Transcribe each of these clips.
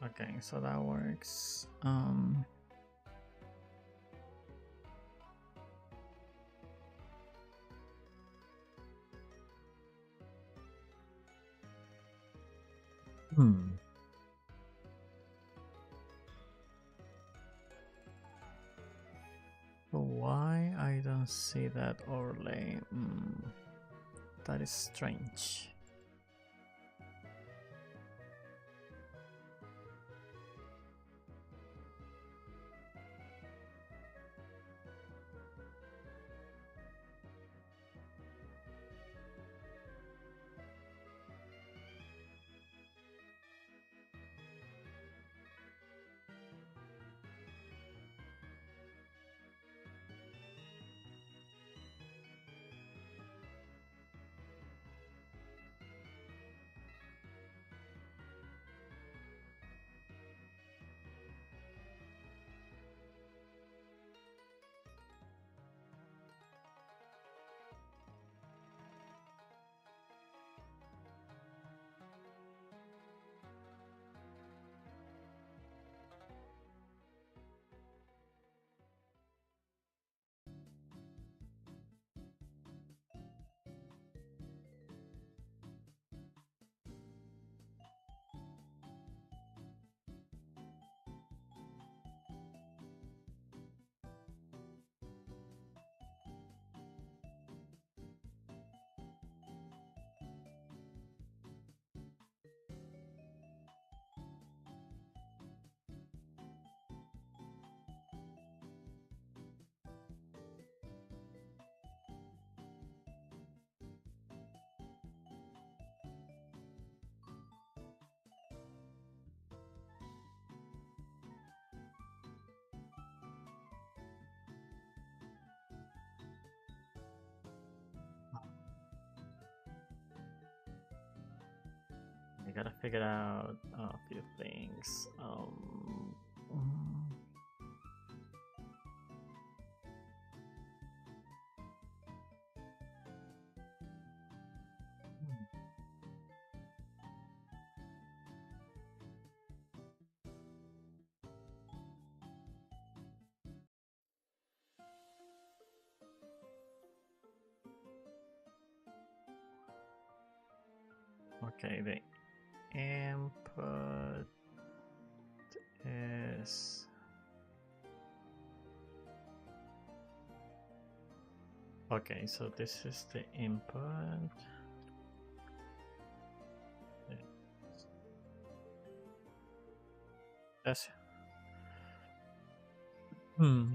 Okay, so that works. Hmm. Why I don't see that overlay? That is strange. I gotta figure out a few things. Mm, okay, the input is okay. So this is the input. Yes. Hmm.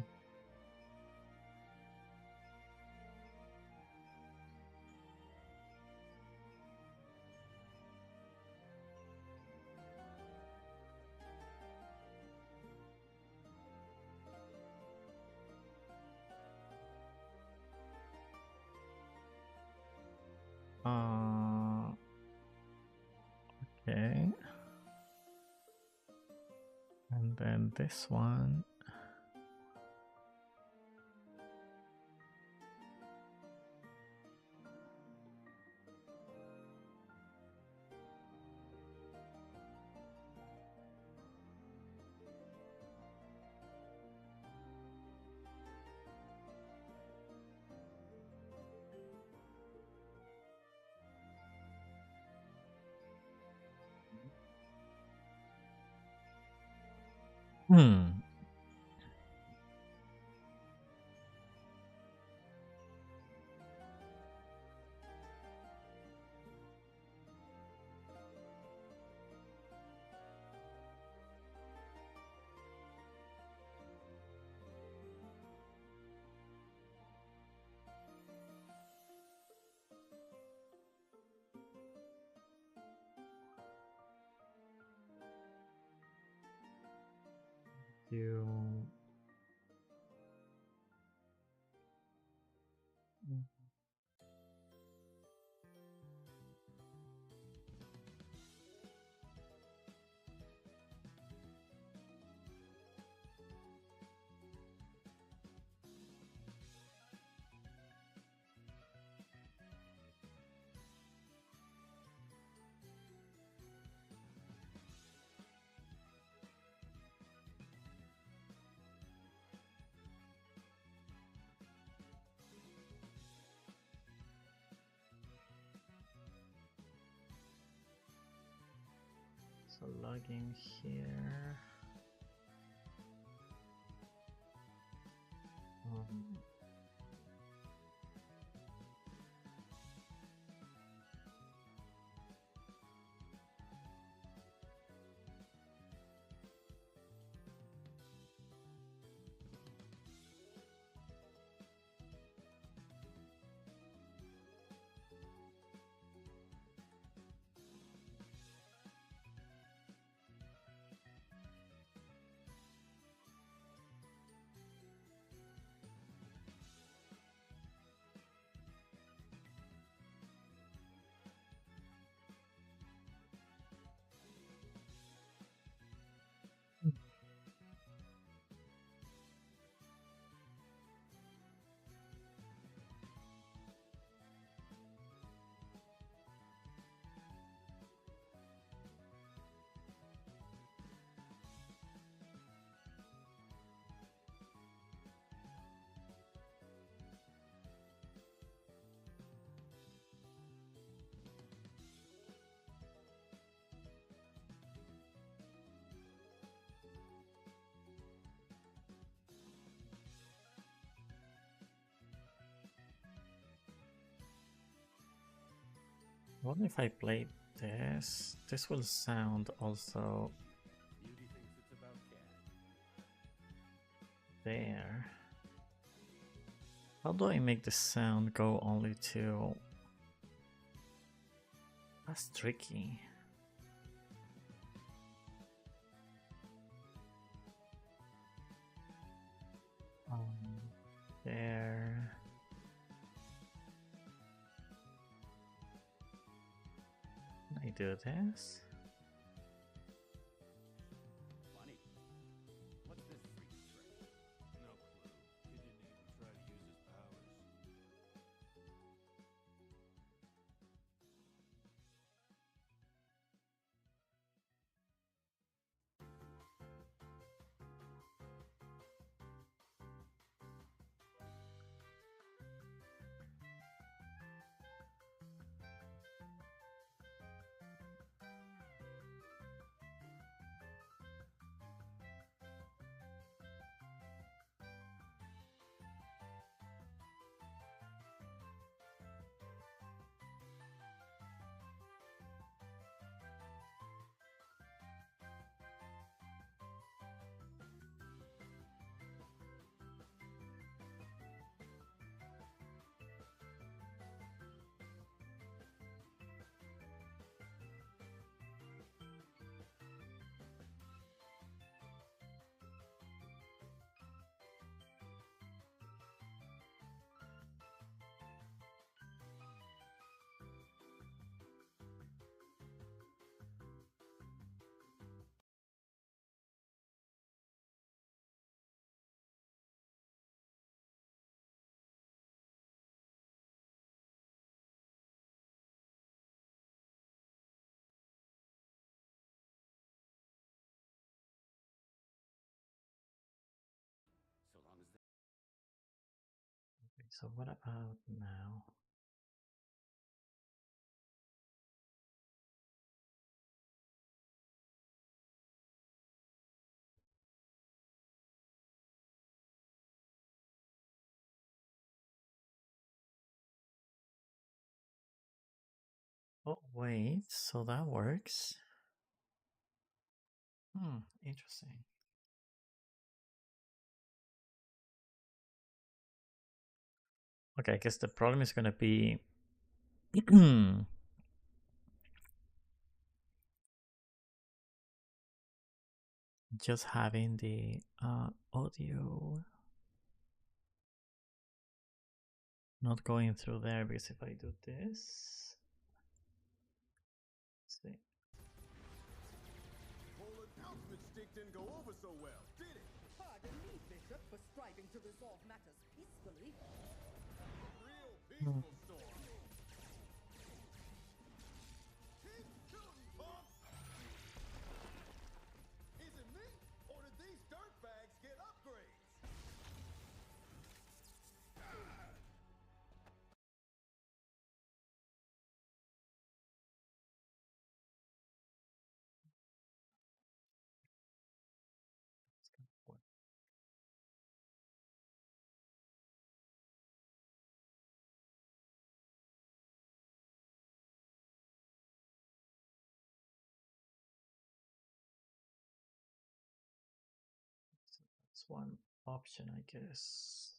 Uh, okay. And then this one. Hmm. You. So log in here. Um, what if I play this? This will sound also Beauty thinks it's about cat. there. How do I make the sound go only to... That's tricky. There. Can I do this? Funny. What's this freak trick? No clue. Kid didn't even try to use his powers. So long as Okay, so what about now? Oh, wait, so that works. Interesting. Okay, I guess the problem is gonna be just having the audio not going through there, because if I do this, let's see. Whole announcement stick didn't go over so well, did it? Pardon me, Bishop, for striving to resolve matters peacefully. Real peaceful storm. Keep shooting, punk! Is it me, or did these dirtbags get upgrades? one option, I guess.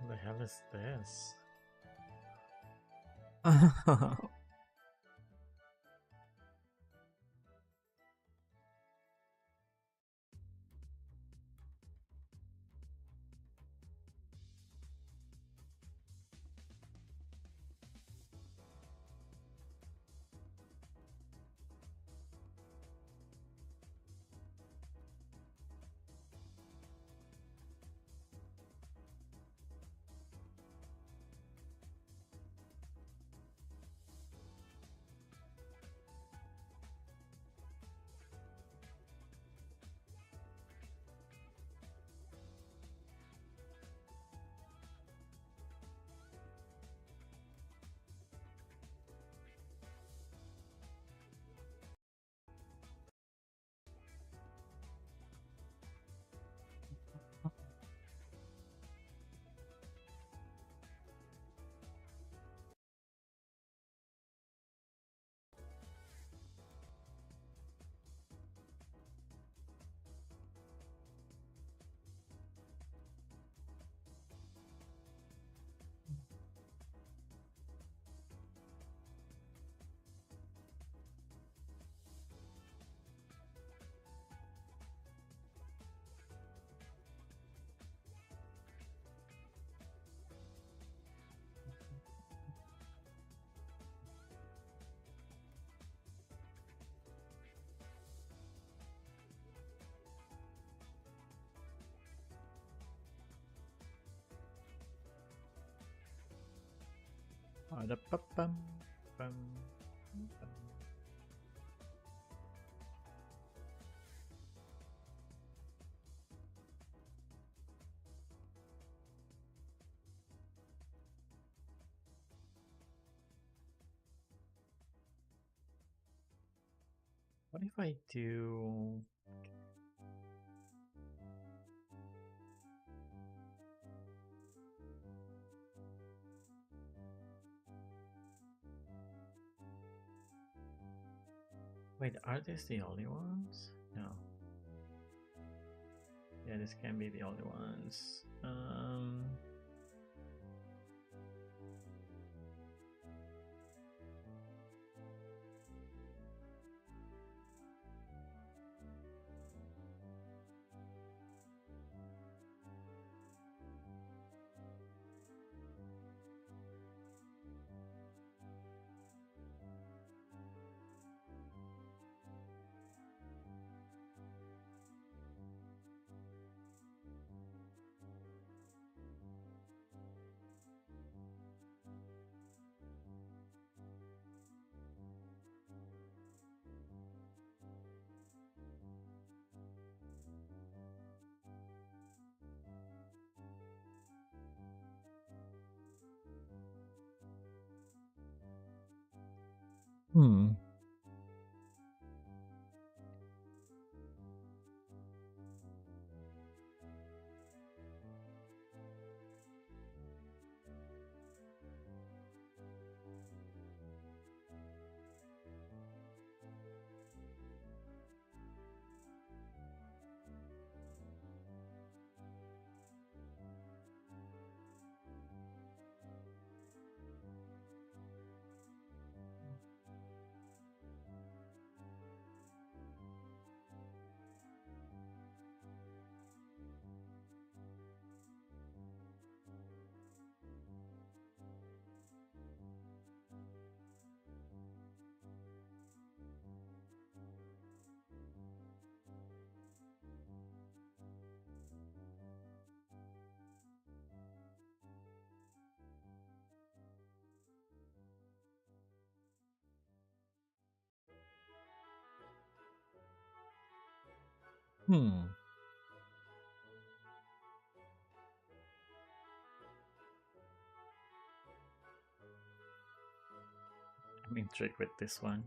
What the hell is this? Ba-da-ba-bum, bum, bum. What if I do? Wait, are these the only ones? No. Yeah, this can be the only ones. Hmm. Hmm. I'm intrigued with this one.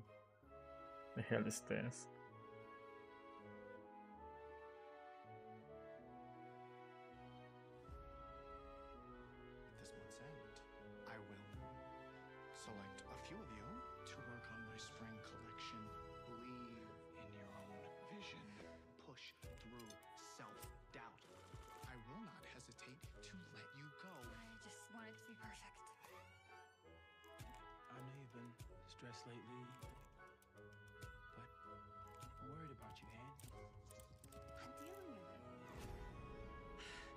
The hell is this? This month's end, I will select a few of you to work on my spring collection. Believe in your own vision. Push through self-doubt. I will not hesitate to let you go. I just want it to be perfect. I know you've been stressed lately, but I'm worried about you, Anne. I'm dealing with it.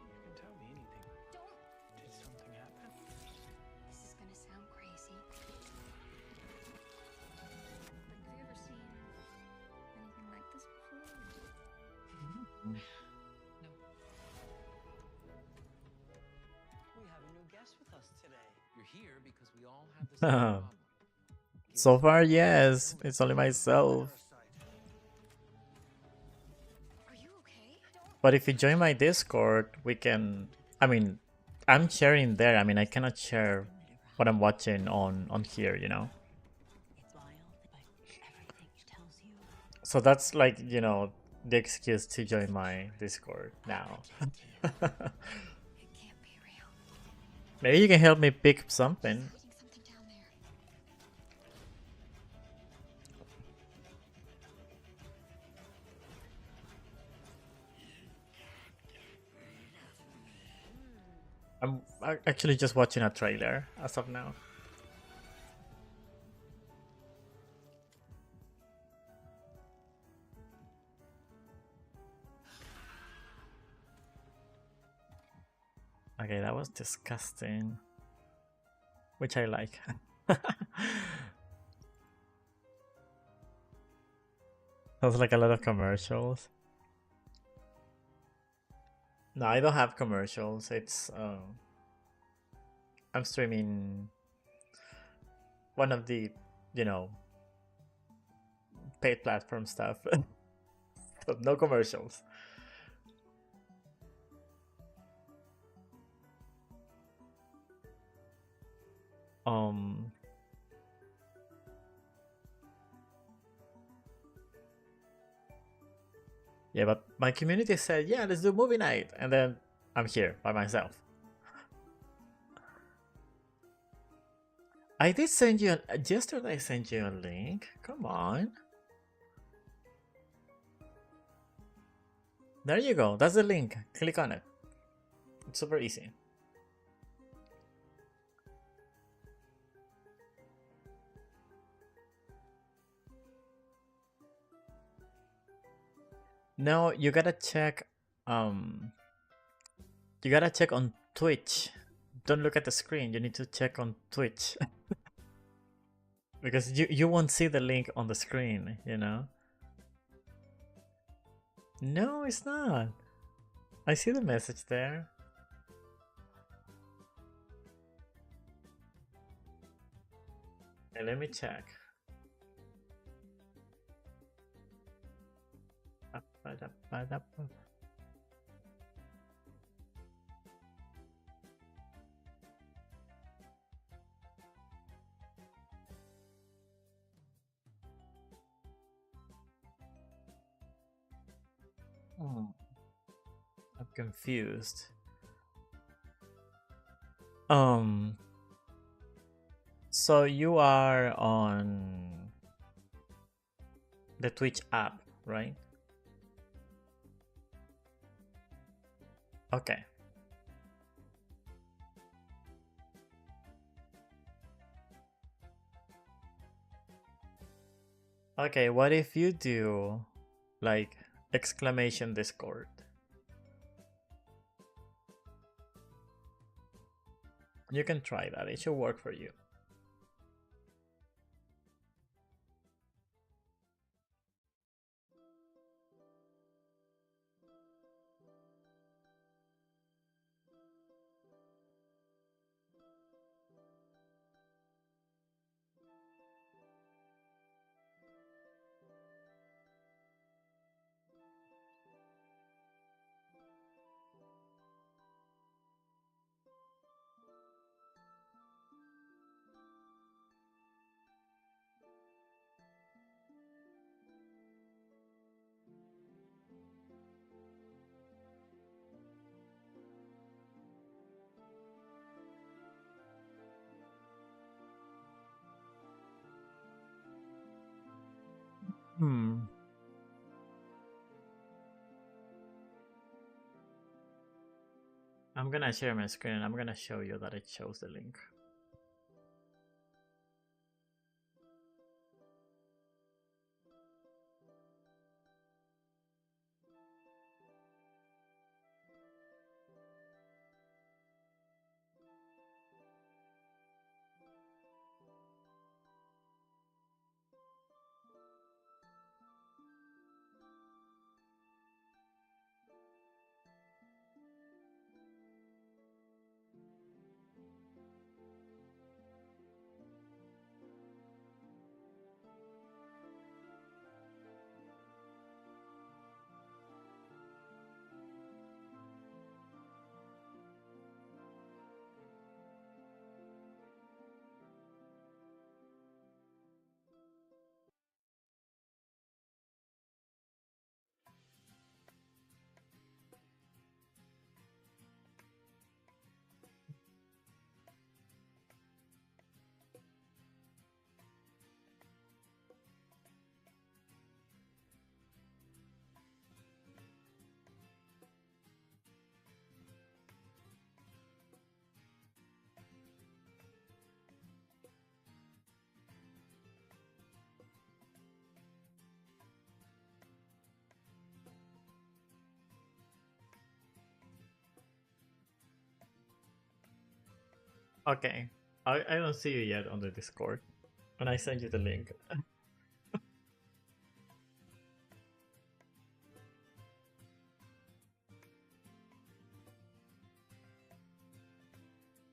You can tell me anything. Don't. Did something happen? This is gonna sound crazy. But have you ever seen anything like this before? No. We have a new guest with us today. You're here because we all have the same problem. So far, yes. It's only myself. Are you okay? Don't. But if you join my Discord, we can. I mean, I'm sharing there. I mean, I cannot share what I'm watching on here, you know. It's wild, but everything it tells you. So that's like, you know, the excuse to join my Discord now. It can't be real. Maybe you can help me pick something. Reading something down there. I'm actually just watching a trailer as of now. Okay, that was disgusting. Which I like. Sounds like a lot of commercials. No, I don't have commercials. It's I'm streaming one of the, you know, paid platform stuff. So no commercials. Yeah, but my community said, yeah, let's do movie night, and then I'm here by myself. I did send you yesterday. I sent you a link. Come on. There you go. That's the link. Click on it. It's super easy. No, you gotta check. You gotta check on Twitch. Don't look at the screen. You need to check on Twitch. Because you won't see the link on the screen, you know? No, it's not. I see the message there. Okay, let me check. I'm confused. So you are on the Twitch app, right? Okay. Okay, what if you do like exclamation Discord? You can try that. It should work for you. I'm gonna share my screen and I'm gonna show you that it shows the link. Okay, I don't see you yet on the Discord. When I send you the link.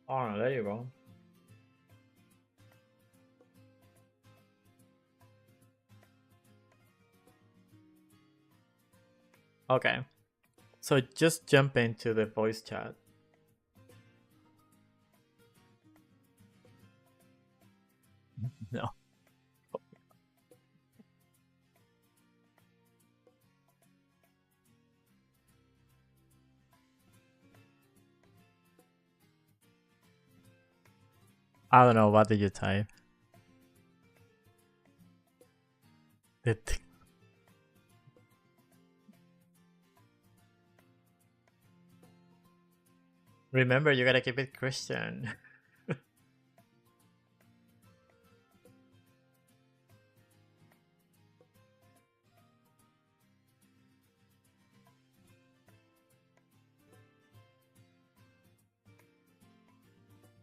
Oh, there you go. Okay. So just jump into the voice chat. No. I don't know. What did you type? It. Remember, you gotta keep it Christian.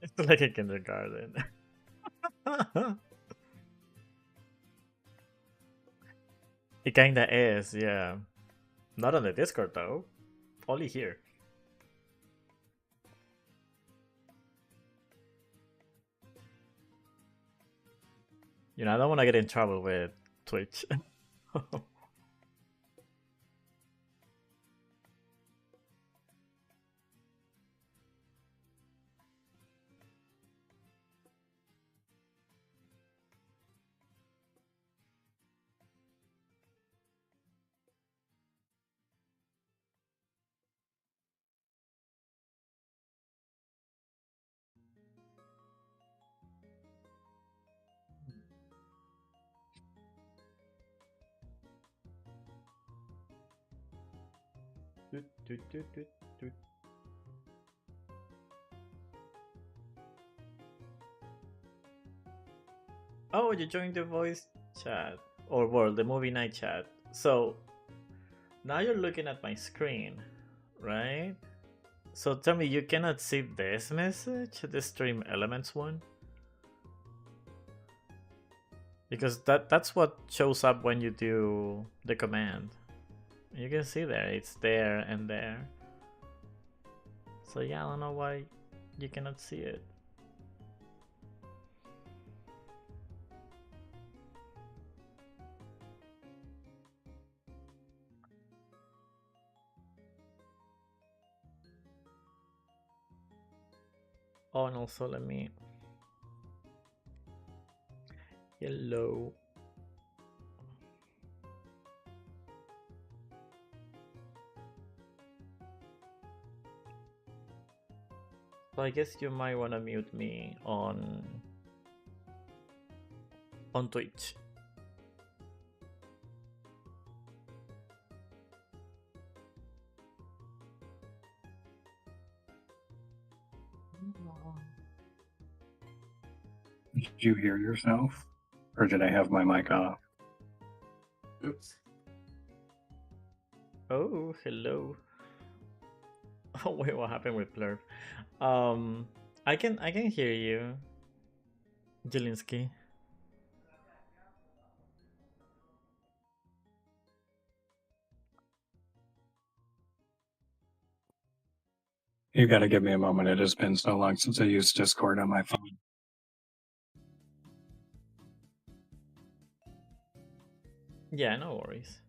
It's like a kindergarten. It kinda is, yeah. Not on the Discord though. Only here. You know, I don't want to get in trouble with Twitch. Doot, doot, doot, doot, doot. Oh, you joined the voice chat or well, the movie night chat. So now you're looking at my screen, right? So tell me, you cannot see this message, the stream elements one, because that's what shows up when you do the command. You can see there, it's there and there. So yeah, I don't know why you cannot see it. Oh, and also let me. Hello. So I guess you might want to mute me on Twitch. Did you hear yourself? Or did I have my mic off? Oops. Oh, hello. Oh wait, what happened with Blurb? I can hear you, Jelinski. You gotta give me a moment. It has been so long since I used Discord on my phone. Yeah, no worries.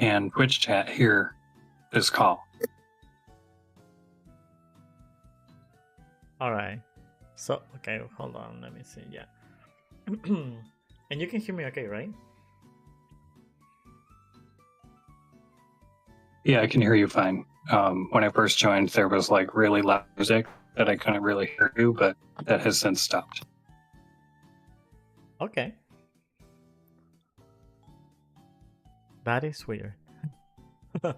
And Twitch chat here, this call. All right. So, okay, hold on. Let me see. Yeah. And you can hear me okay, right? Yeah, I can hear you fine. When I first joined, there was like really loud music that I couldn't really hear you, but that has since stopped. Okay. That is weird. But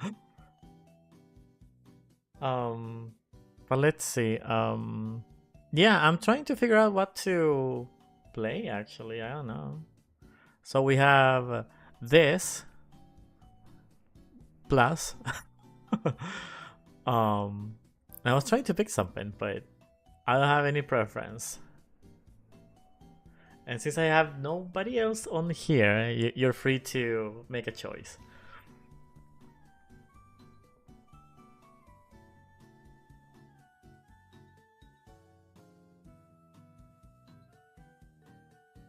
let's see. Yeah, I'm trying to figure out what to play actually. I don't know. So we have this plus. I was trying to pick something, but I don't have any preference. And since I have nobody else on here, you're free to make a choice.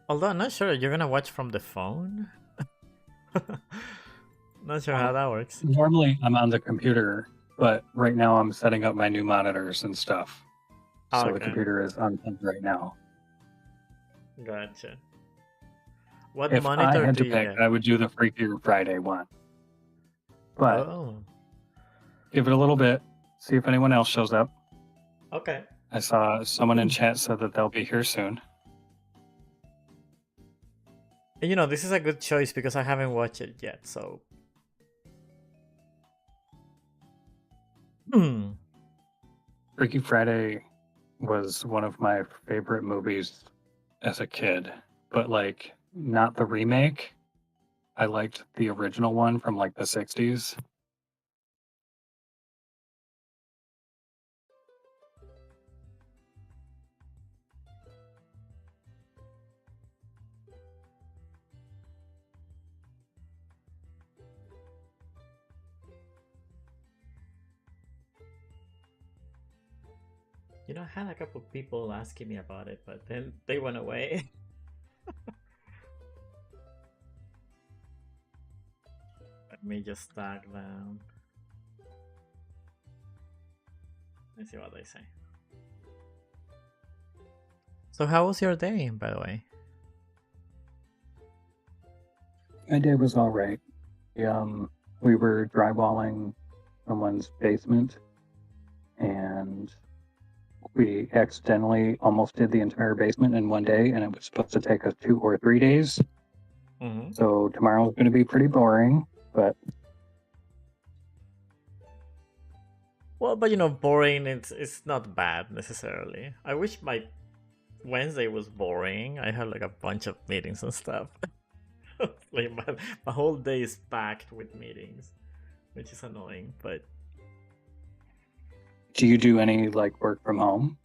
Although I'm not sure you're gonna watch from the phone. Not sure how that works. Normally I'm on the computer, but right now I'm setting up my new monitors and stuff. So the Okay. computer is unplugged right now. Gotcha. What If I monitor had do to you pick, get? I would do the Freakier Friday one. But Oh, give it a little bit, see if anyone else shows up. okay. I saw someone in chat said that they'll be here soon. And, you know, this is a good choice because I haven't watched it yet, so. Freaky Friday was one of my favorite movies as a kid, but like not the remake. I liked the original one from like the 60s. You know, I had a couple people asking me about it, but then they went away. Let me just tag them. Let's see what they say. So how was your day, by the way? My day was all right. We were drywalling someone's basement, and we accidentally almost did the entire basement in one day, and it was supposed to take us 2 or 3 days. So tomorrow's going to be pretty boring, but Well, but you know, boring, it's not bad necessarily. I wish my Wednesday was boring. I had like a bunch of meetings and stuff. Like my whole day is packed with meetings, which is annoying, but do you do any like work from home?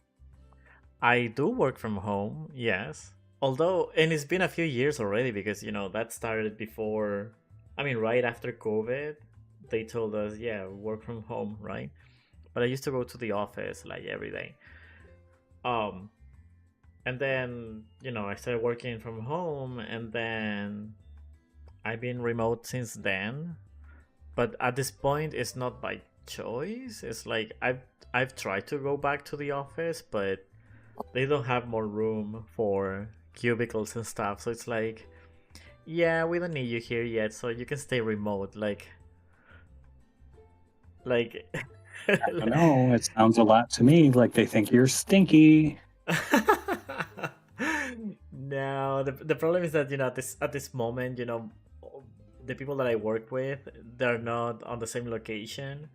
I do work from home, yes. Although, and it's been a few years already because, you know, that started before, I mean, right after COVID, they told us, yeah, work from home, right? But I used to go to the office like every day. And then, you know, I started working from home, and then I've been remote since then. But at this point, it's not by choice. It's like I've tried to go back to the office, but they don't have more room for cubicles and stuff. So it's like, yeah, we don't need you here yet, so you can stay remote. Like I don't know. It sounds a lot to me like they think you're stinky. No, the problem is that, you know, at this moment, you know, the people that I work with, they're not on the same location.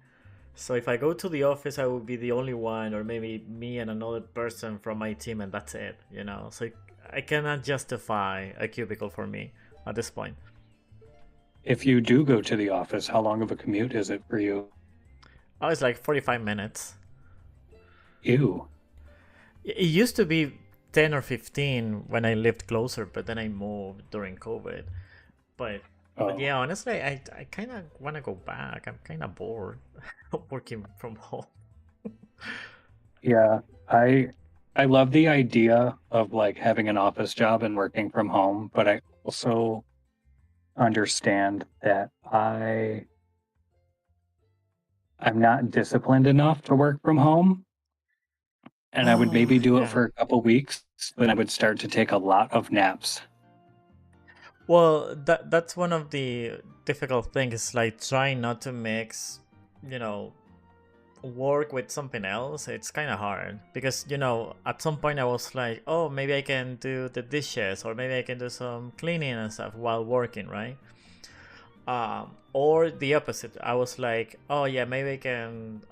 So if I go to the office, I will be the only one, or maybe me and another person from my team, and that's it, you know. So I cannot justify a cubicle for me at this point. If you do go to the office, how long of a commute is it for you? Oh, it's like 45 minutes. Ew. It used to be 10 or 15 when I lived closer, but then I moved during COVID. But Oh. yeah, honestly, I kind of want to go back. I'm kind of bored working from home. Yeah, I love the idea of like having an office job and working from home, but I also understand that I'm not disciplined enough to work from home. And I would maybe do it Yeah. for a couple weeks, then I would start to take a lot of naps. Well, that's one of the difficult things, like trying not to mix, you know, work with something else. It's kind of hard because, you know, at some point I was like, oh, maybe I can do the dishes, or maybe I can do some cleaning and stuff while working, right? Or the opposite. I was like, oh yeah, maybe I can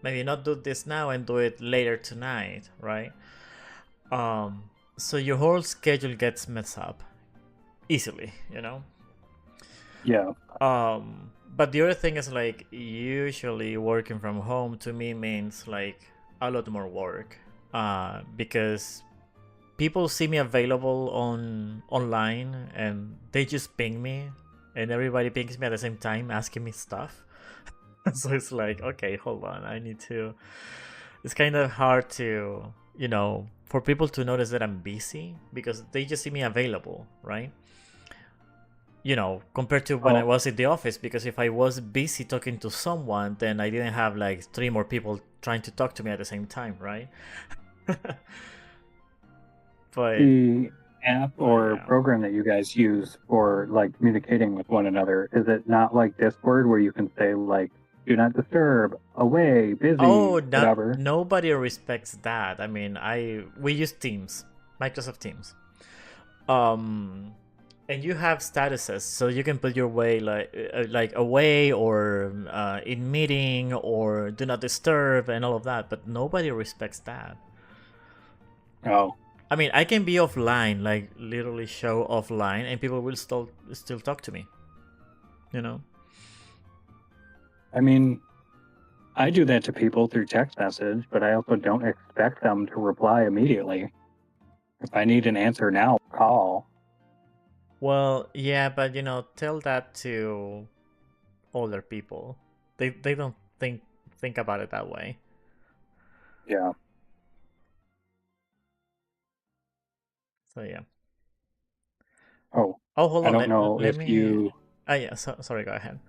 maybe not do this now and do it later tonight, right? So your whole schedule gets messed up easily, you know? Yeah. But the other thing is like usually working from home to me means like a lot more work. Because people see me available online and they just ping me and everybody pings me at the same time asking me stuff. So it's like, okay, hold on, I need to. It's kind of hard to, you know, for people to notice that I'm busy because they just see me available, right? You know, compared to when I was in the office, because if I was busy talking to someone, then I didn't have like 3 more people trying to talk to me at the same time, right? But The app or yeah. program that you guys use for like communicating with one another, is it not like Discord where you can say like do not disturb, away, busy, whatever? Nobody respects that. I mean, we use Teams, Microsoft Teams. And you have statuses, so you can put your way like away or in meeting or do not disturb and all of that, but nobody respects that. Oh. I mean, I can be offline, like literally show offline, and people will still talk to me. You know? I mean, I do that to people through text message, but I also don't expect them to reply immediately. If I need an answer now, call. Well, yeah, but you know, tell that to older people. They don't think about it that way. Yeah. So yeah. Oh, Hold I on. don't know let if me. you. Yeah. Sorry. Go ahead.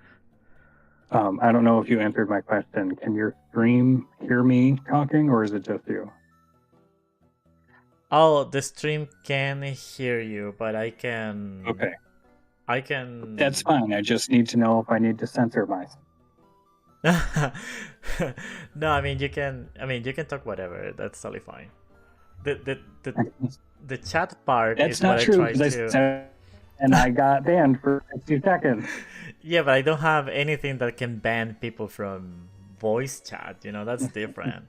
I don't know if you answered my question. Can your stream hear me talking, or is it just you? Oh, the stream can hear you, but I can. Okay. I can. That's fine. I just need to know if I need to censor myself. No, I mean you can. I mean you can talk whatever. That's totally fine. The chat part That's is not what true, I try to. and I got banned for 60 seconds. Yeah, but I don't have anything that can ban people from voice chat. You know, that's different.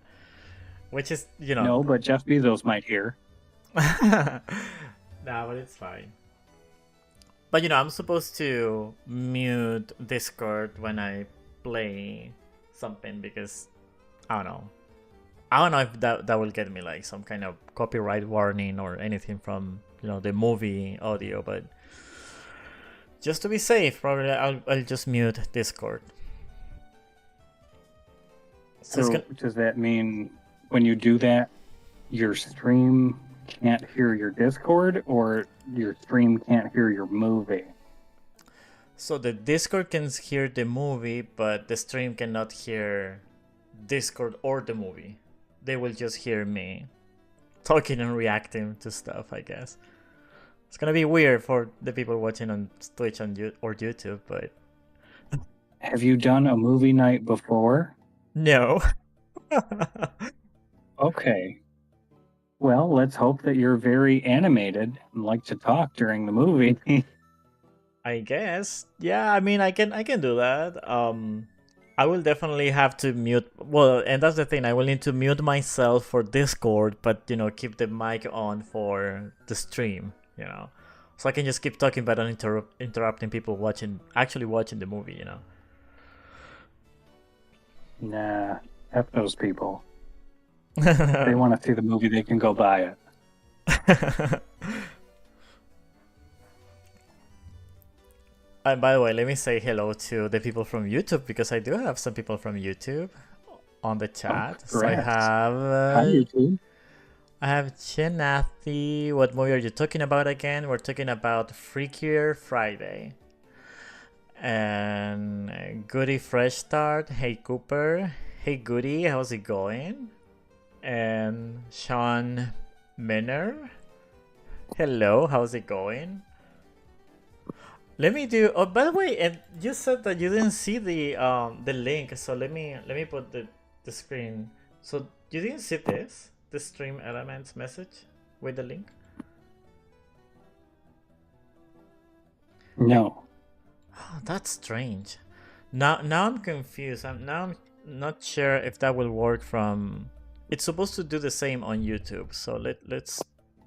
Which is, you know. No, but Jeff Bezos might hear. Nah, but it's fine. But you know, I'm supposed to mute Discord when I play something because I don't know if that will get me like some kind of copyright warning or anything from, you know, the movie audio, but just to be safe, probably I'll just mute Discord. So does that mean when you do that, your stream can't hear your Discord, or your stream can't hear your movie? So the Discord can hear the movie, but the stream cannot hear Discord or the movie. They will just hear me talking and reacting to stuff, I guess. It's gonna be weird for the people watching on Twitch or YouTube, but... Have you done a movie night before? No. Okay. Well, let's hope that you're very animated and like to talk during the movie. I guess. Yeah, I mean, I can do that. I will definitely have to mute. Well, and that's the thing. I will need to mute myself for Discord, but you know, keep the mic on for the stream. You know, so I can just keep talking, but not interrupting people actually watching the movie. You know. Nah, F those people. If they want to see the movie, they can go buy it. And by the way, let me say hello to the people from YouTube, because I do have some people from YouTube on the chat. So I have Hi, YouTube. I have Chenathi. What movie are you talking about again? We're talking about Freakier Friday. And Goody Fresh Start. Hey Cooper. Hey Goody, how's it going? And Sean Minner. Hello, how's it going? Let me do. Oh, by the way, and you said that you didn't see the link, so let me put the screen. So you didn't see the stream elements message with the link? No. Oh, that's strange. Now I'm confused. I'm not sure if that will work from. It's supposed to do the same on YouTube. So let's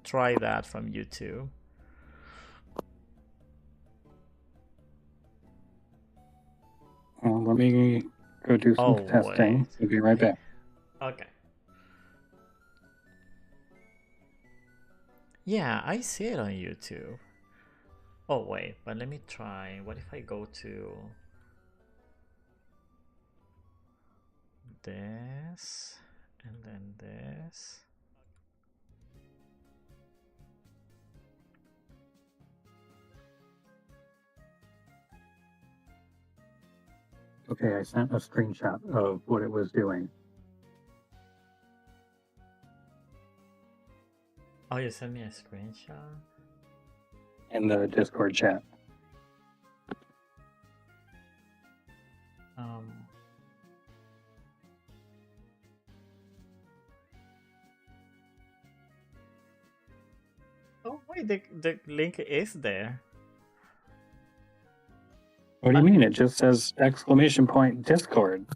try that from YouTube. Well, let me go do some Oh, testing. wait. We'll be right back. Okay. Yeah, I see it on YouTube. Oh, wait, but let me try. What if I go to this and then this? Okay, I sent a screenshot of what it was doing. Oh, you sent me a screenshot? In the Discord chat. Oh wait, the link is there. What do you mean? It just says !Discord.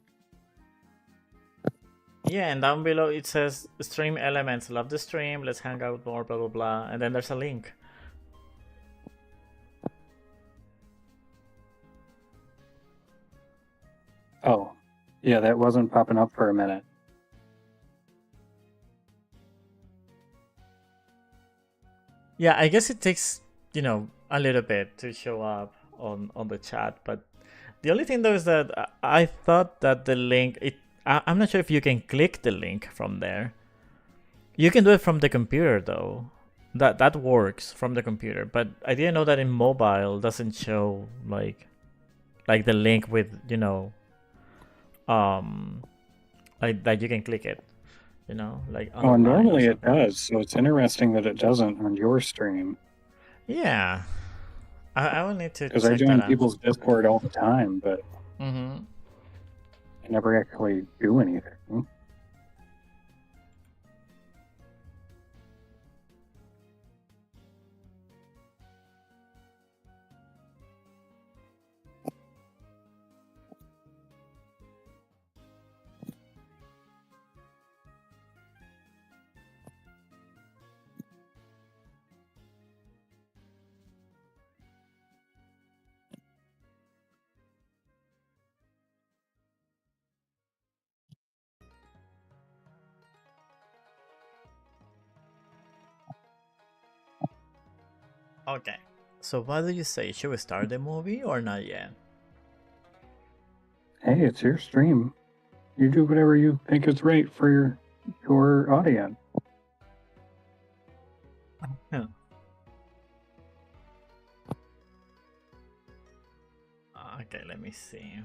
Yeah, and down below it says stream elements. Love the stream. Let's hang out more. Blah blah blah. And then there's a link. Oh, yeah, that wasn't popping up for a minute. Yeah, I guess it takes, you know, a little bit to show up on the chat, but the only thing though is that I thought that the link, I'm not sure if you can click the link from there. You can do it from the computer though. That works from the computer, but I didn't know that in mobile doesn't show like the link with, you know, like you can click it. You know, like Oh, online or normally it something. does, so it's interesting that it doesn't on your stream. Yeah, I will need to Because I check join that out. people's Discord all the time, but Mm-hmm. I never actually do anything. Okay. So what do you say? Should we start the movie or not yet? Hey, it's your stream. You do whatever you think is right for your audience. Okay, let me see.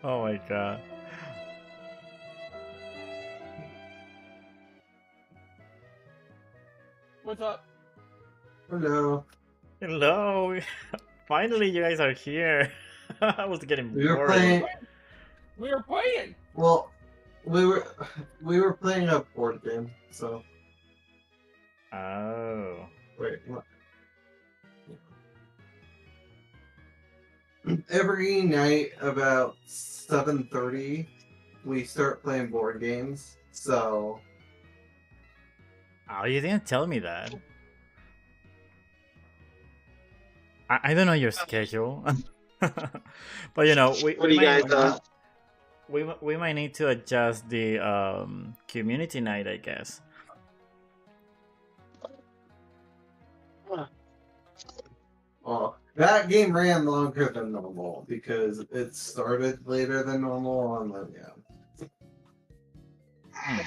Oh my god. What's up? Hello. Hello. Finally you guys are here. I was getting We were bored. playing. We were playing. Well, we were playing a board game. So Oh. wait. What? Every night about 7:30, we start playing board games. So Oh, you didn't tell me that. I don't know your schedule. But you know, What do you guys we might need to adjust the community night, I guess. well, that game ran longer than normal because it started later than normal, and then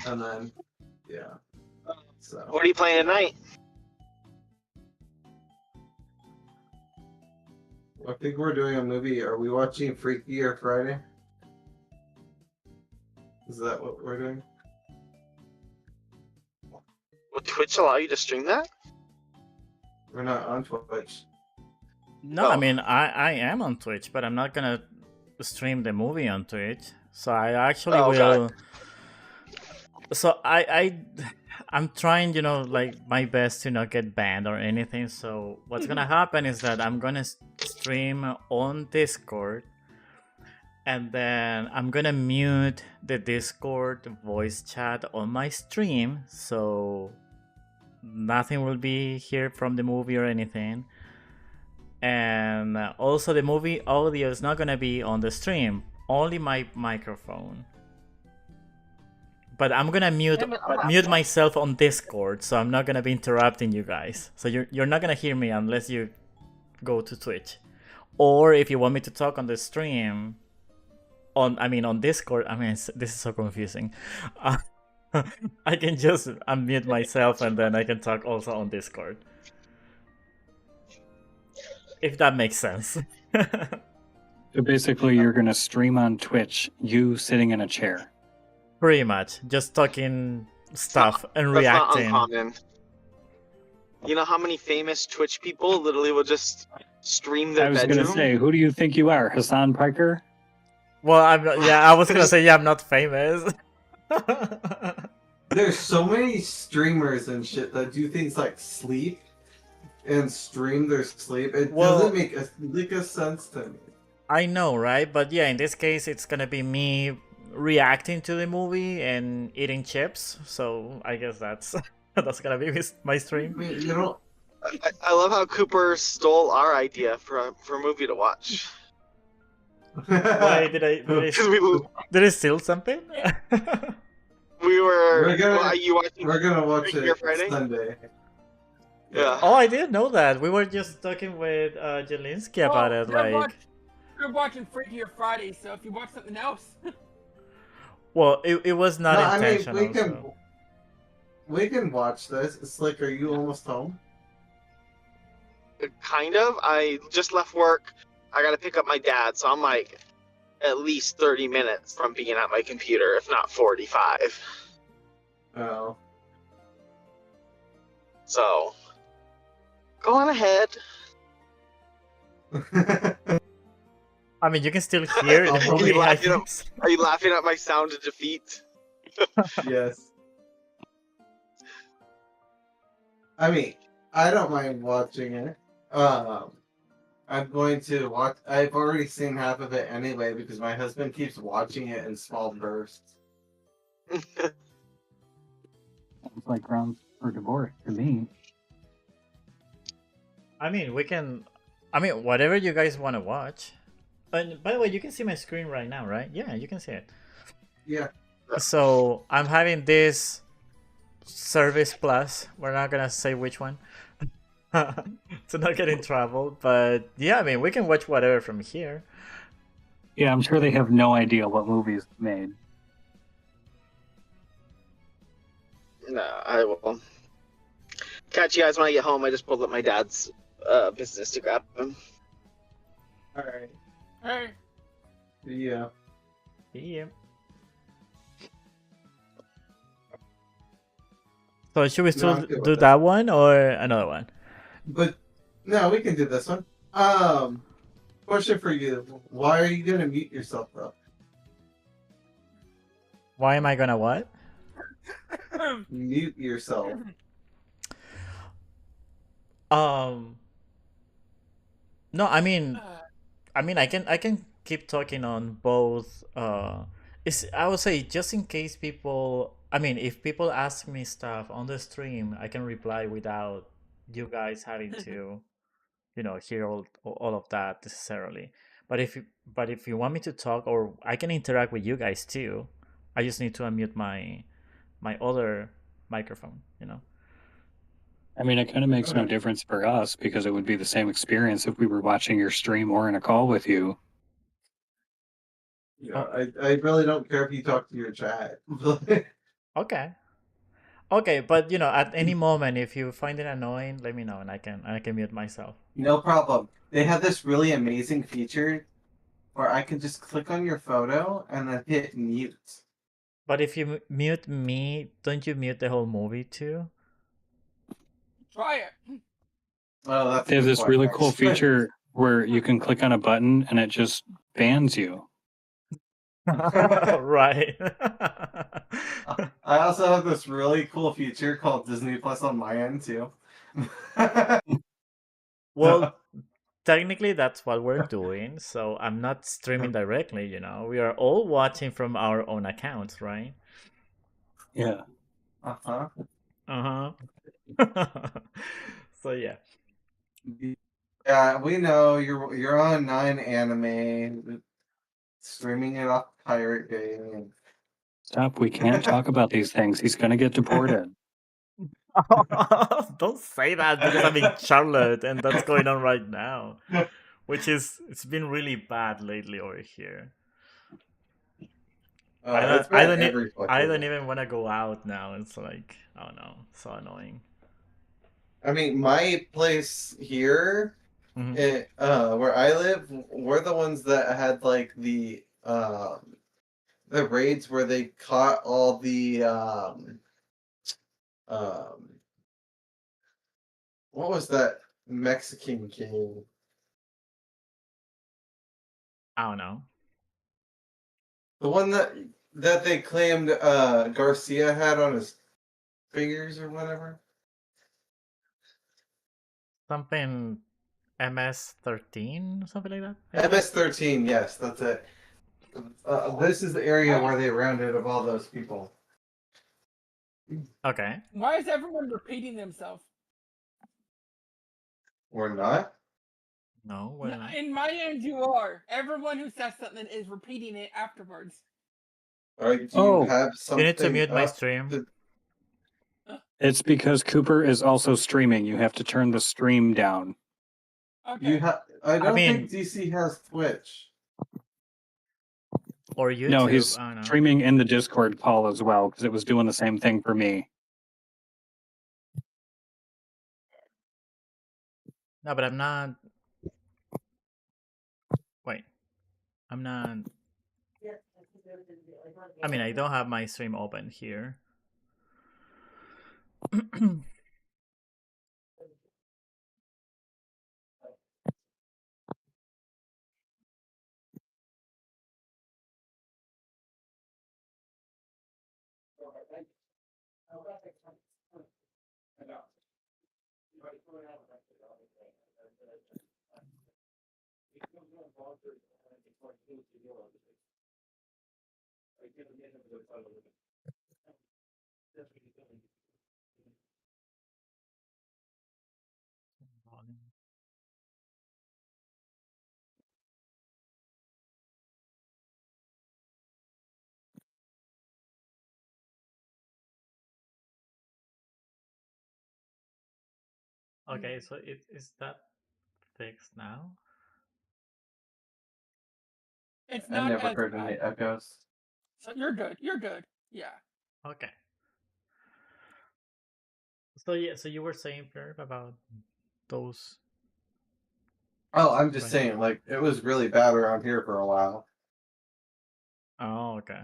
and then So What are you playing tonight? I think we're doing a movie. Are we watching Freaky or Friday? Is that what we're doing? Will Twitch allow you to stream that? We're not on Twitch. No, Oh. I mean I am on Twitch, but I'm not gonna stream the movie on Twitch. So I actually Oh, will. okay. So I I'm trying, like my best to not get banned or anything. So what's gonna happen is that I'm gonna stream on Discord, and then I'm gonna mute the Discord voice chat on my stream, so nothing will be here from the movie or anything. And also the movie audio is not gonna be on the stream, only my microphone. But I'm gonna mute myself on Discord, so I'm not gonna be interrupting you guys. So you're not gonna hear me unless you go to Twitch, or if you want me to talk on the stream, on Discord. This is so confusing. I can just unmute myself and then I can talk also on Discord, if that makes sense. So basically, you're going to stream on Twitch, you sitting in a chair. Pretty much, just talking stuff and That's not reacting. uncommon. You know how many famous Twitch people literally will just stream their I was bedroom? going to say, who do you think you are, Hassan Piker? Well, I'm not, I was gonna say, I'm not famous. There's so many streamers and shit that do things like sleep and stream their sleep. It doesn't make a lick of sense to me. I know, right? But yeah, in this case, it's gonna be me reacting to the movie and eating chips. So I guess that's gonna be my stream. I mean, you know, I love how Cooper stole our idea for a movie to watch. Why did I steal something? We were. We're gonna, are you watching? We're gonna watch Freakier it Friday? Sunday. Yeah. Oh, I didn't know that. We were just talking with Jelinski about it. We're watching Freakier Friday, so if you watch something else. Well, it was not intentional. I mean, we can watch this. It's like, are you almost home? Kind of. I just left work. I gotta pick up my dad, so I'm like at least 30 minutes from being at my computer, if not 45. Oh. So, go on ahead. I mean, you can still hear the Are movie. you laughing at my sound of defeat? Yes. I mean, I don't mind watching it. I'm going to watch. I've already seen half of it anyway because my husband keeps watching it in small bursts. Sounds like grounds for divorce to me. I mean, whatever you guys want to watch. And by the way, you can see my screen right now, right? Yeah, you can see it. Yeah. So I'm having this Service Plus. We're not gonna say which one to not get in trouble. But yeah, I mean, we can watch whatever from here. Yeah, I'm sure they have no idea what movies made. No, I will catch you guys when I get home. I just pulled up my dad's business to grab him. All right. Hey. Yeah. Yeah. So should we still do that one or another one? But no, we can do this one. Question for you: why are you gonna mute yourself though? Why am I gonna what? Mute yourself. No, I mean, I can keep talking on both. I would say just in case people. I mean, if people ask me stuff on the stream, I can reply without you guys having to, hear all of that necessarily. But if you want me to talk, or I can interact with you guys too, I just need to unmute my other microphone. I mean, it kind of makes no difference for us because it would be the same experience if we were watching your stream or in a call with you. Yeah, I really don't care if you talk to your chat. Okay, but at any moment, if you find it annoying, let me know, and I can mute myself. No problem. They have this really amazing feature where I can just click on your photo and then hit mute. But if you mute me, don't you mute the whole movie too? Try it. Oh, that's They have this really cool feature where you can click on a button and it just bans you. Right. I also have this really cool feature called Disney Plus on my end too. Well, technically that's what we're doing, so I'm not streaming directly, you know. We are all watching from our own accounts, right? Yeah. Uh-huh. So yeah. Yeah, we know you're on 9 Anime, streaming it off Pirate Bay. And... Stop. We can't talk about these things. He's going to get deported. Don't say that because I'm in Charlotte and that's going on right now, which is it's been really bad lately over here. I don't even want to go out now. It's like, oh no, so annoying. I mean, my place here, where I live, we're the ones that had like the raids where they caught all the what was that Mexican king? I don't know. The one that they claimed Garcia had on his fingers or whatever. Something MS-13, something like that. MS-13, yes, that's it. This is the area where they rounded up all those people. Okay. Why is everyone repeating themselves? We're not? No, we're not. In my end, you are. Everyone who says something is repeating it afterwards. Alright, do you have something? You need to mute my stream. It's because Cooper is also streaming. You have to turn the stream down. Okay. I don't think DC has Twitch. Or YouTube. No, he's I don't know. streaming in the Discord call as well because it was doing the same thing for me. No, but I'm not. Wait. I'm not. I mean, I don't have my stream open here. Okay, so is that fixed now? It's I not never as heard bad. any echoes. So you're good. You're good. Yeah. Okay. So yeah, so you were saying, Fleur, about those. Oh, I'm just saying, like, it was really bad around here for a while. Oh, okay.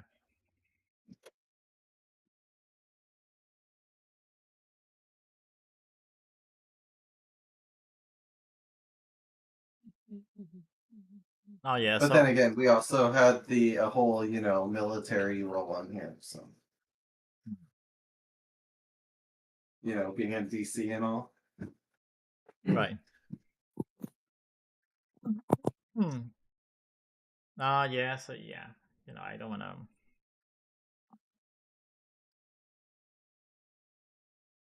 Oh yeah. But so then again, we also had the whole, military role on here, so being in DC and all. Right. Yeah. So yeah, I don't wanna.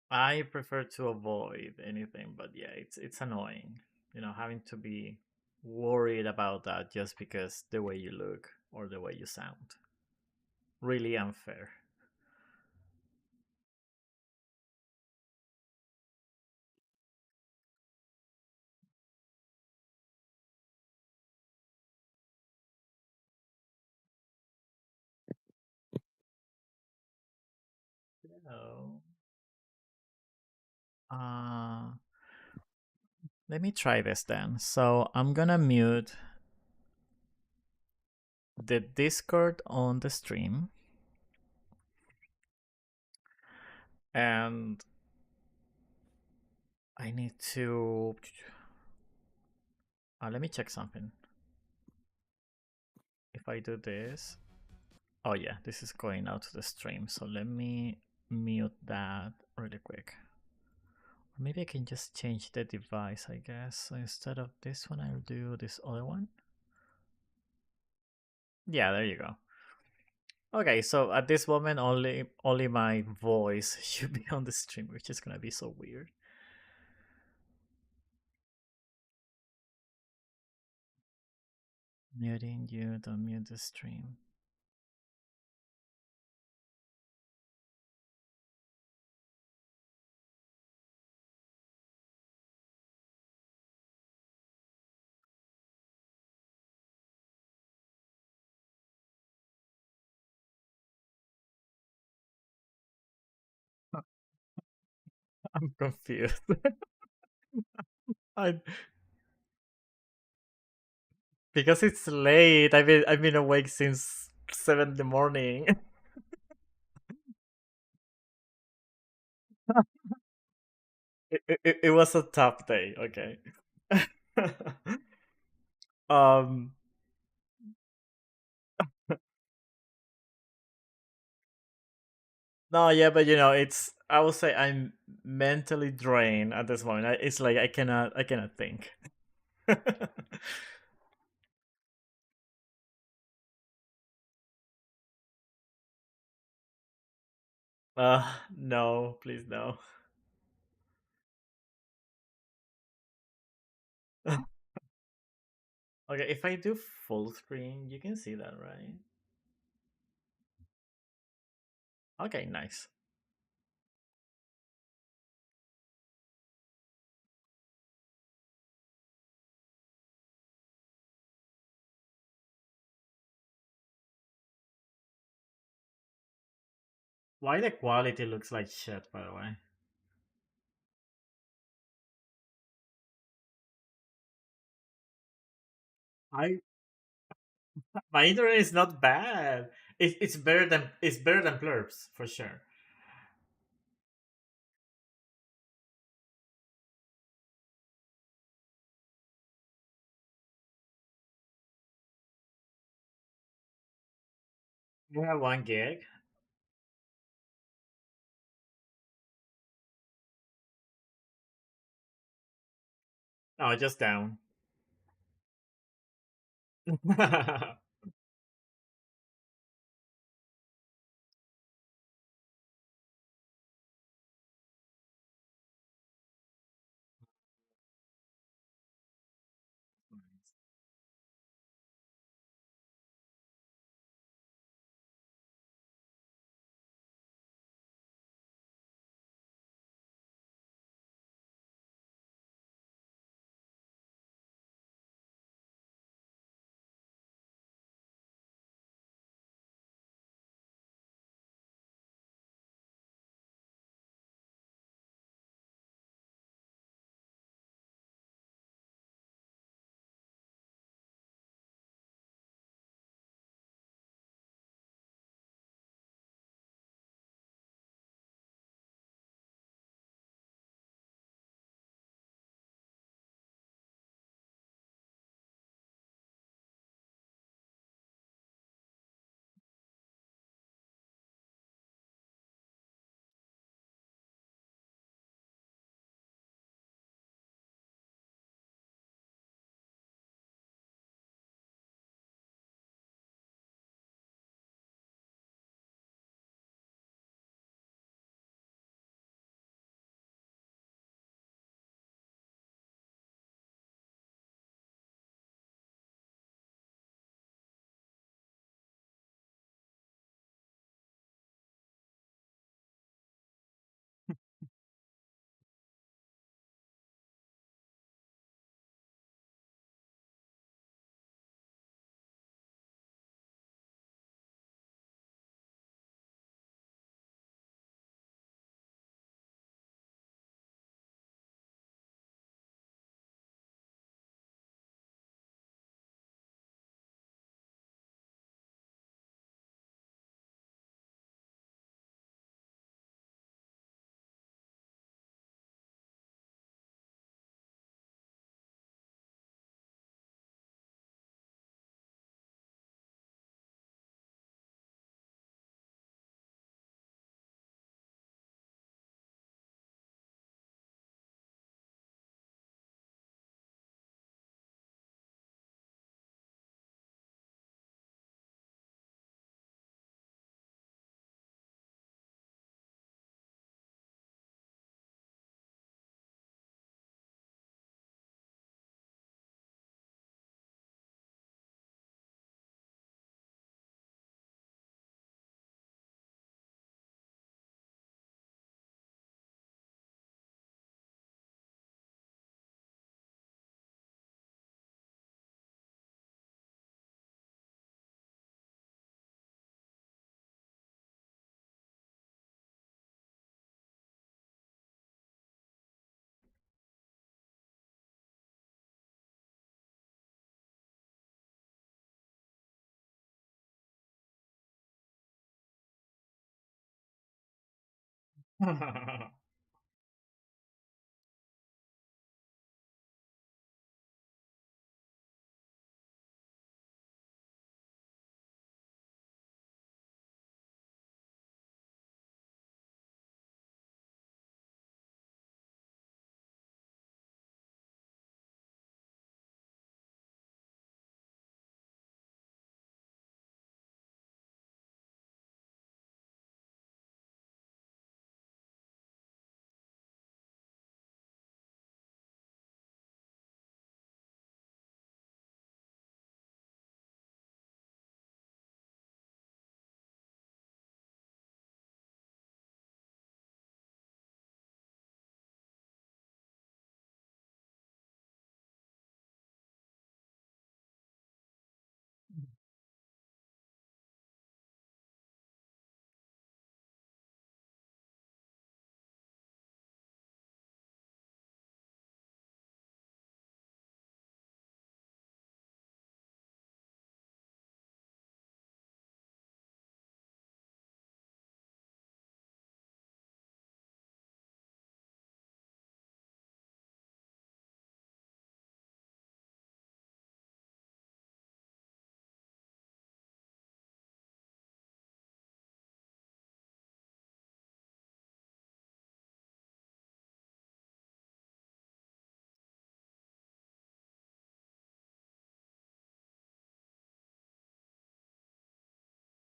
I prefer to avoid anything, but yeah, it's annoying, having to be worried about that just because the way you look or the way you sound. Really unfair. So, let me try this then. So I'm gonna mute the Discord on the stream, and I need to let me check something. If I do this, Oh yeah, this is going out to the stream, so let me mute that really quick. Or maybe I can just change the device, I guess. So instead of this one, I'll do this other one. Yeah, there you go. Okay, so at this moment, only my voice should be on the stream, which is gonna be so weird. Muting you, don't mute the stream. I'm confused. I because it's late. I've been awake since 7 in the morning. It was a tough day. Okay. um. No, yeah, but it's. I will say I'm mentally drained at this moment. It's like I cannot think. No, please no. Okay, if I do full screen, you can see that, right? Okay, nice. Why the quality looks like shit, by the way? I My internet is not bad. It's better than Plurps for sure. You have 1 gig. No, just down.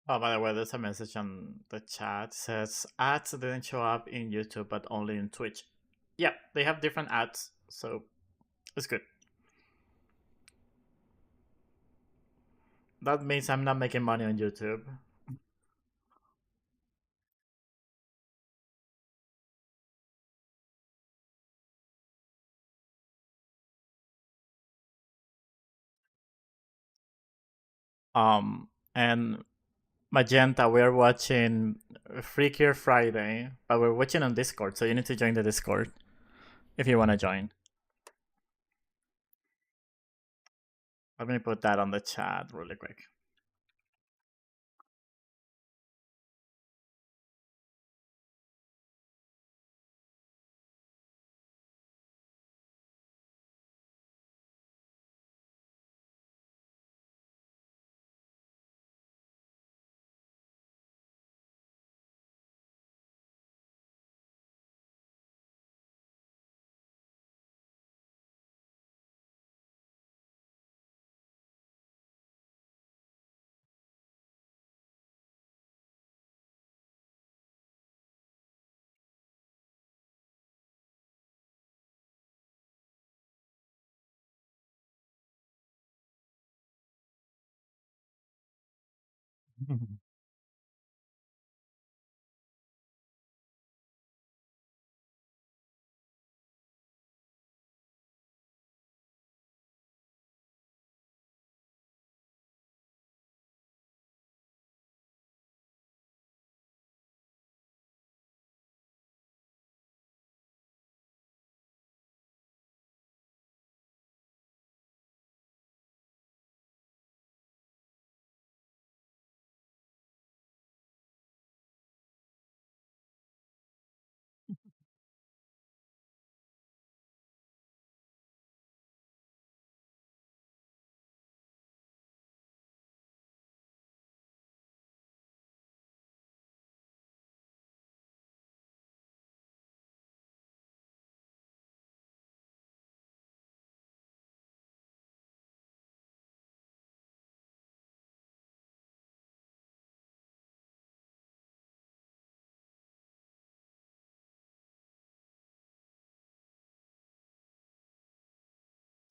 Oh, by the way, there's a message on the chat. It says ads didn't show up in YouTube, but only in Twitch. Yeah, they have different ads, so it's good. That means I'm not making money on YouTube. And Magenta, we're watching Freakier Friday, but we're watching on Discord, so you need to join the Discord if you want to join. Let me put that on the chat really quick.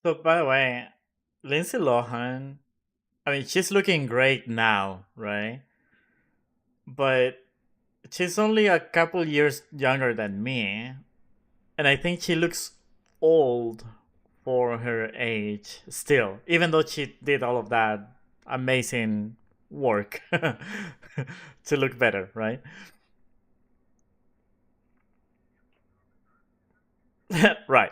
So, by the way, Lindsay Lohan, I mean, she's looking great now, right? But she's only a couple years younger than me, and I think she looks old for her age still, even though she did all of that amazing work to look better, right? Right.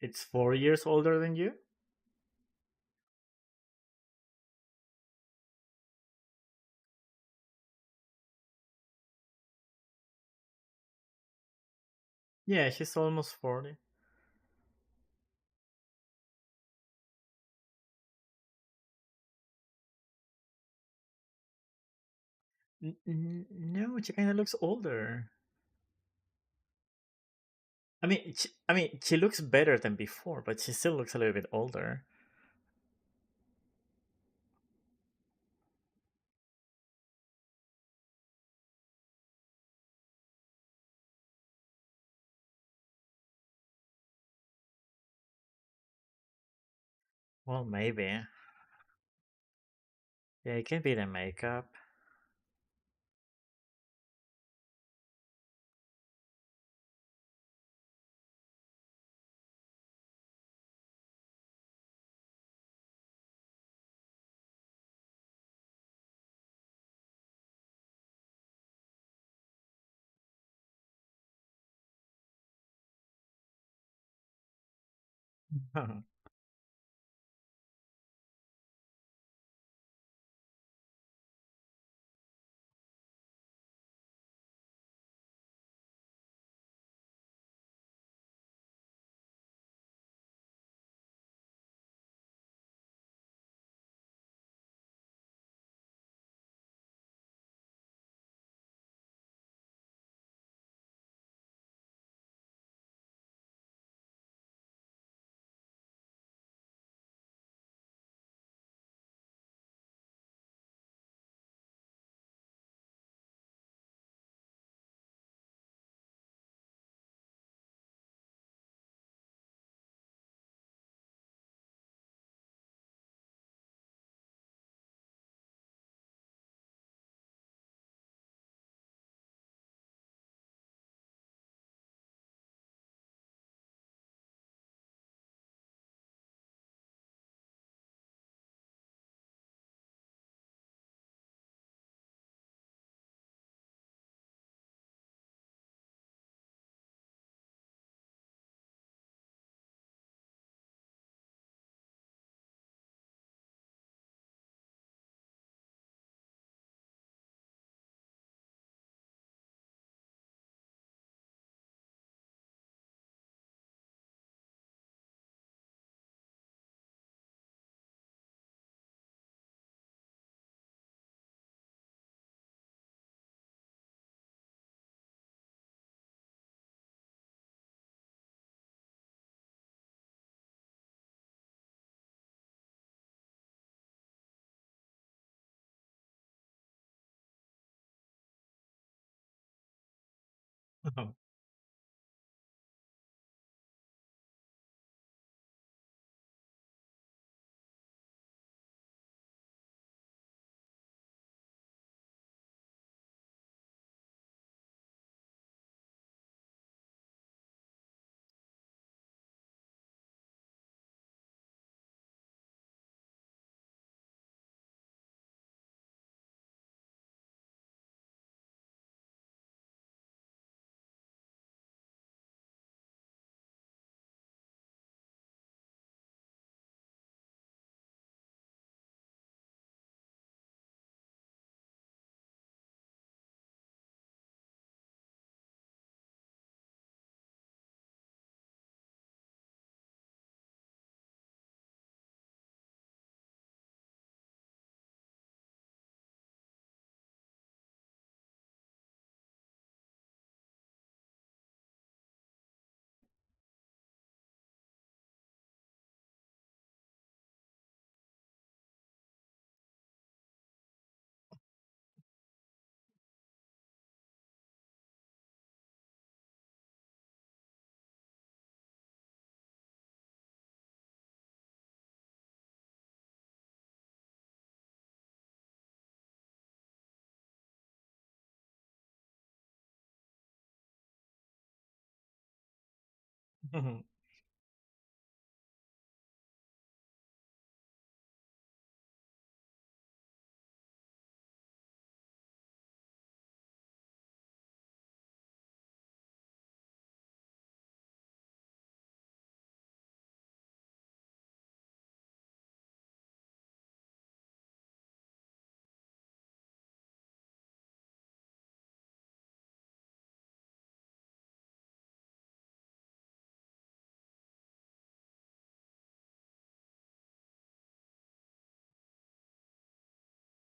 It's 4 years older than you? Yeah, she's almost 40. No, she kind of looks older. I mean, she looks better than before, but she still looks a little bit older. Well, maybe. Yeah, it can be the makeup.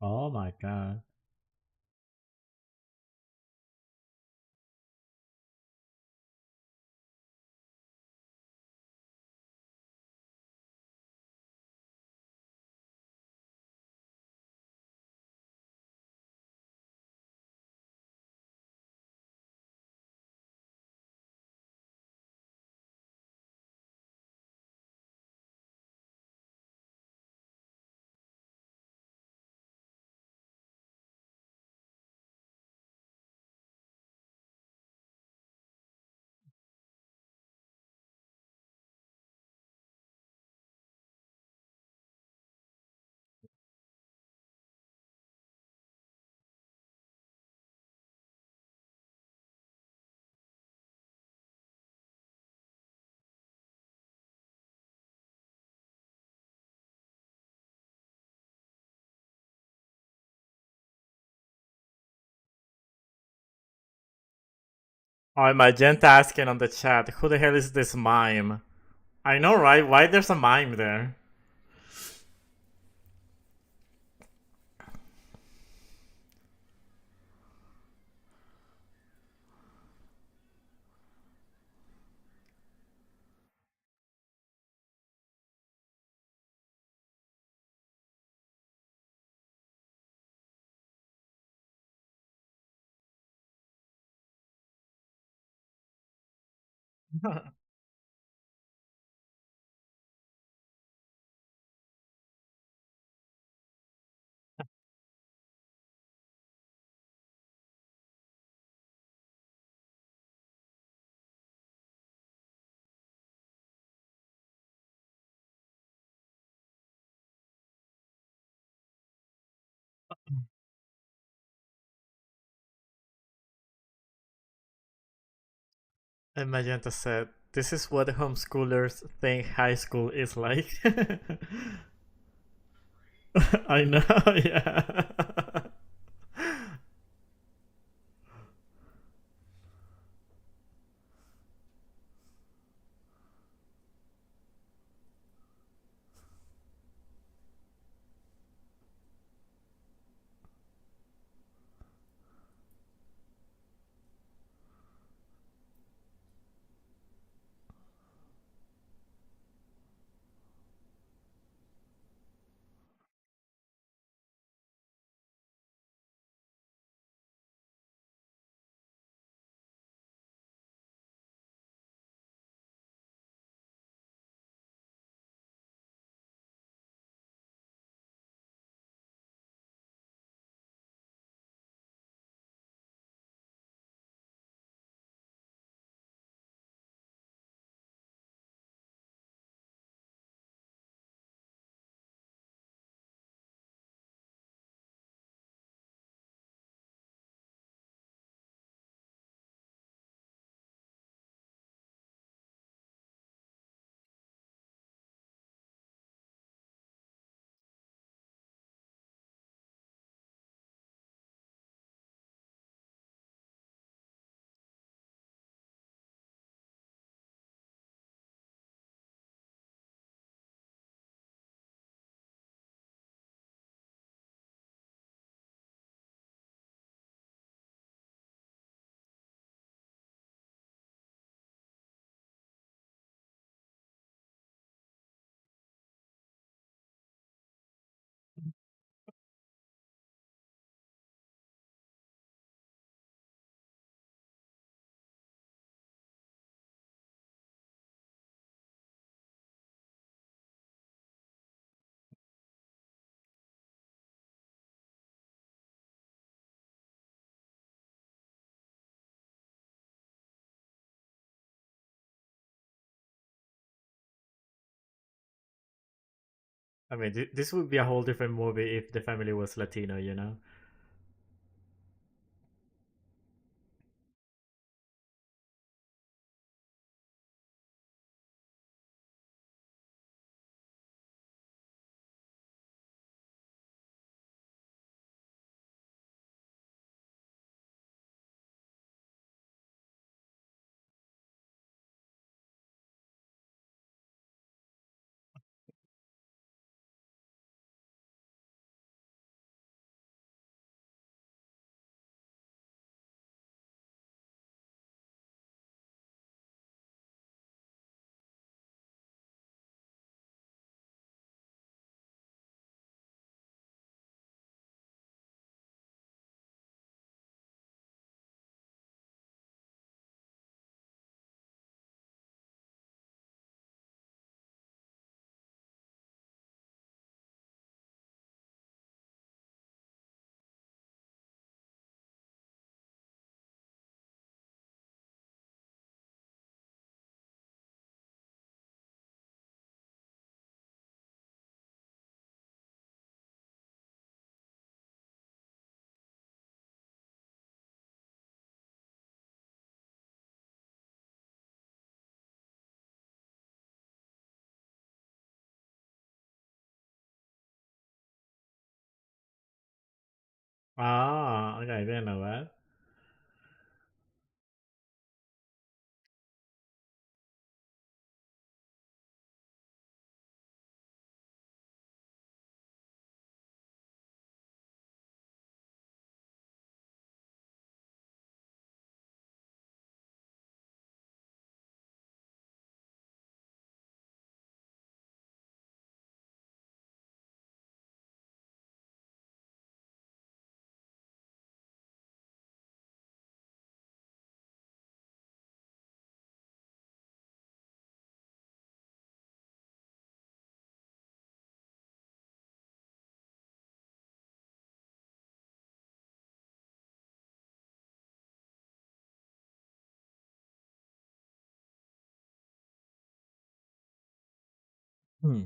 Oh my god. Oh, Magenta asking on the chat, who the hell is this mime? I know, right? Why there's a mime there? And Magenta said, this is what homeschoolers think high school is like. I know, yeah. I mean, this would be a whole different movie if the family was Latino, you know? Ah, okay, I didn't know that. Hmm.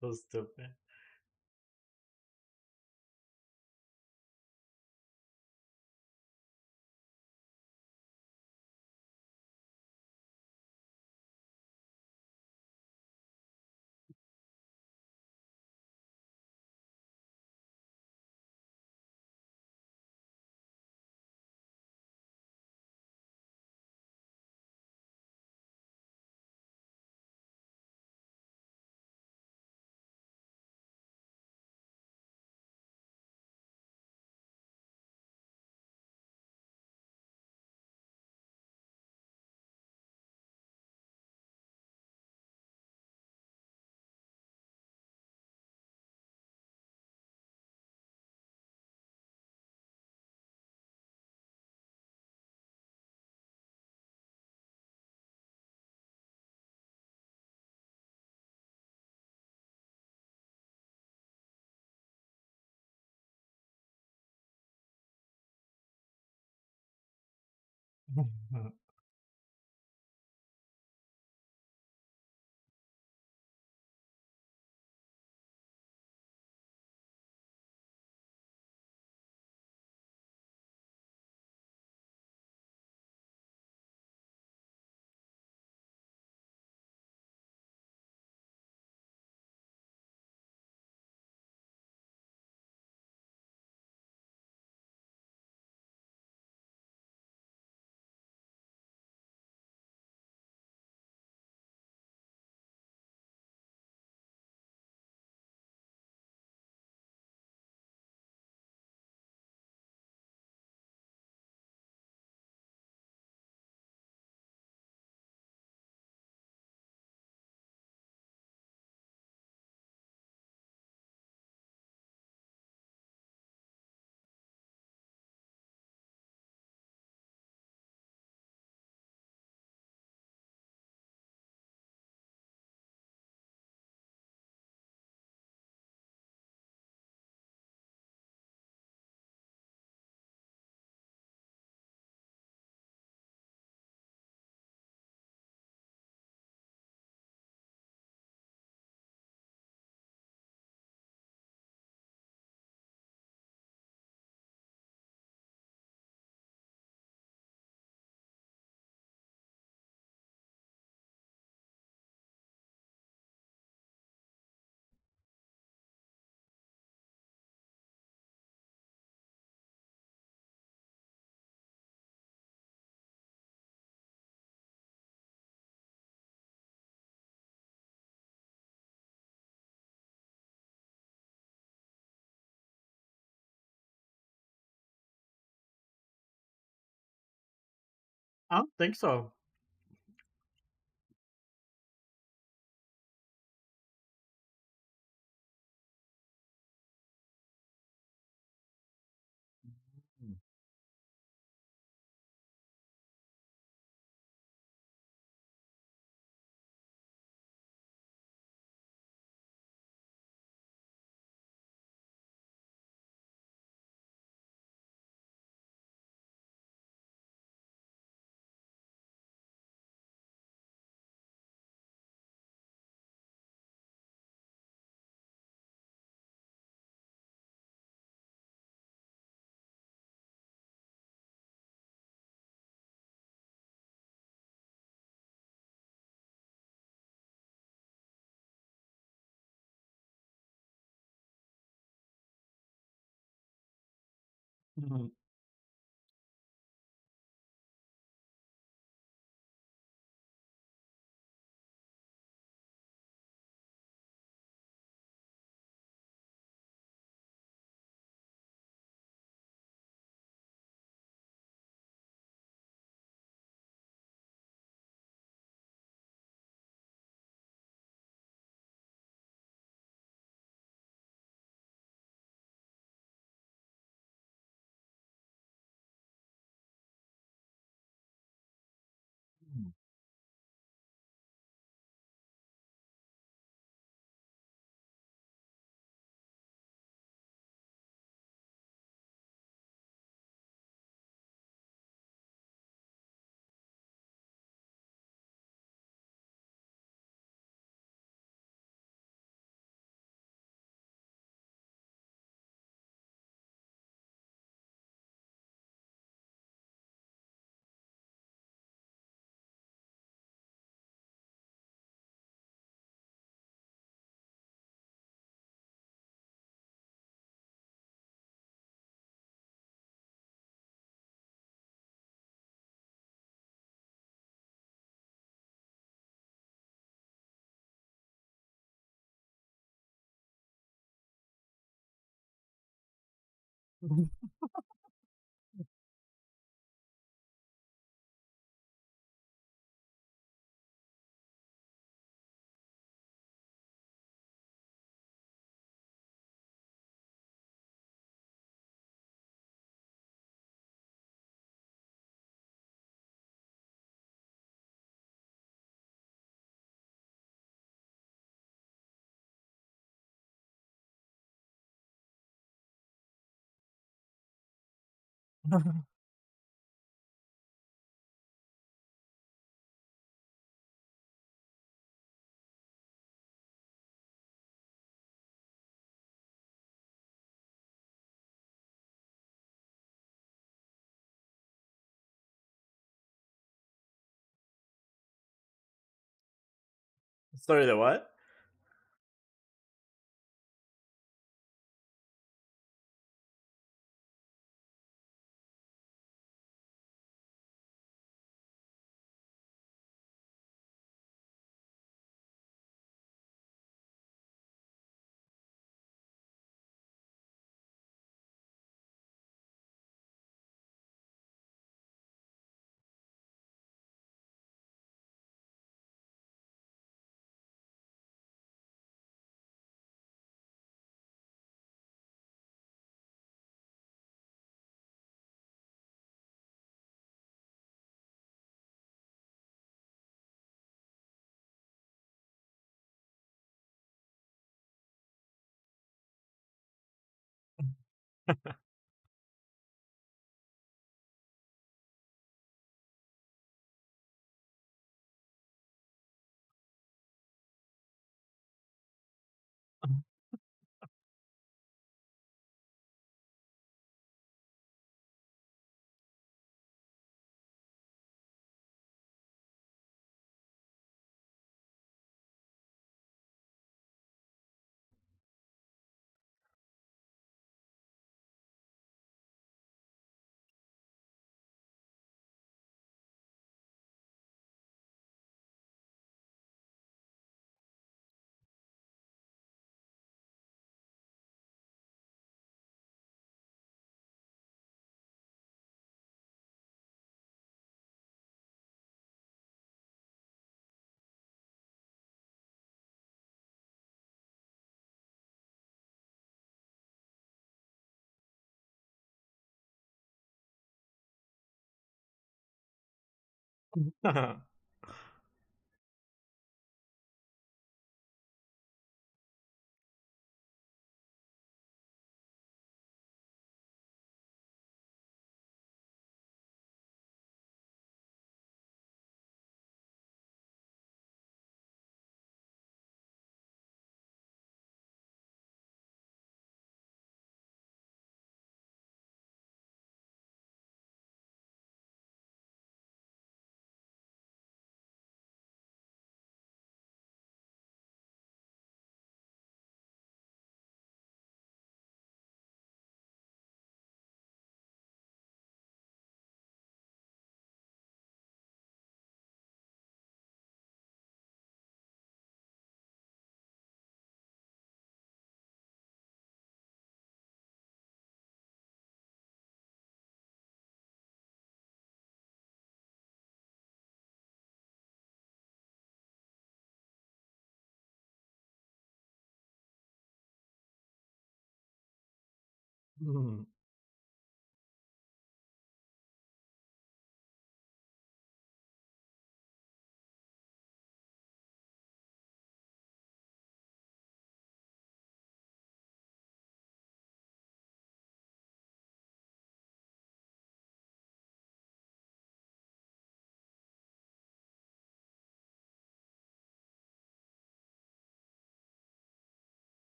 So stupid. I don't think so. Mhm. Sorry, the what?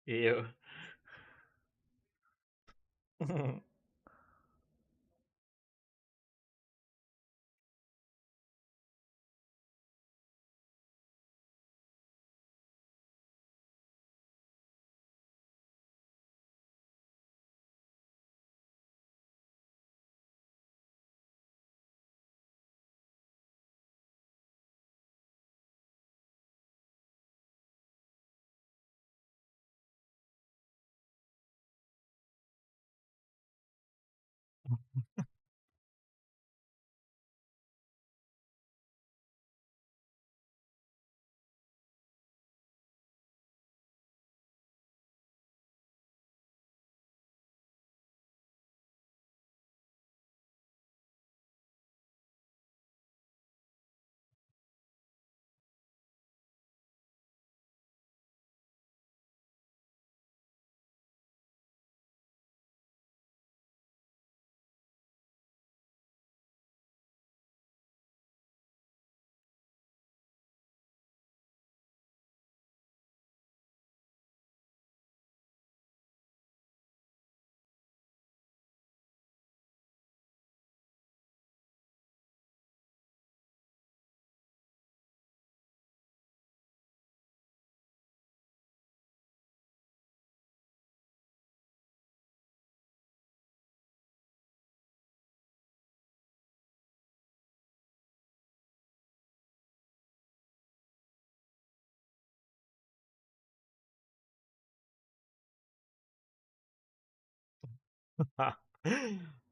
Ew.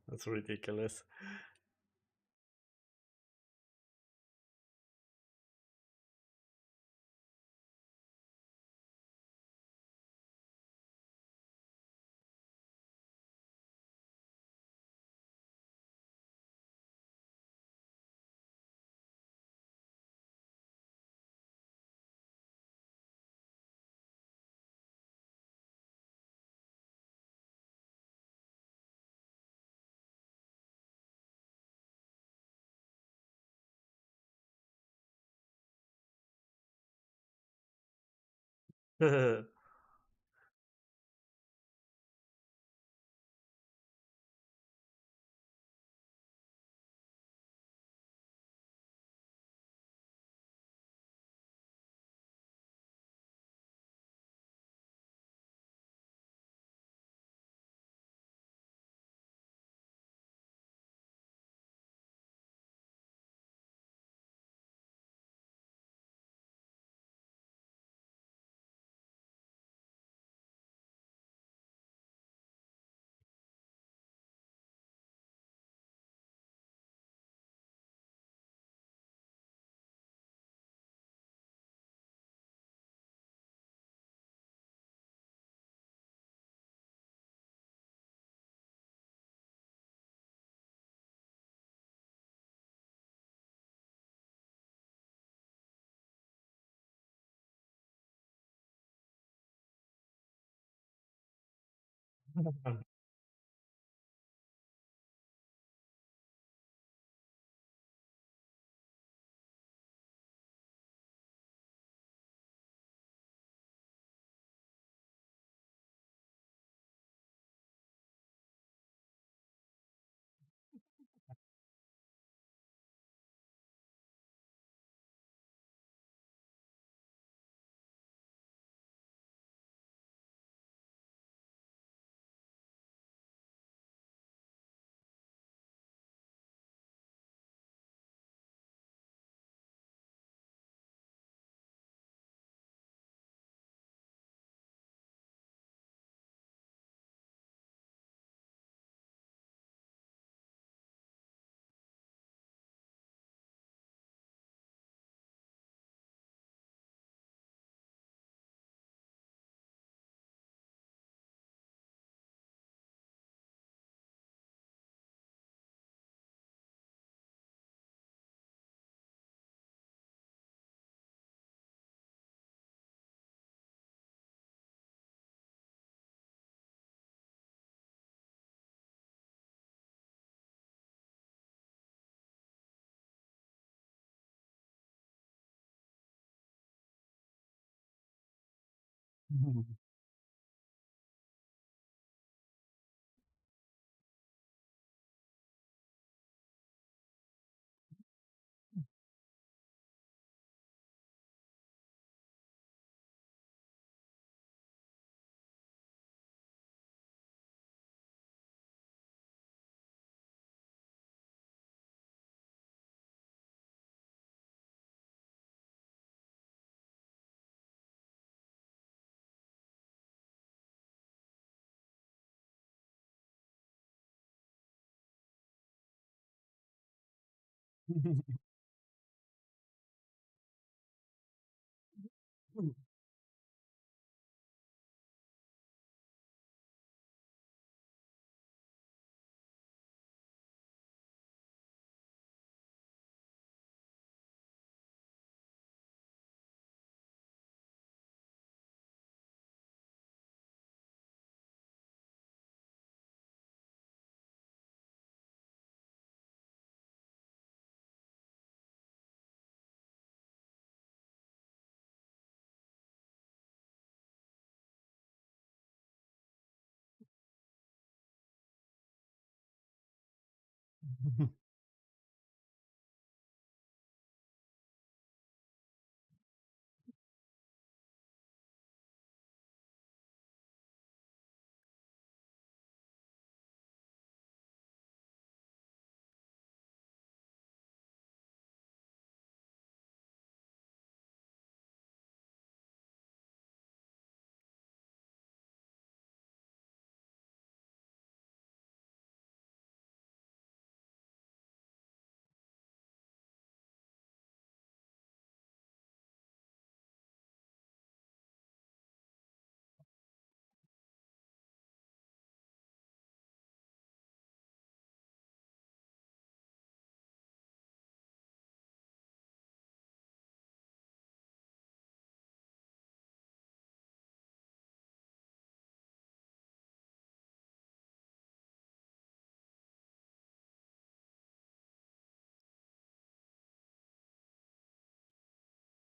That's ridiculous.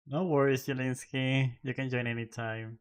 No worries, Jelinski. You can join anytime.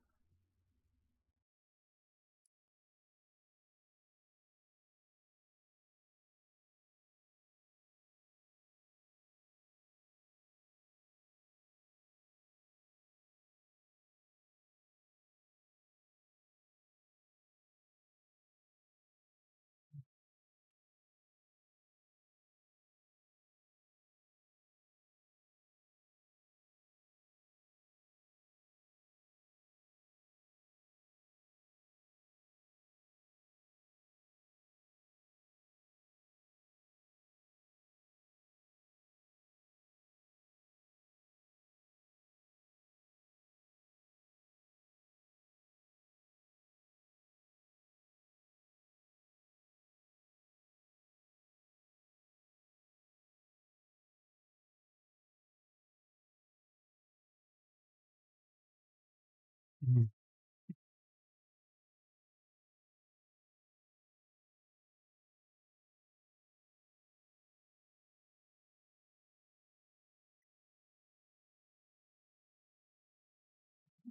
Mhm.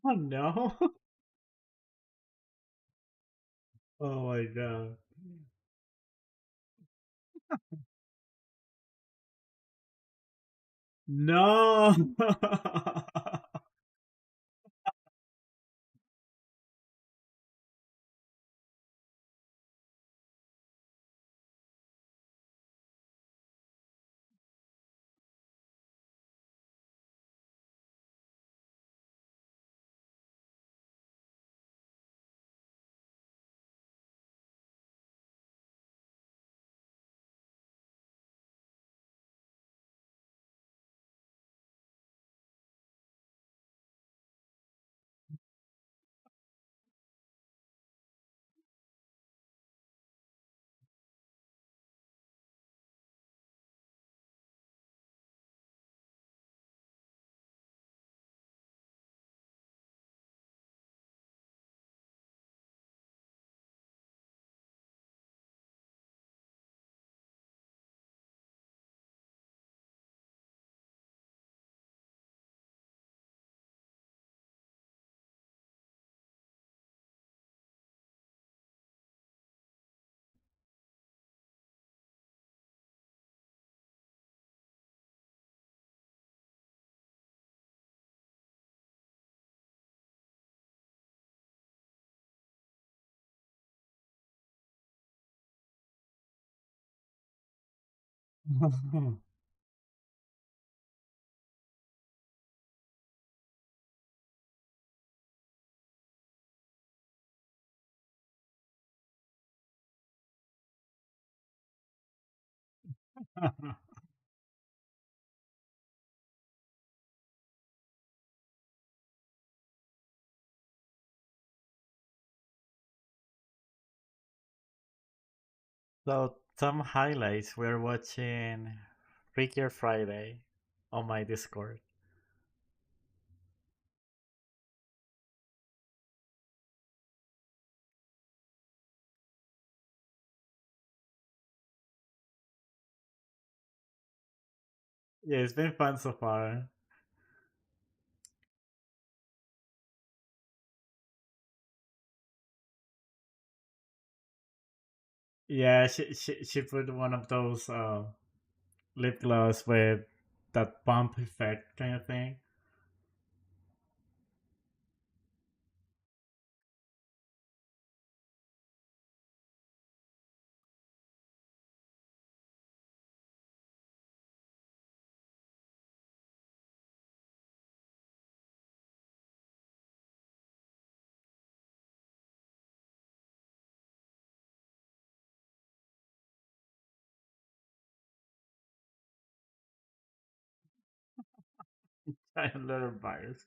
Oh no. Oh my god. No. So some highlights. We're watching Freakier Friday on my Discord. Yeah, it's been fun so far. Yeah, she put one of those lip gloss with that pump effect kind of thing. Giant little virus.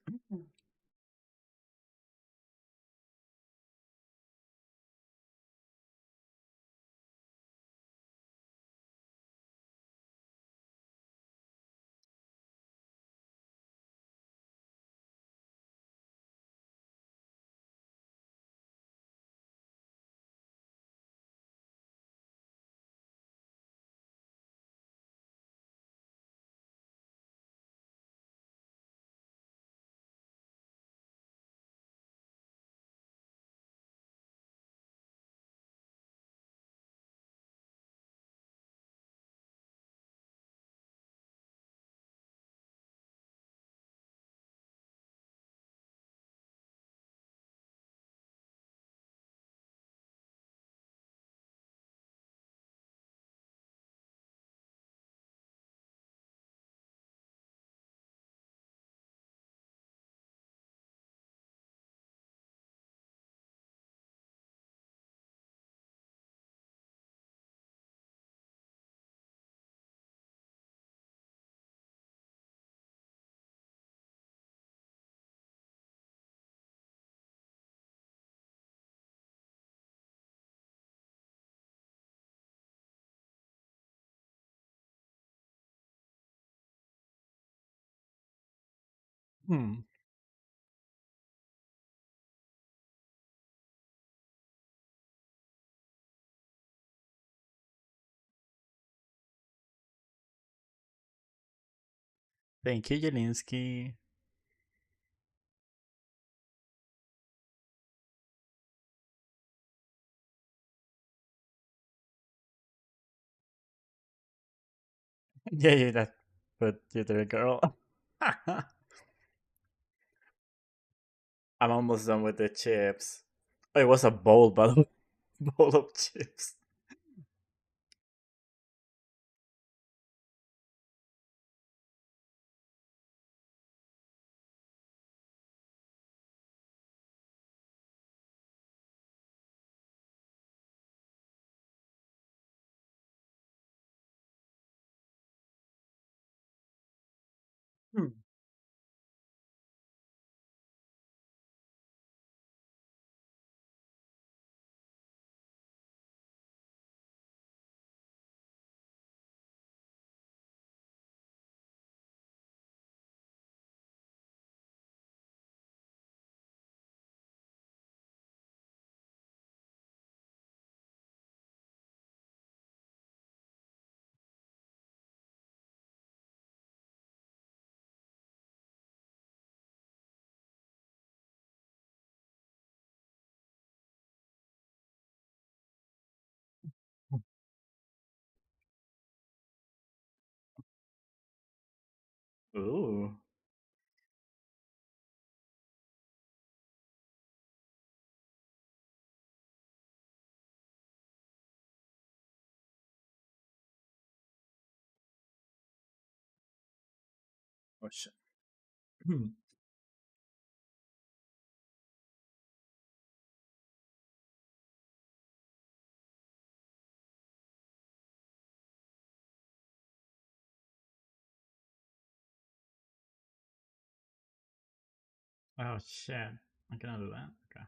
Hmm. Thank you, Jelinski. Yeah, yeah, that. But you're the girl. I'm almost done with the chips. Oh, it was a bowl, but bowl of chips. Hmm. Ooh. Oh shit. Hmm. Oh shit. I cannot do that. Okay.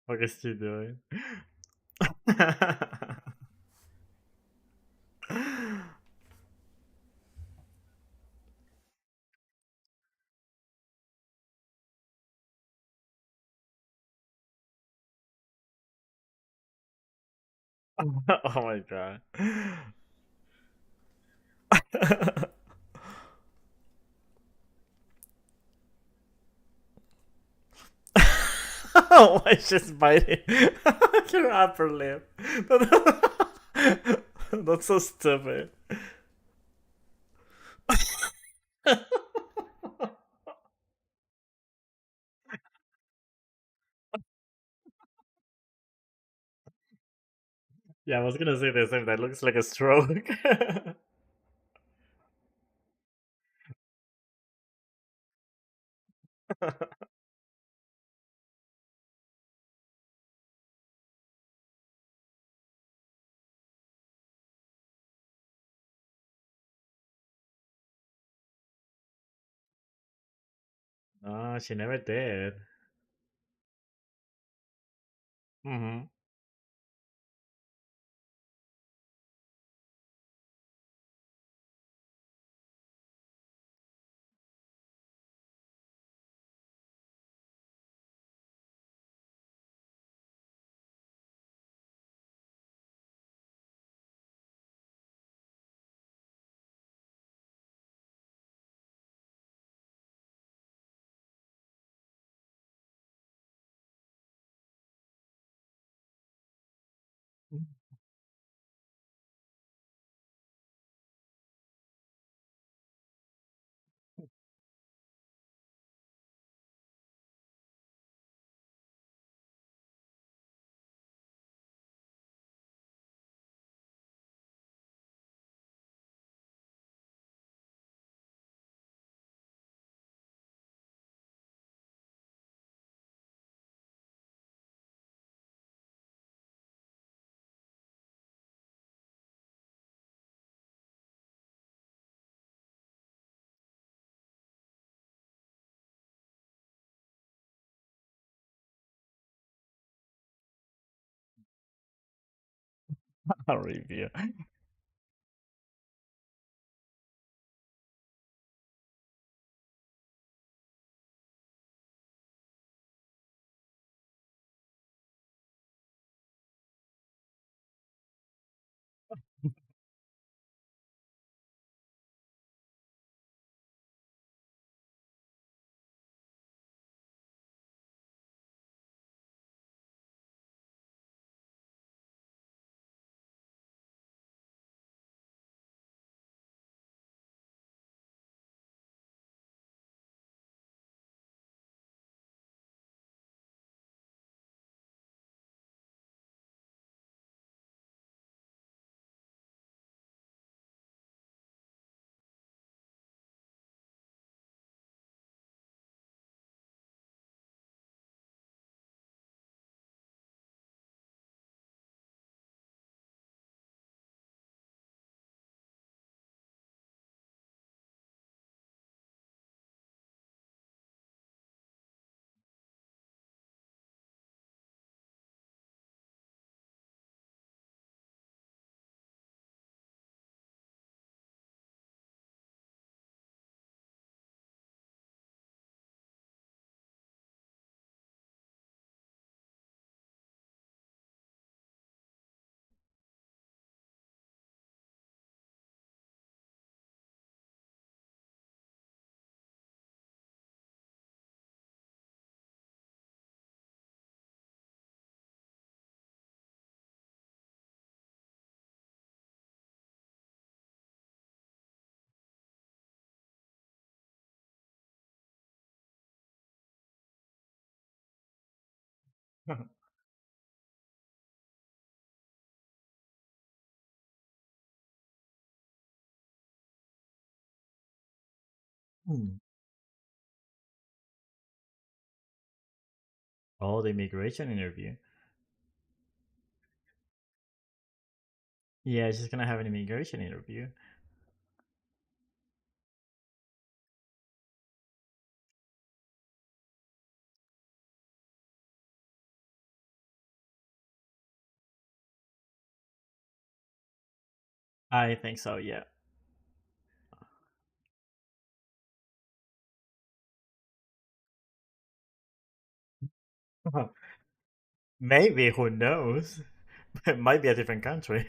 What is she doing? Oh my god. Why she's biting your upper lip? That's so stupid. Yeah, I was gonna say the same. That looks like a stroke. No, she never did. Hmm. A review. Hmm. Oh, the immigration interview. Yeah, she's gonna have an immigration interview. I think so, yeah. Maybe, who knows? It might be a different country.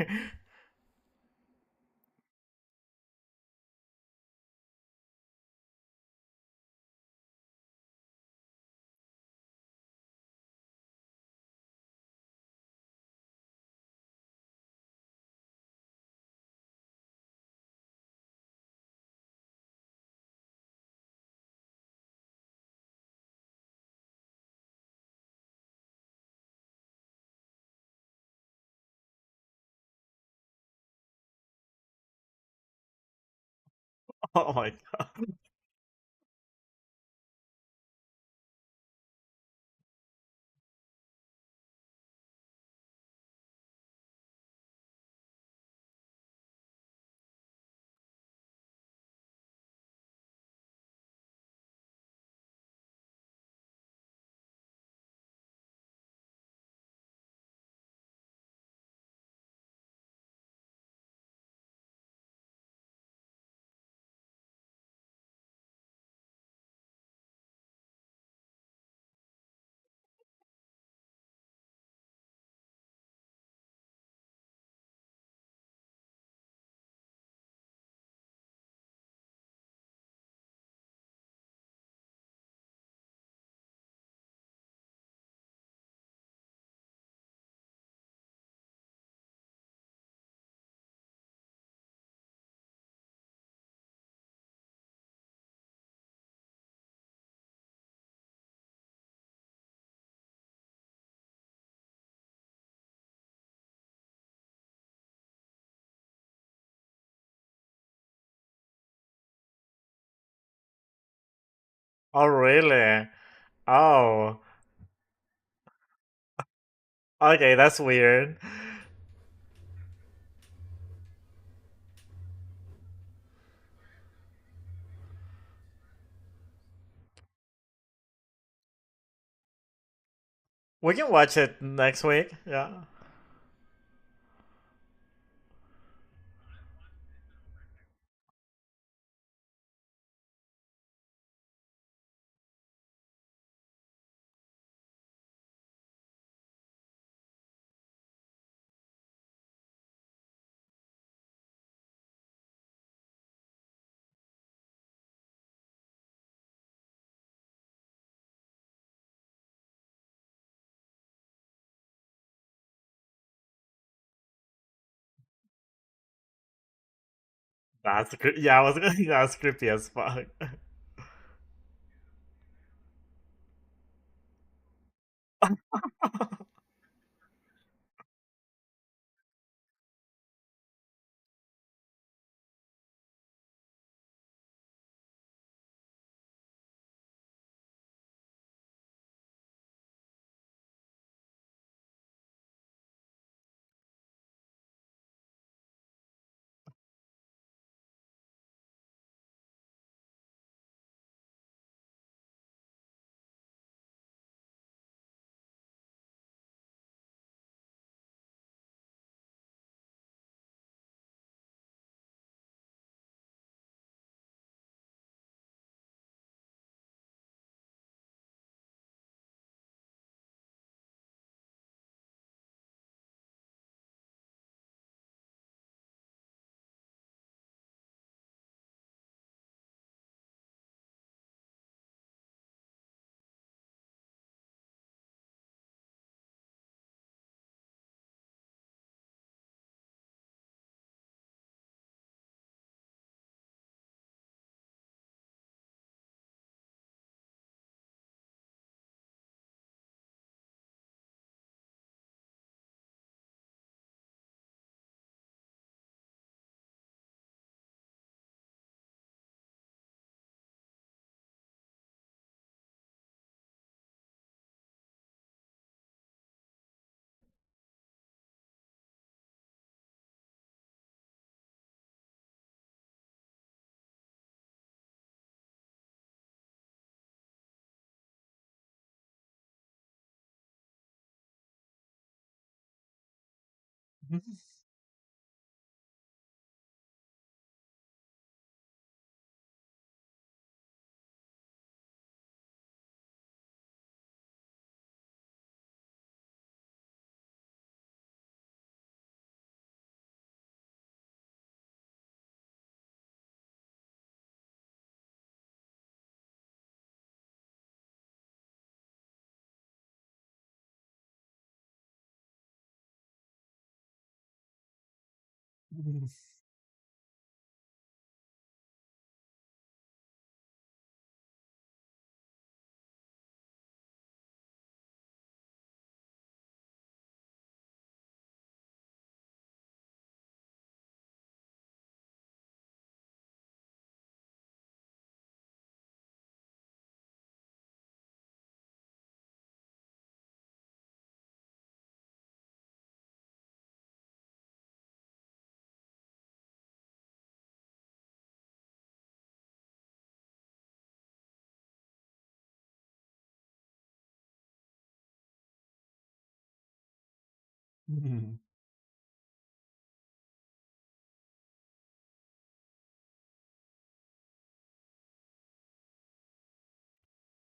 Oh my god. Oh, really? Oh. Okay, that's weird. We can watch it next week. Yeah. Yeah, I was gonna. That's creepy as fuck.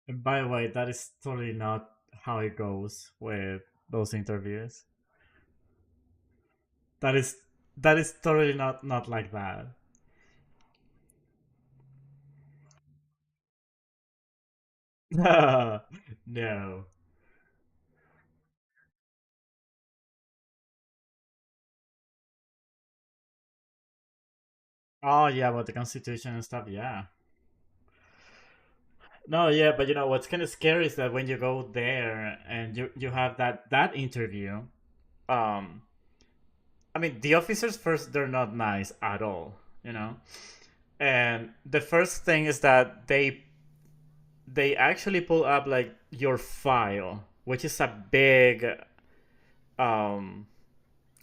And by the way, that is totally not how it goes with those interviews. That is totally not like that. No. Oh yeah, about the constitution and stuff, yeah. No, yeah, but you know what's kind of scary is that when you go there and you have that interview, um I mean, the officers first, they're not nice at all, you know? And the first thing is that they actually pull up like your file, which is a big um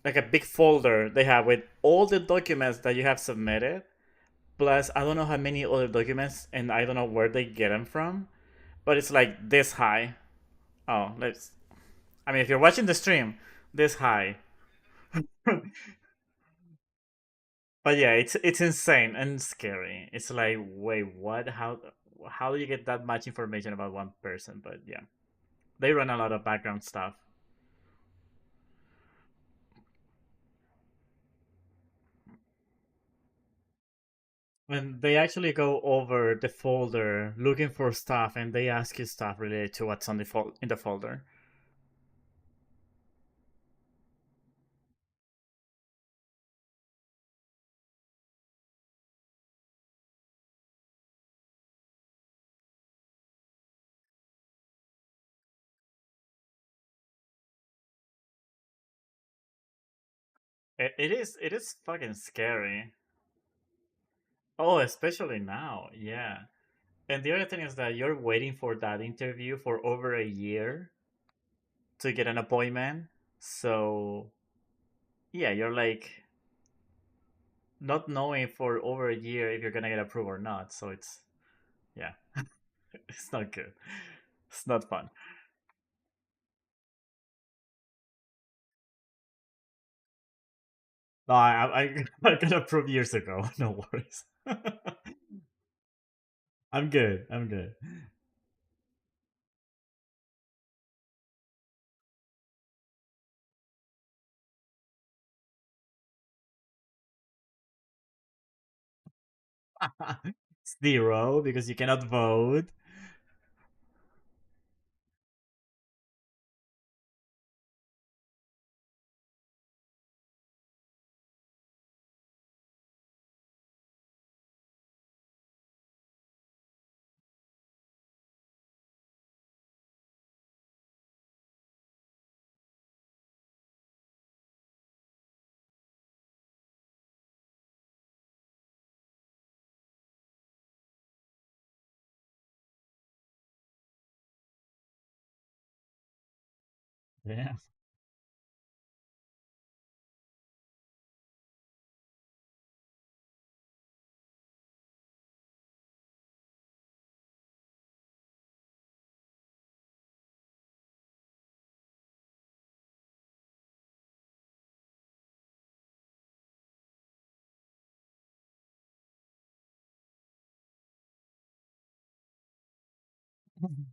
like a big folder they have with all the documents that you have submitted, plus I don't know how many other documents and I don't know where they get them from, but it's like this high. Oh, let's I mean, if you're watching the stream, this high. But yeah, it's insane and scary. It's like, wait, what? How do you get that much information about one person? But yeah, they run a lot of background stuff. And they actually go over the folder looking for stuff, and they ask you stuff related to what's on in the folder. It is fucking scary. Oh, especially now, yeah. And the other thing is that you're waiting for that interview for over a year to get an appointment. So yeah, you're like not knowing for over a year if you're gonna get approved or not. So it's yeah, it's not good. It's not fun. No, I got approved years ago. No worries. I'm good. I'm good. Zero because you cannot vote. Yeah. Mhm.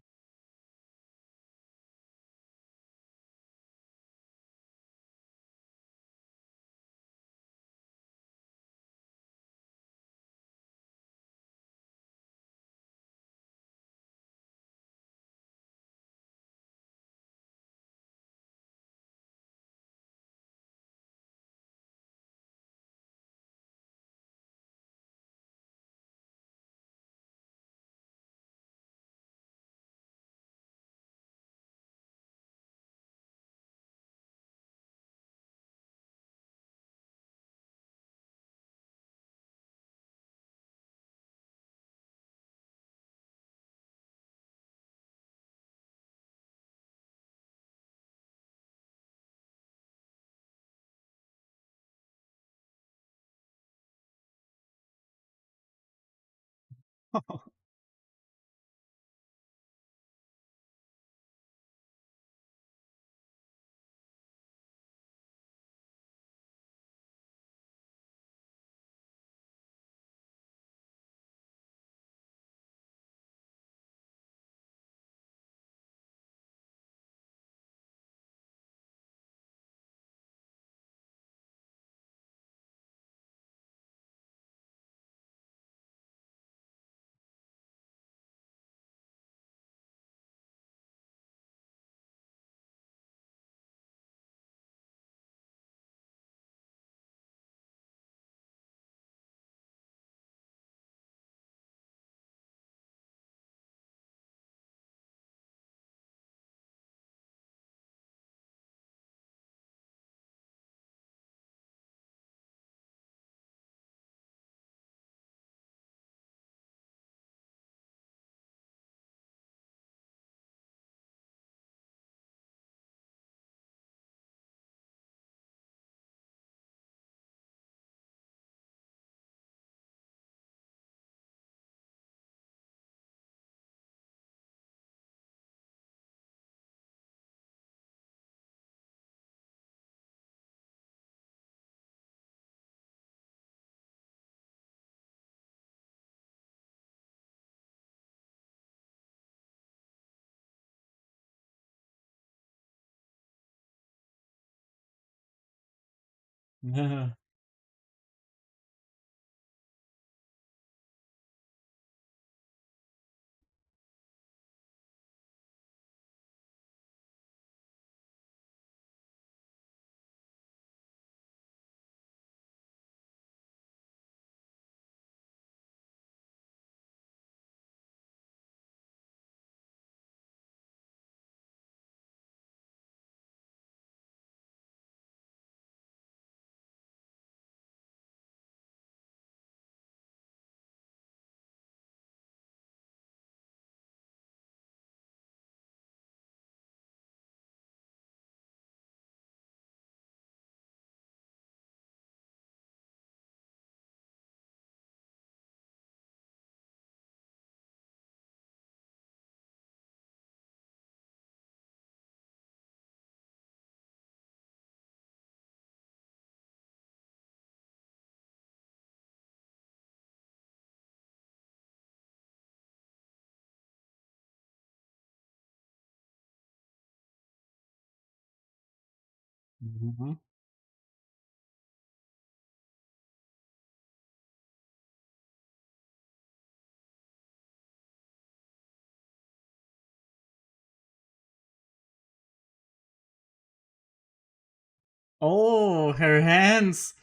Oh, her hands.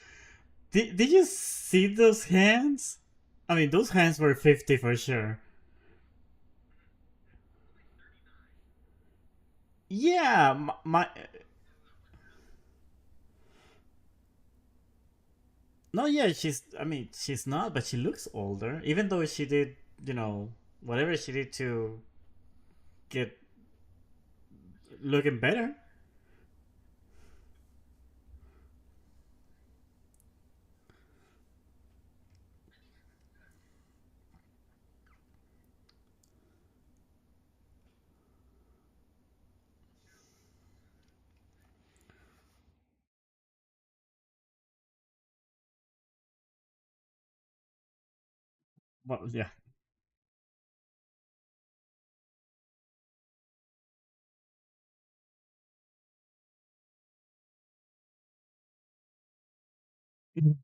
Did you see those hands? I mean, those hands were 50 for sure. Yeah, my no, yeah, she's. I mean, she's not, but she looks older. Even though she did, whatever she did to get looking better. Well, yeah. Mhm.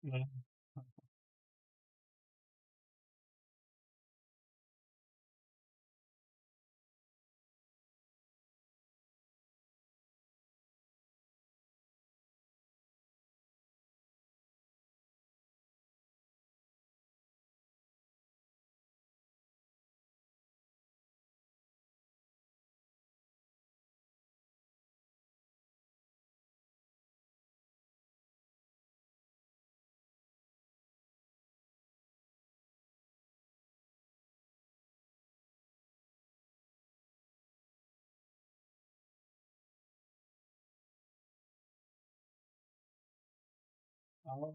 Yeah. Oh.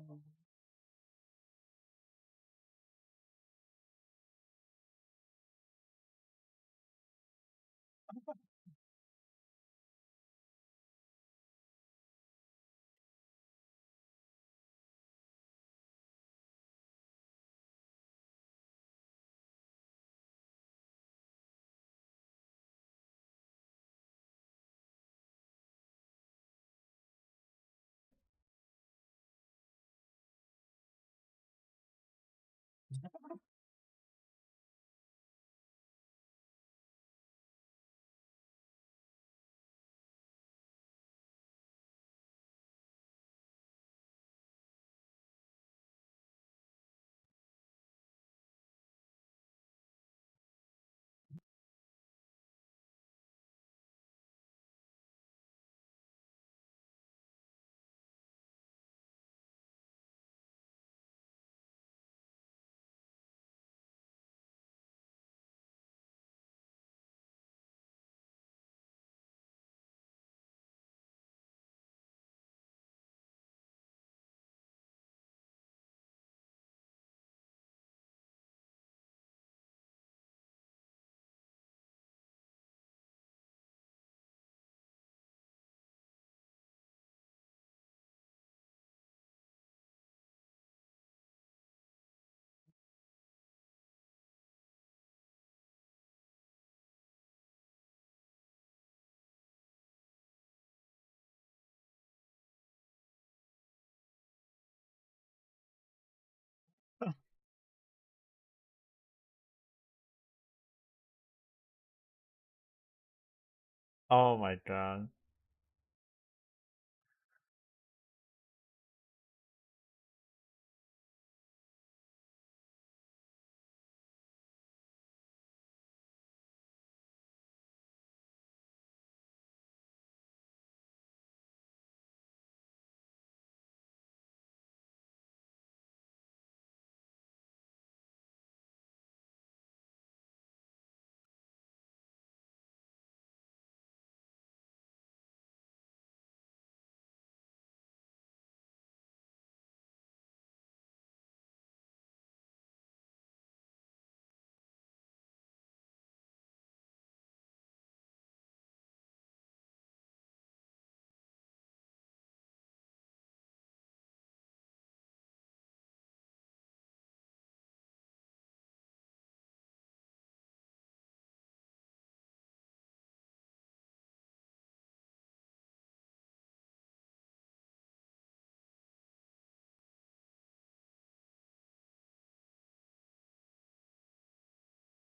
Oh my god.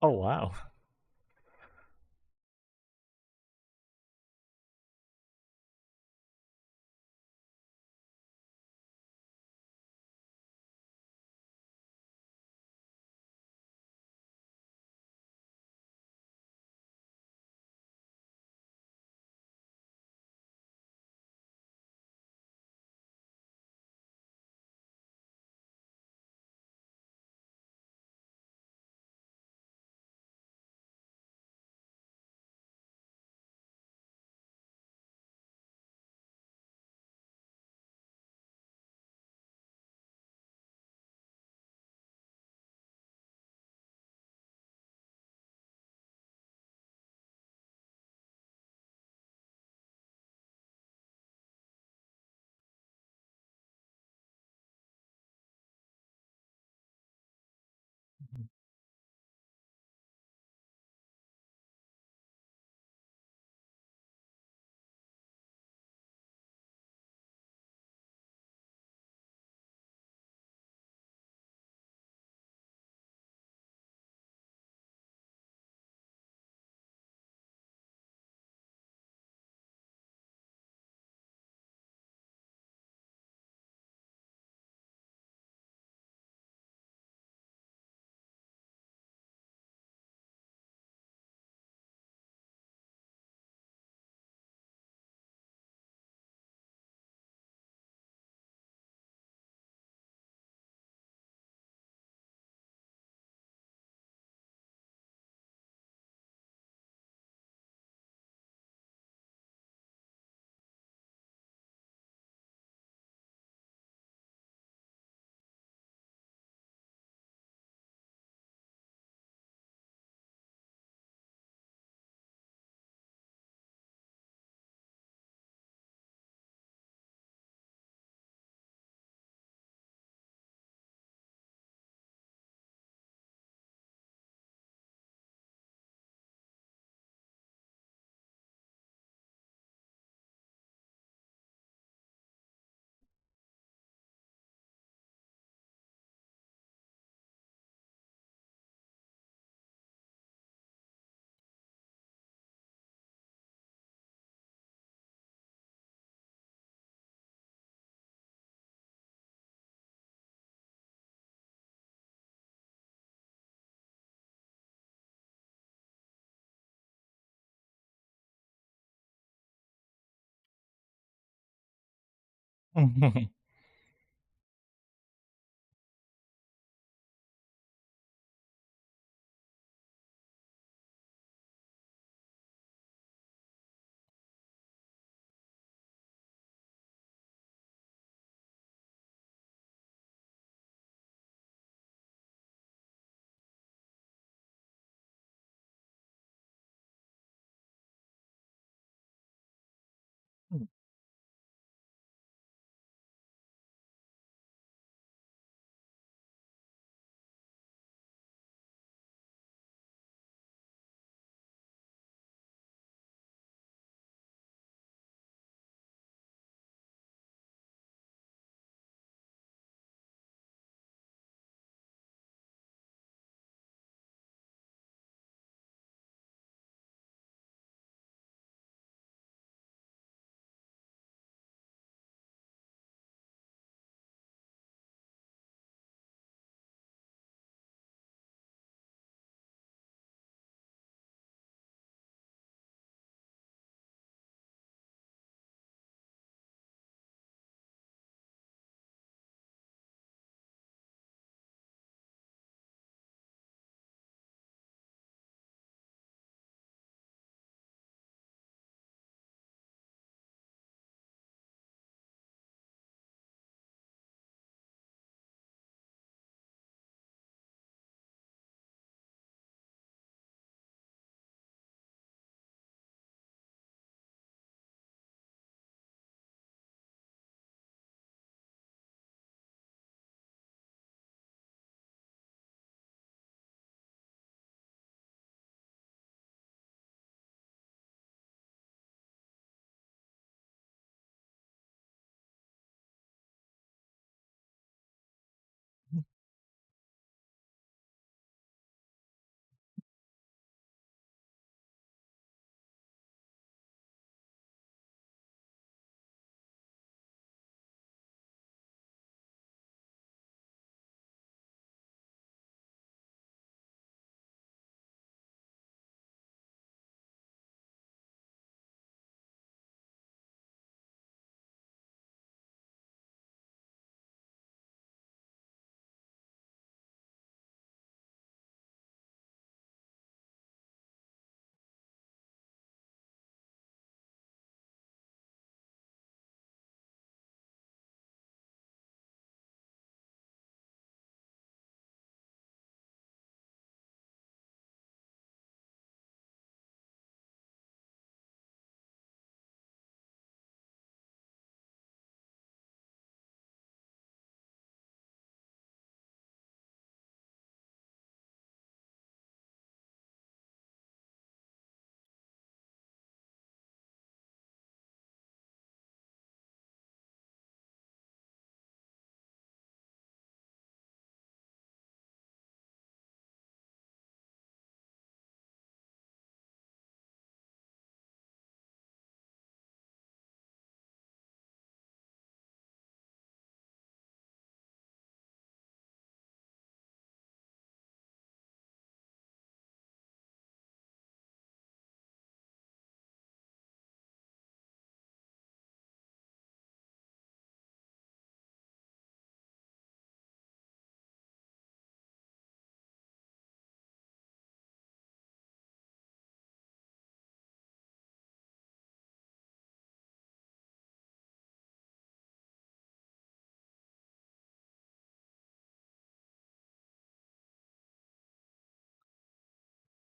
Oh wow.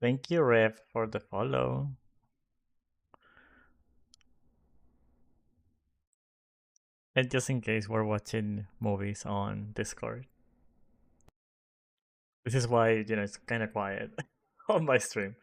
Thank you, Rev, for the follow. And just in case we're watching movies on Discord. This is why, it's kind of quiet on my stream.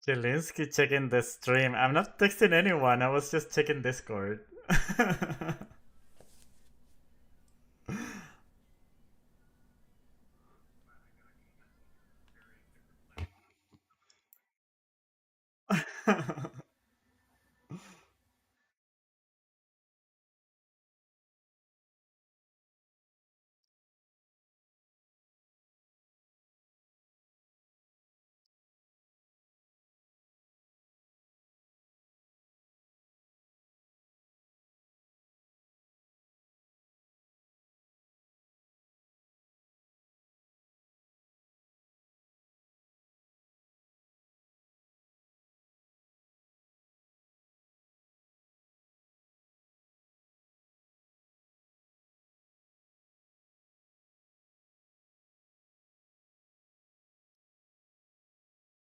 Jelinski checking the stream. I'm not texting anyone. I was just checking Discord.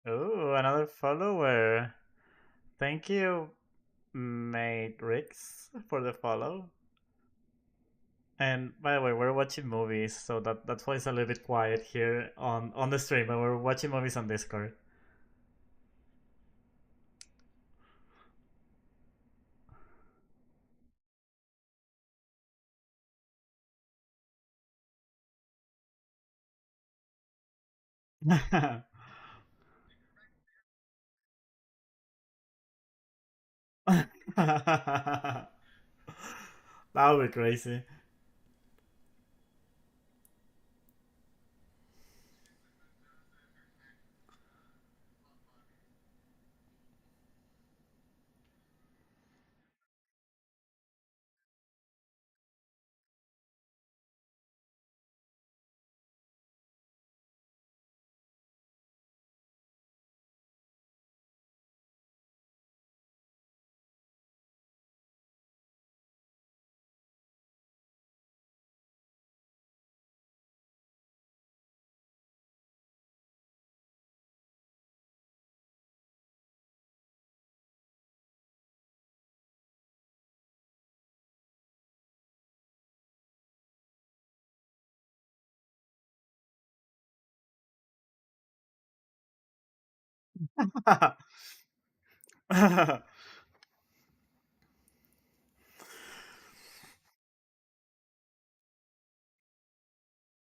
Ooh, another follower. Thank you, mate Rix, for the follow. And by the way, we're watching movies, so that's why it's a little bit quiet here on the stream, but we're watching movies on Discord. That would be crazy.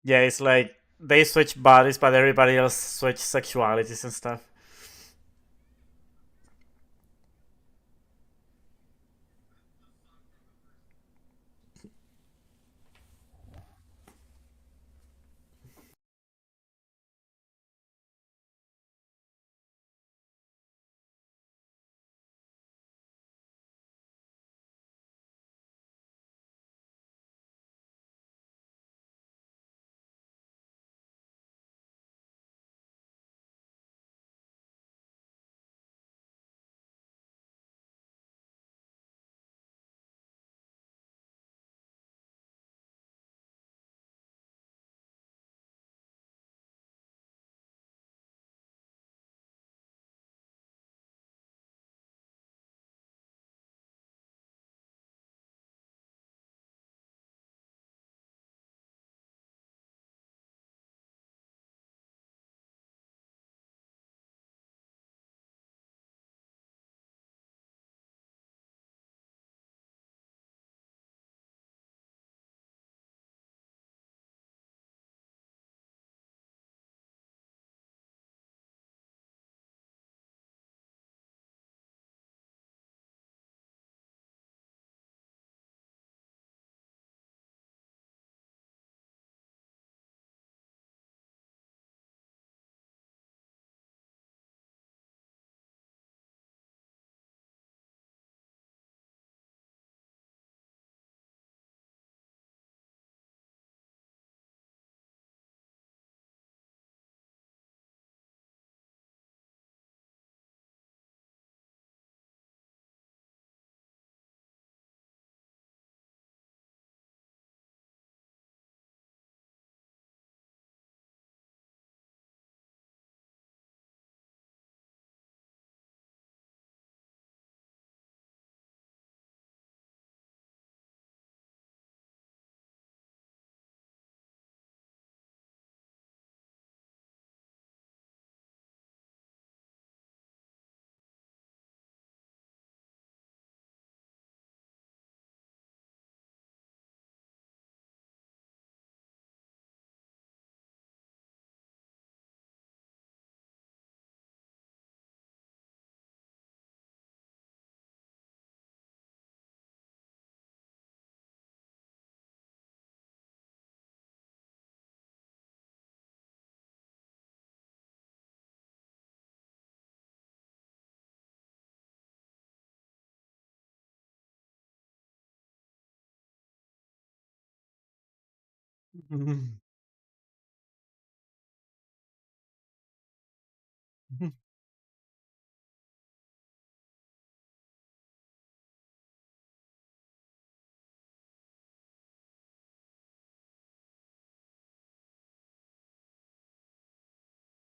Yeah, it's like they switch bodies, but everybody else switch sexualities and stuff.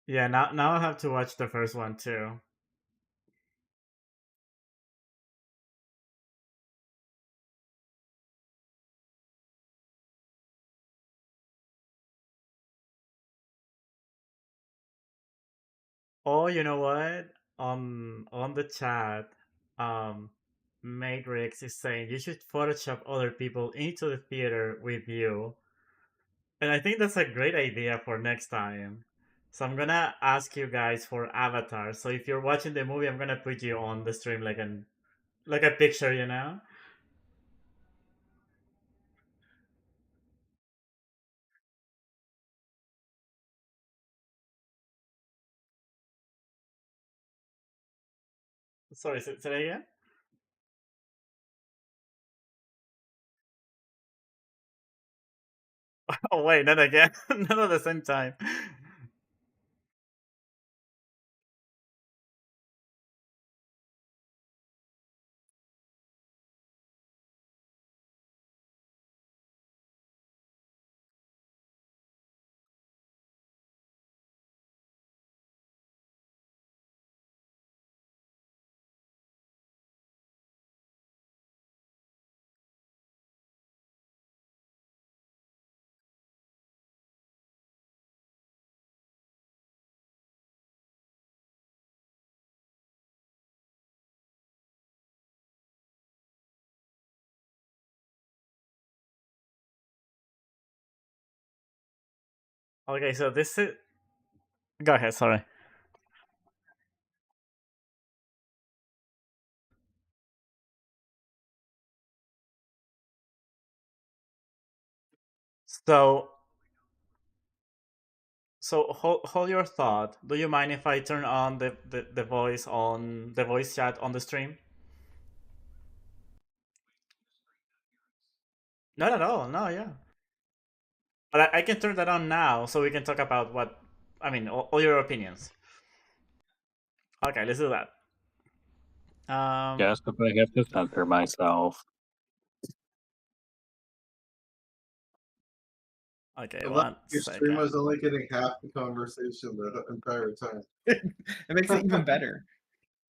Yeah, now I have to watch the first one too. Oh, you know what? On the chat, um, Matrix is saying you should Photoshop other people into the theater with you, and I think that's a great idea for next time. So I'm gonna ask you guys for avatars. So if you're watching the movie, I'm gonna put you on the stream like a picture, you know? Sorry, say that again? Oh wait, not again. Not at the same time. Okay, so this is. Go ahead. Sorry. So hold your thought. Do you mind if I turn on the voice chat on the stream? Not at all. No, yeah. But I can turn that on now, so we can talk about what I mean, all your opinions. Okay, let's do that. Yes, but I have to censor myself. Okay, I love one your stream second. was only getting half the conversation the entire time. It makes it even better.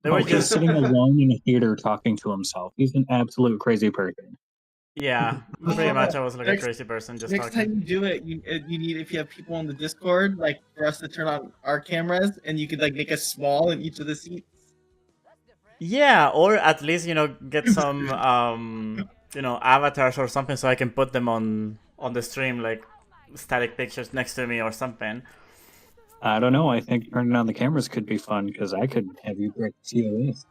They were Oh, he's just sitting alone in a theater talking to himself. He's an absolute crazy person. yeah, pretty much. I was like a Next- crazy person just Next talking. time you do it, you need, if you have people on the Discord, like for us to turn on our cameras, and you could like make us small in each of the seats. Yeah, or at least get some avatars or something so I can put them on the stream like static pictures next to me or something. I don't know. I think turning on the cameras could be fun because I could have you break TOS.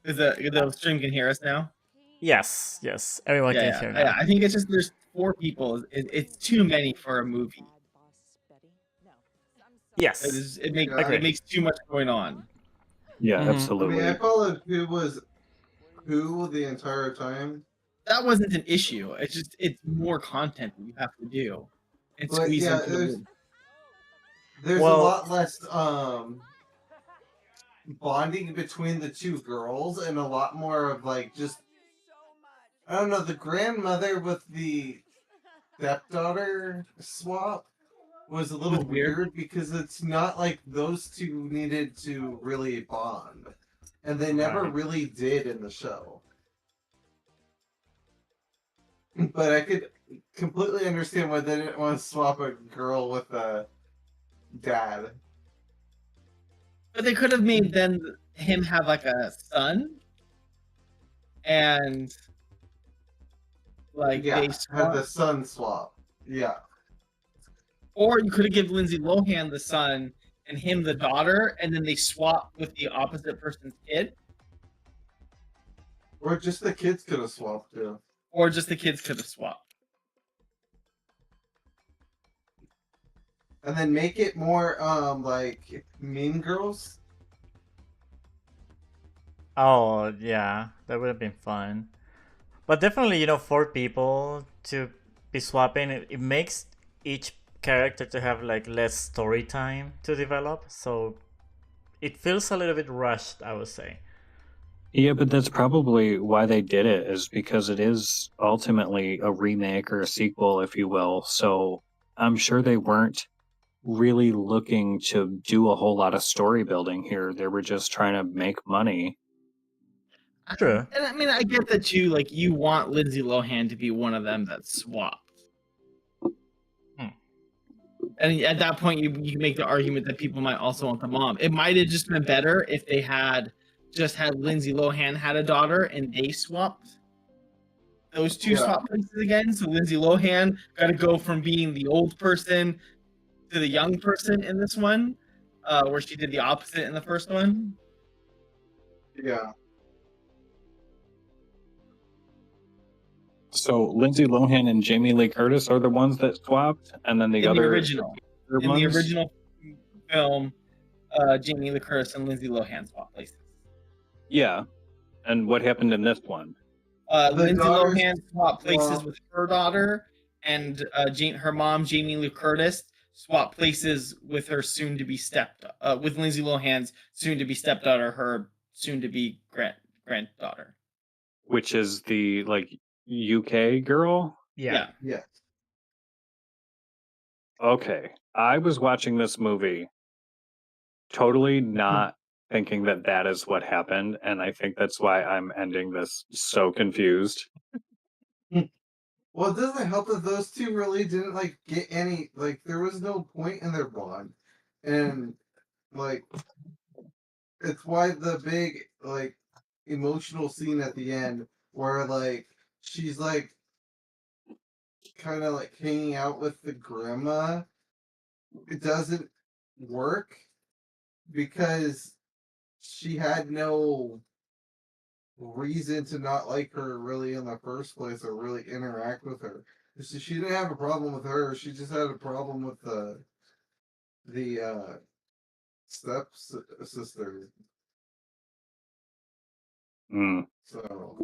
Is the stream can hear us now? Yes, everyone can hear now. Yeah, I think it's just there's 4 people. It's too many for a movie. Yes, it makes too much going on. Yeah, Mhm. absolutely. I mean, I followed who was who the entire time. That wasn't an issue. It's more content that you have to do. And But squeeze yeah, into the movie. there's Well- a lot less bonding between the two girls and a lot more of like just I don't know, the grandmother with the stepdaughter swap was a little weird because it's not like those two needed to really bond. And they never Right. really did in the show. But I could completely understand why they didn't want to swap a girl with a dad. But they could have made then him have like a son, and like Yeah, they have swap. the son swap. Yeah. Or you could have given Lindsay Lohan the son and him the daughter, and then they swap with the opposite person's kid, Or just the kids could have swapped too. or just the kids could have swapped. And then make it more like Mean Girls. Oh yeah, that would have been fun. But definitely, 4 people to be swapping, it makes each character to have like less story time to develop. So it feels a little bit rushed, I would say. Yeah, but that's probably why they did it, is because it is ultimately a remake or a sequel, if you will. So I'm sure they weren't really looking to do a whole lot of story building here. They were just trying to make money. True. And I mean, I get that you like you want Lindsay Lohan to be one of them that's swapped. And at that point, you can make the argument that people might also want the mom. It might have just been better if they had just had Lindsay Lohan had a daughter and they swapped those two swap places again. So Lindsay Lohan got to go from being the old person to the young person in this one, where she did the opposite in the first one. Yeah. So Lindsay Lohan and Jamie Lee Curtis are the ones that swapped, and then the In other the original film, Jamie Lee Curtis and Lindsay Lohan swap places. Yeah. And what happened in this one? Lindsay Lohan swapped places with her daughter, and her mom, Jamie Lee Curtis, swapped places with her soon-to-be with Lindsay Lohan's soon-to-be stepdaughter, her soon-to-be granddaughter. Which is the UK girl? Yeah. Yes. Okay. I was watching this movie totally not thinking that that is what happened, and I think that's why I'm ending this so confused. Well, it doesn't help that those two really didn't get any there was no point in their bond. And it's why the big emotional scene at the end where she's kind of hanging out with the grandma, it doesn't work because she had no reason to not like her really in the first place or really interact with her. So she didn't have a problem with her. She just had a problem with the step sister. So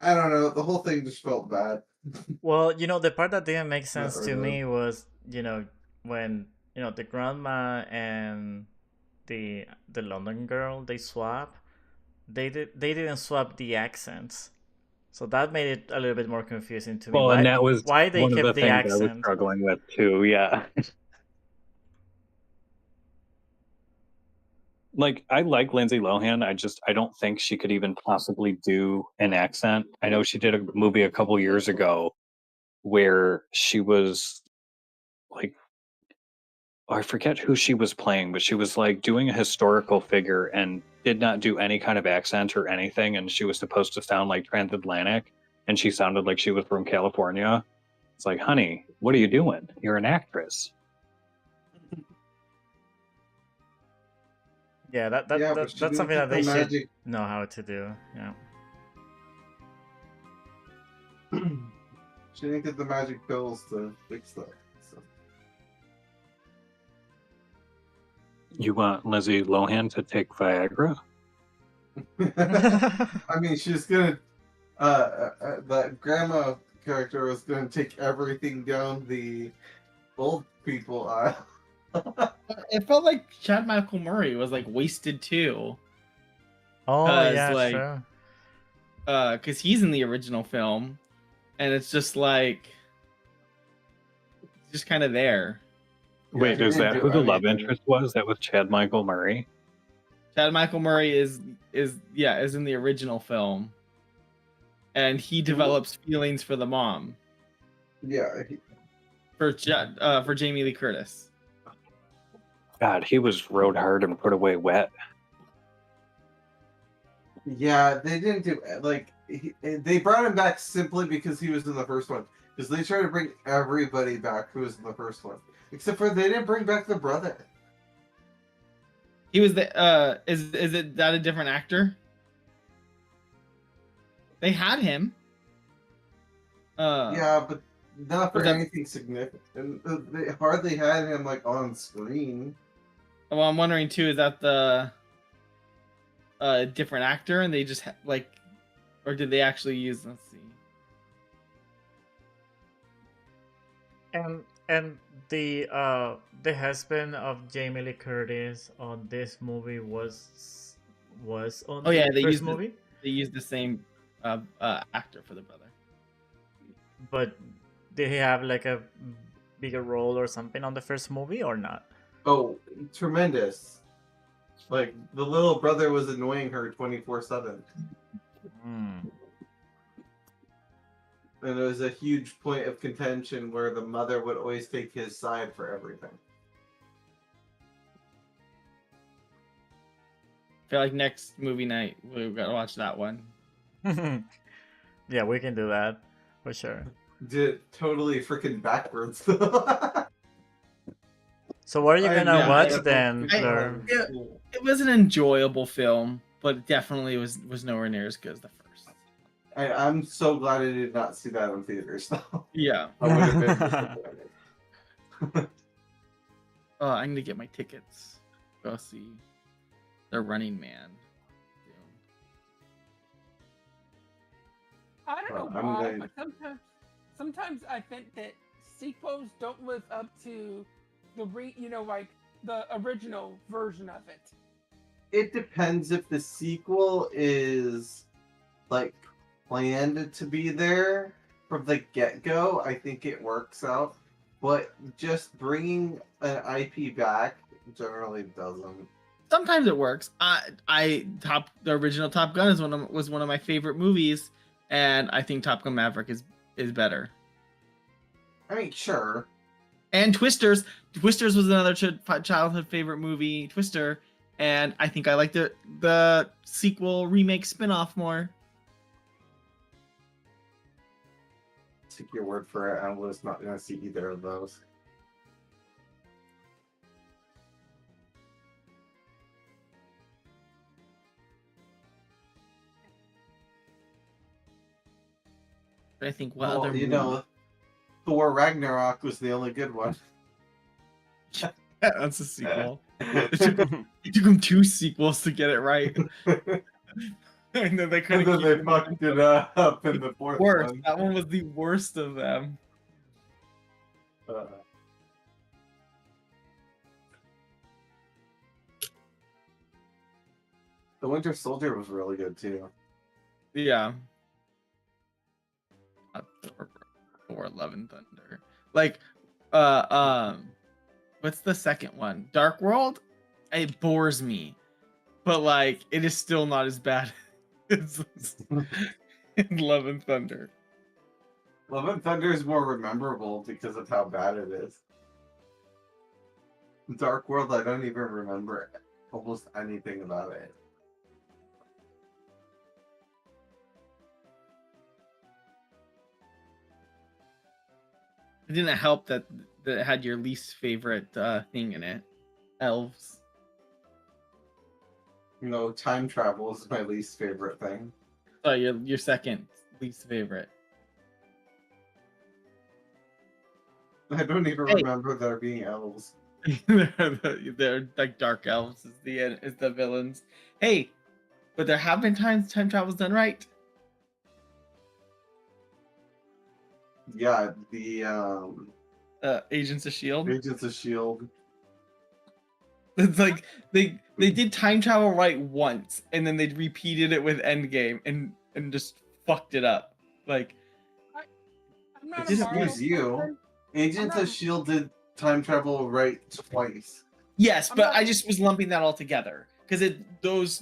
I don't know. The whole thing just felt bad. Well, the part that didn't make sense to really. me was, when the grandma and the London girl, they swap. They didn't swap the accents, so that made it a little bit more confusing to me. Well, and that was why they one of kept the the things I was accent. struggling with too. Yeah. I like Lindsay Lohan. I don't think she could even possibly do an accent. I know she did a movie a couple years ago where she was I forget who she was playing, but she was doing a historical figure and did not do any kind of accent or anything. And she was supposed to sound like transatlantic, and she sounded like she was from California. It's like, honey, what are you doing? You're an actress. Yeah, that's something that they should know how to do. Yeah. She didn't get the magic pills to fix that. So. You want Lindsay Lohan to take Viagra? I mean, she's gonna. That grandma character was gonna take everything down the old people aisle. It felt like Chad Michael Murray was wasted too. Oh yeah, sure. Because he's in the original film, and it's just just kind of there. Wait, is that who the love interest was? That was Chad Michael Murray? Chad Michael Murray is in the original film, and he develops feelings for the mom. Yeah. For Jamie Lee Curtis. God, he was rode hard and put away wet. Yeah, they didn't do they brought him back simply because he was in the first one. Because they tried to bring everybody back who was in the first one, except for they didn't bring back the brother. He was the is it that a different actor? They had him. Yeah, but not for anything significant. They hardly had him on screen. Well, I'm wondering too, is that the different actor, and they just Or did they actually use? Let's see. And the husband of Jamie Lee Curtis on this movie was on Oh yeah, the they first used movie, they used the same actor for the brother. but did he have like a bigger role or something on the first movie or not? Oh, tremendous. Like, the little brother was annoying her 24/7. Hmm. And it was a huge point of contention where the mother would always take his side for everything. I feel like next movie night we've got to watch that one. Yeah, we can do that for sure. Did it totally freaking backwards. So what are you gonna Yeah, watch I- then, I- Fleur? It was an enjoyable film, but it definitely was nowhere near as good as the first. I'm so glad I did not see that in theaters, though. Yeah. I would have been disappointed. I'm gonna get my tickets. Go see The Running Man. I don't know I'm why, gonna- but sometimes I think that sequels don't live up to the like the original version of it. It depends if the sequel is like planned to be there from the get-go. I think it works out, but just bringing an IP back generally doesn't. Sometimes it works. The original Top Gun was one of my favorite movies, and I think Top Gun Maverick is better. I mean, sure. And Twisters was another childhood favorite movie, Twister, and I think I like the sequel remake spin-off more. Take your word for it. I was not going to see either of those. But I think what Well, other you movie? know, Thor Ragnarok was the only good one. That's a sequel. It took them 2 sequels to get it right. And then they And couldn't then keep they it fucked it up in the fourth worst. one. That one was the worst of them. The Winter Soldier was really good too. Yeah. Not Thor Love and Thunder. Like, what's the second one? Dark World? It bores me. But like, it is still not as bad as Love and Thunder. Love and Thunder is more memorable because of how bad it is. Dark World, I don't even remember almost anything about it. It didn't help that it had your least favorite thing in it. Elves. You know, time travel is my least favorite thing. Oh, your second least favorite. I don't even Hey. remember there being elves. they're like dark elves is the villains. Hey, but there have been times time travel's done right. Yeah, the Agents of Shield. Agents of Shield. It's like they did time travel right once, and then they repeated it with Endgame and just fucked it up. Like, I'm not It a just Marvel gives you. person. Agents of Shield did time travel right twice. yes, I'm but not- I just was lumping that all together because those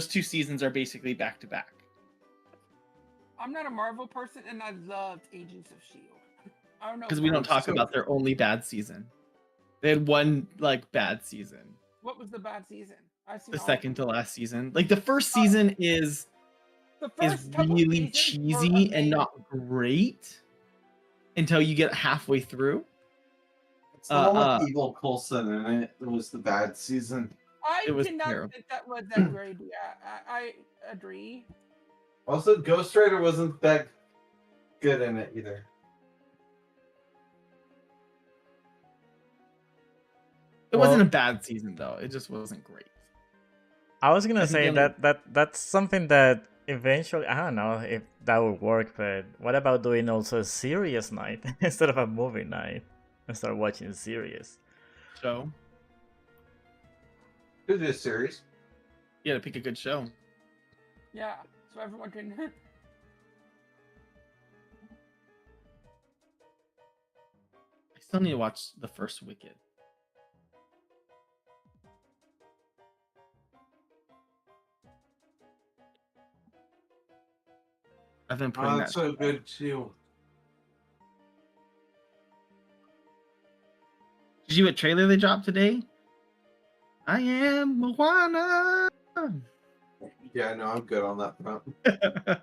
2 seasons are basically back to back. I'm not a Marvel person, and I loved Agents of Shield. I don't know Because we don't why. talk about their only bad season. They had one bad season. What was the bad season? I've seen The all of second them. to last season. Like the first season is The first couple really seasons were cheesy and amazing. not great until you get halfway through. It's the one with Evil Coulson in it. It was the bad season. I it was did not terrible. think that was that great. Yeah, I agree. Also, Ghost Rider wasn't that good in it either. It wasn't a bad season though. It just wasn't great. I was gonna I think say the only- that's something that eventually I don't know if that would work, but what about doing also a serious night instead of a movie night and start watching series? show. It is serious. You gotta pick a good show. Yeah, so everyone can. I still need to watch the first Wicked. I've been putting Oh, that. that's so good too. Did you see what trailer they dropped today? I am Moana. Yeah, no, I'm good on that front.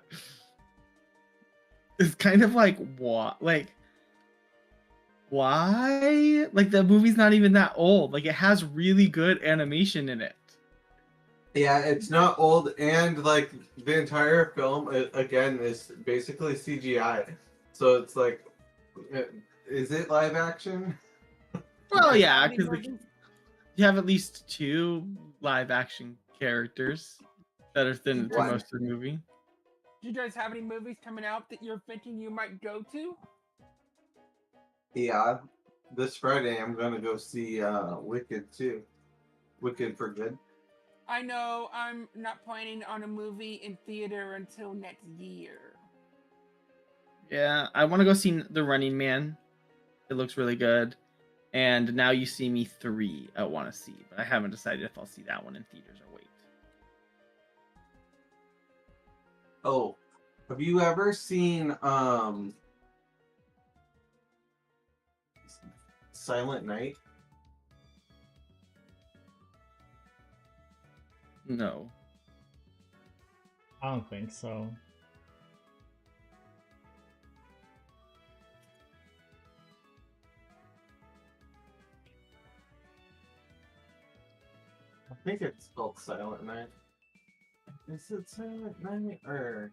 It's kind of like what, like why? Like the movie's not even that old. Like it has really good animation in it. Yeah, it's not old, and like the entire film again is basically CGI. So it's like, is it live action? Well, yeah, Any because movies? you have at least 2 live action characters that are thin to One. most of the movie. Do you guys have any movies coming out that you're thinking you might go to? Yeah, this Friday I'm gonna go see Wicked too. Wicked for Good. I know I'm not planning on a movie in theater until next year. Yeah, I want to go see The Running Man. It looks really good. And Now You See Me 3 I want to see, but I haven't decided if I'll see that one in theaters or wait. Oh, have you ever seen Silent Night? No. I don't think so. I think it's called Silent Night. Is it Silent Night or?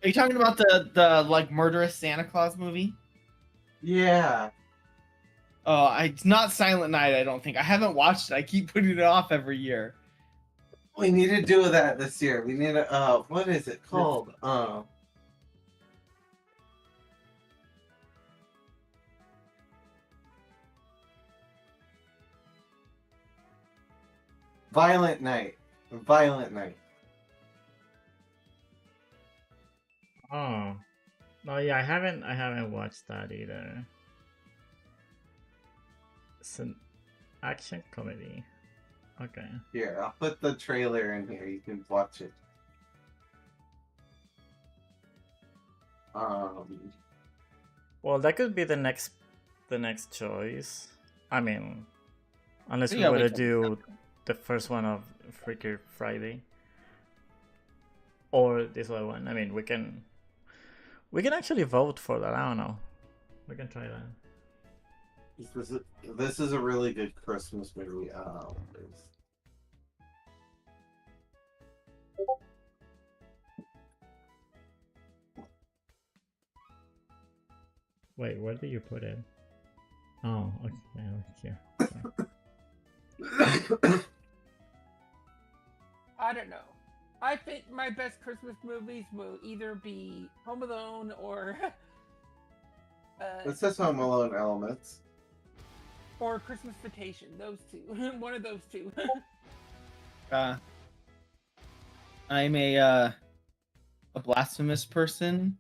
Are you talking about the like murderous Santa Claus movie? Yeah. Oh, it's not Silent Night, I don't think. I haven't watched it. I keep putting it off every year. We need to do that this year. We need to what is it called? Violent Night. Violent Night. Oh. No, yeah, I haven't watched that either. It's an action comedy. Okay. Here, I'll put the trailer in here. You can watch it. Well, that could be the next choice. I mean, unless we Yeah, were we to can- do the first one of Freaky Friday. Or this other one. I mean, we can actually vote for that. I don't know. We can try that. This is a really good Christmas movie. Wait, where do you put it? Oh, okay, here. I don't know. I think my best Christmas movies will either be Home Alone or It says Home Alone Elements. or Christmas Vacation. Those two. One of those two. I'm a blasphemous person.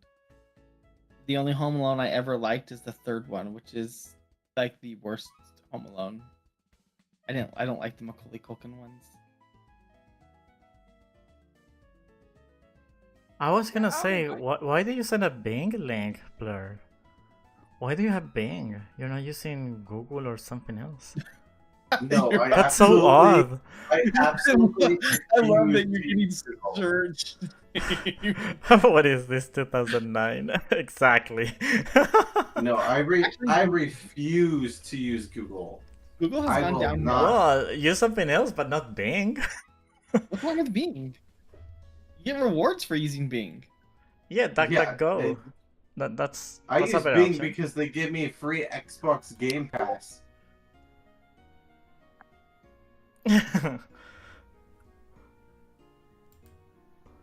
The only Home Alone I ever liked is the third one, which is like the worst Home Alone. I don't like the Macaulay Culkin ones. I was gonna say, like- why do you send a Bing link, Blur? Why do you have Bing? You're not using Google or something else. No, I That's so odd. I absolutely. I love that refuse you're getting to use Google. searched. What is this, 2009? Exactly. No, I refuse to use Google. Google has I gone will down. not. Well, use something else, but not Bing. What's wrong with Bing? You get rewards for using Bing. Yeah, DuckDuckGo. it- That's I that's use a better Bing option. because they give me free Xbox Game Pass.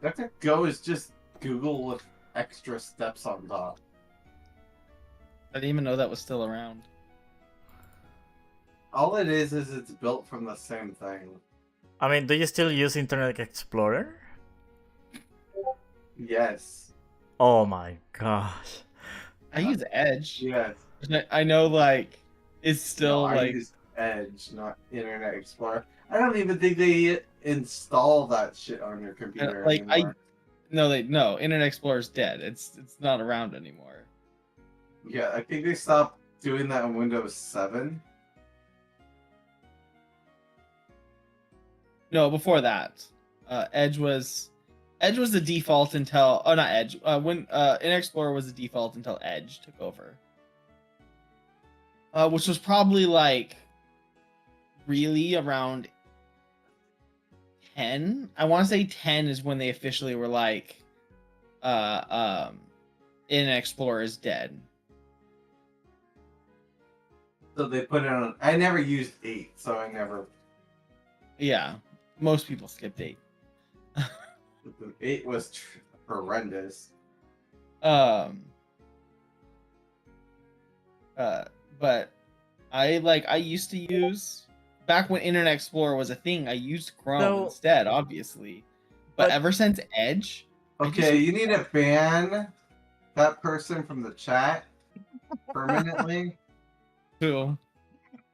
DuckDuckGo is just Google with extra steps on top. I didn't even know that was still around. All it is it's built from the same thing. I mean, do you still use Internet Explorer? Yes. Oh my gosh. I use Edge. Yes. I know, like, it's still I like. use Edge, not Internet Explorer. I don't even think they install that shit on your computer Like anymore. no, Internet Explorer's dead. It's not around anymore. Yeah, I think they stopped doing that on Windows 7. No, before that, Edge was the default until not Edge. When Internet Explorer was the default until Edge took over, which was probably like really around 10. I want to say 10 is when they officially were like, Internet Explorer is dead. So they put it on. I never used 8, so I never. Yeah, most people skipped 8. 8 was horrendous. But I used to use back when Internet Explorer was a thing. I used Chrome instead, obviously. But ever since Edge, Okay, you need to ban that person from the chat permanently. Who?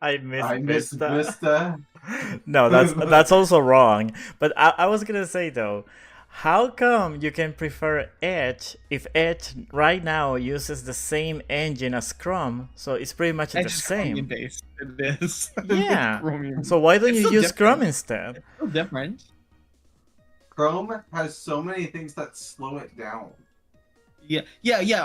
I miss Vista. Vista. No, that's also wrong. But I was gonna say though, how come you can prefer Edge if Edge right now uses the same engine as Chrome? So it's pretty much the same. Chromium based. It is. Yeah. Chromium. So why don't It's you so use different. Chrome instead? It's so different. Chrome has so many things that slow it down. Yeah.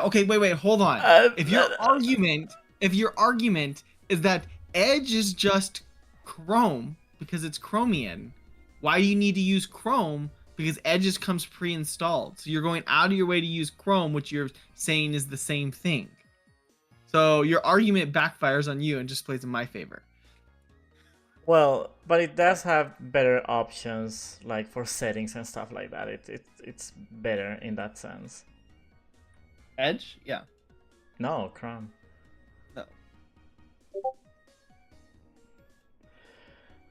Okay, wait, hold on. If your argument is that Edge is just Chrome because it's Chromium, why do you need to use Chrome? Because Edge just comes pre-installed. So you're going out of your way to use Chrome, which you're saying is the same thing. So your argument backfires on you and just plays in my favor. Well, but it does have better options, like for settings and stuff like that. It's better in that sense. Edge? Yeah. No, Chrome. No.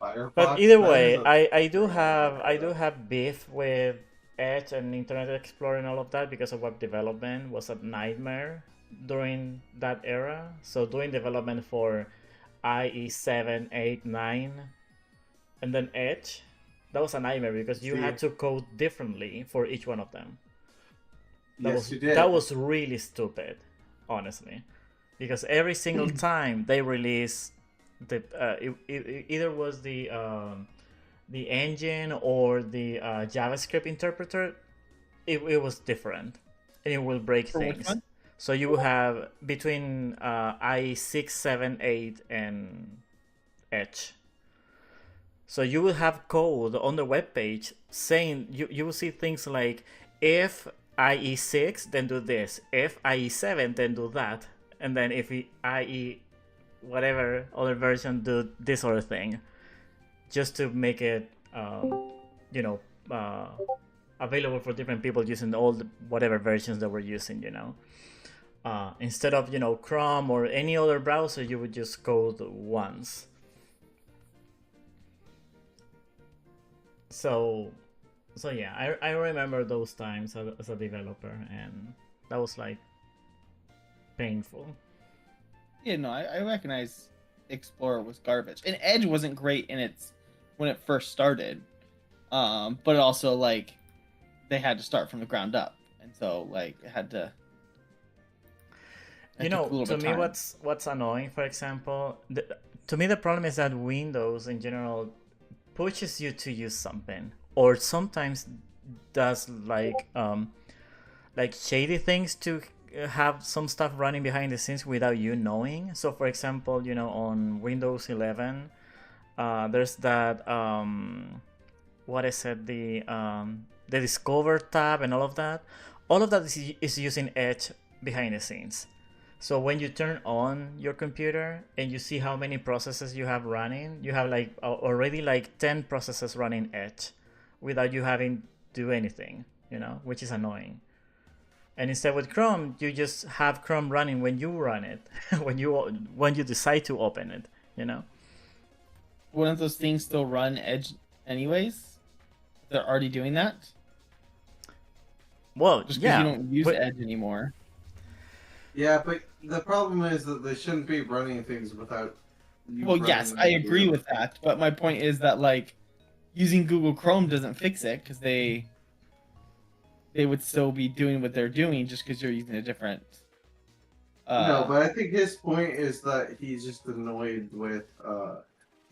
Firefox, But either that way, is a- I do have beef with Edge and Internet Explorer and all of that because of web development was a nightmare during that era. So doing development for IE 7, 8, 9, and then Edge, that was a nightmare because you had to code differently for each one of them. Yes, you did. That was really stupid, honestly, because every single time they release the it either was the engine or the JavaScript interpreter, it was different, and it will break For which things. one? So you have between IE 6, 7, 8, and Edge. So you will have code on the web page saying you will see things like if IE 6 then do this, if IE 7 then do that, and then if IE whatever other version do this other thing, just to make it available for different people using all the whatever versions that we're using, instead of Chrome or any other browser, you would just code once. So yeah, I remember those times as a developer, and that was like painful. Yeah, no, I recognize Explorer was garbage, and Edge wasn't great when it first started, but also like they had to start from the ground up, and so like it had to. It took a little To bit me, of time. what's annoying, for example, to me the problem is that Windows in general pushes you to use something, or sometimes does like shady things to have some stuff running behind the scenes without you knowing. So for example, on Windows 11, there's that what is it, the Discover tab and all of that. All of that is using Edge behind the scenes. So when you turn on your computer and you see how many processes you have running, you have already 10 processes running Edge without you having to do anything. which is annoying. And instead with Chrome, you just have Chrome running when you run it, when you decide to open it, Wouldn't those things still run Edge anyways? They're already doing that? Well, Just because yeah. you don't use but- Edge anymore. Yeah, but the problem is that they shouldn't be running things without. you Well, yes, running I them. agree with that. But my point is that, like, using Google Chrome doesn't fix it because they would still be doing what they're doing just because you're using a different. No, but I think his point is that he's just annoyed with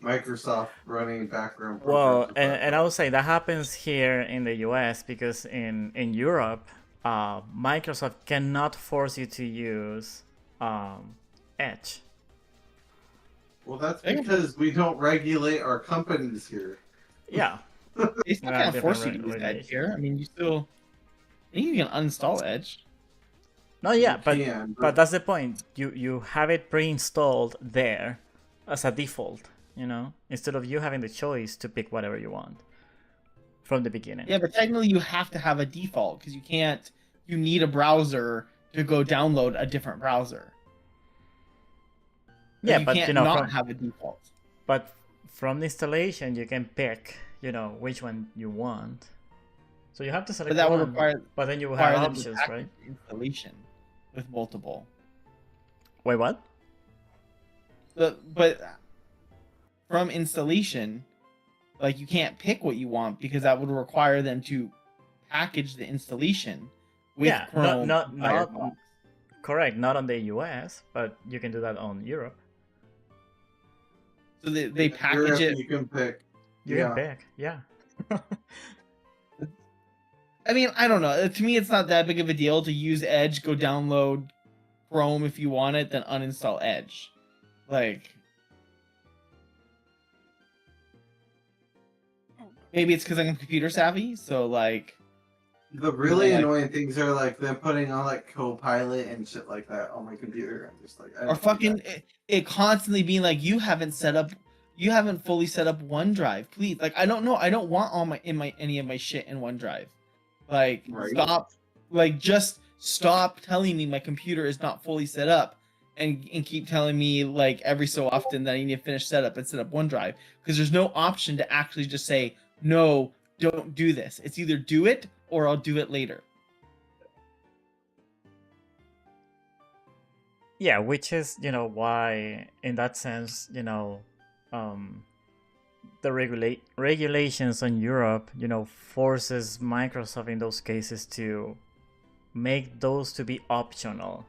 Microsoft running background Well, programs. and I would say that happens here in the US because in Europe, Microsoft cannot force you to use Edge. Well, that's because we don't regulate our companies here. Yeah. They still There are can't force you different to use Edge regulations. here. I mean, I think you can uninstall Edge. No, yeah, You but can, but that's the point. You have it pre-installed there as a default, instead of you having the choice to pick whatever you want from the beginning. Yeah, but technically you have to have a default because you can't. You need a browser to go download a different browser. Yeah, you but can't not not have a default. But from the installation, you can pick, which one you want. So you have to select But that would one, require. but then you will require have them to options, package right? Installation with multiple. Wait, what? But from installation, like you can't pick what you want because that would require them to package the installation with Yeah, Chrome. not Firefox. correct, not on the US, but you can do that on Europe. So they Europe, package it. You can pick. You Yeah. can pick, yeah. I mean, I don't know. To me, it's not that big of a deal to use Edge, go download Chrome if you want it, then uninstall Edge. Like, maybe it's because I'm computer savvy, so like. The really Yeah. annoying things are like them putting on like Copilot and shit like that on my computer. I'm just like, I Or don't do fucking that. it constantly being like, you haven't fully set up OneDrive, please. Like, I don't know. I don't want any of my shit in OneDrive. Like, Right. stop. Like, just stop telling me my computer is not fully set up, and keep telling me like every so often that I need to finish setup and set up OneDrive, because there's no option to actually just say no, don't do this. It's either do it or I'll do it later. Yeah, which is, why in that sense, the regulations on Europe, forces Microsoft in those cases to make those to be optional,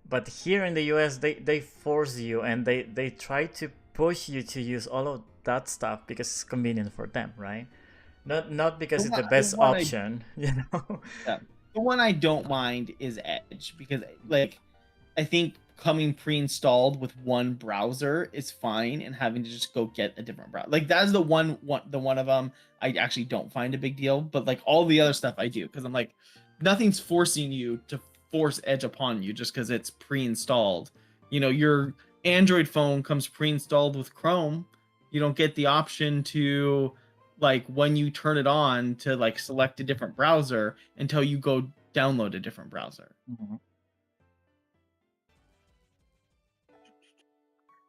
But here in the US, they force you and they try to push you to use all of that stuff because it's convenient for them, right? Not because it's the best option, Yeah. The one I don't mind is Edge, because like I think coming pre-installed with one browser is fine, and having to just go get a different browser, like that's the one of them I actually don't find a big deal. But like all the other stuff I do, because I'm like, nothing's forcing you to force Edge upon you just because it's pre-installed. Your Android phone comes pre-installed with Chrome. You don't get the option to, like, when you turn it on, to like select a different browser until you go download a different browser. Mm-hmm.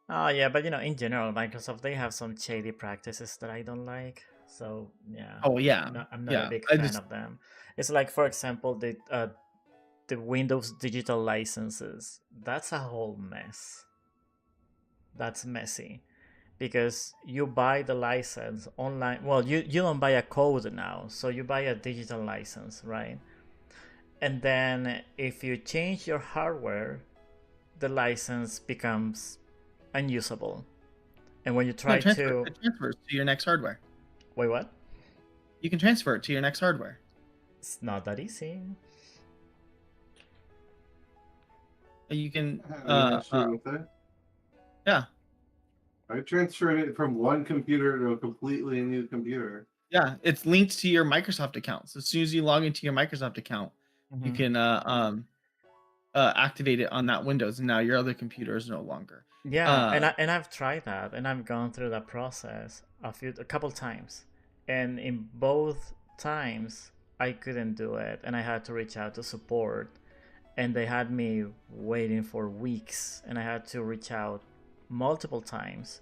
Oh yeah, but in general, Microsoft, they have some shady practices that I don't like. So yeah. Oh yeah, I'm not yeah. a big I fan just- of them. It's like, for example, the Windows digital licenses. That's a whole mess. That's messy, because you buy the license online. Well, you don't buy a code now, so you buy a digital license, right? And then if you change your hardware, the license becomes unusable. And when you try it transfers to your next hardware. Wait, what? You can transfer it to your next hardware. It's not that easy. You can. I'm not sure with that. Yeah. I transferred it from one computer to a completely new computer. Yeah, it's linked to your Microsoft account. So as soon as you log into your Microsoft account, you Mhm. can activate it on that Windows, and now your other computer is no longer. Yeah, and I've tried that, and I've gone through that process a couple times, and in both times, I couldn't do it, and I had to reach out to support, and they had me waiting for weeks, and I had to reach out multiple times,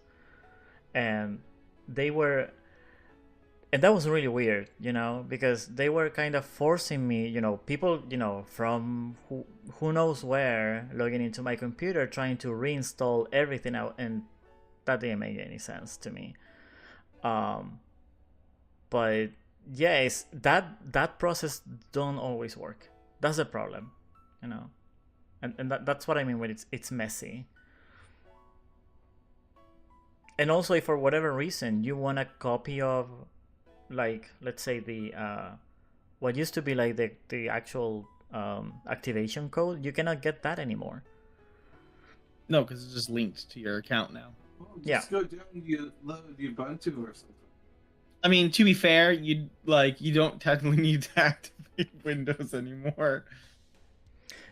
and they were, and that was really weird, because they were kind of forcing me, people, from who knows where, logging into my computer, trying to reinstall everything out, and that didn't make any sense to me. But yeah, it's that process don't always work. That's the problem, and that's what I mean when it's messy. And also, if for whatever reason you want a copy of, like, let's say the what used to be like the actual activation code, you cannot get that anymore. No, because it's just linked to your account now. Just go down and load Ubuntu or something. I mean, to be fair, you don't technically need to activate Windows anymore.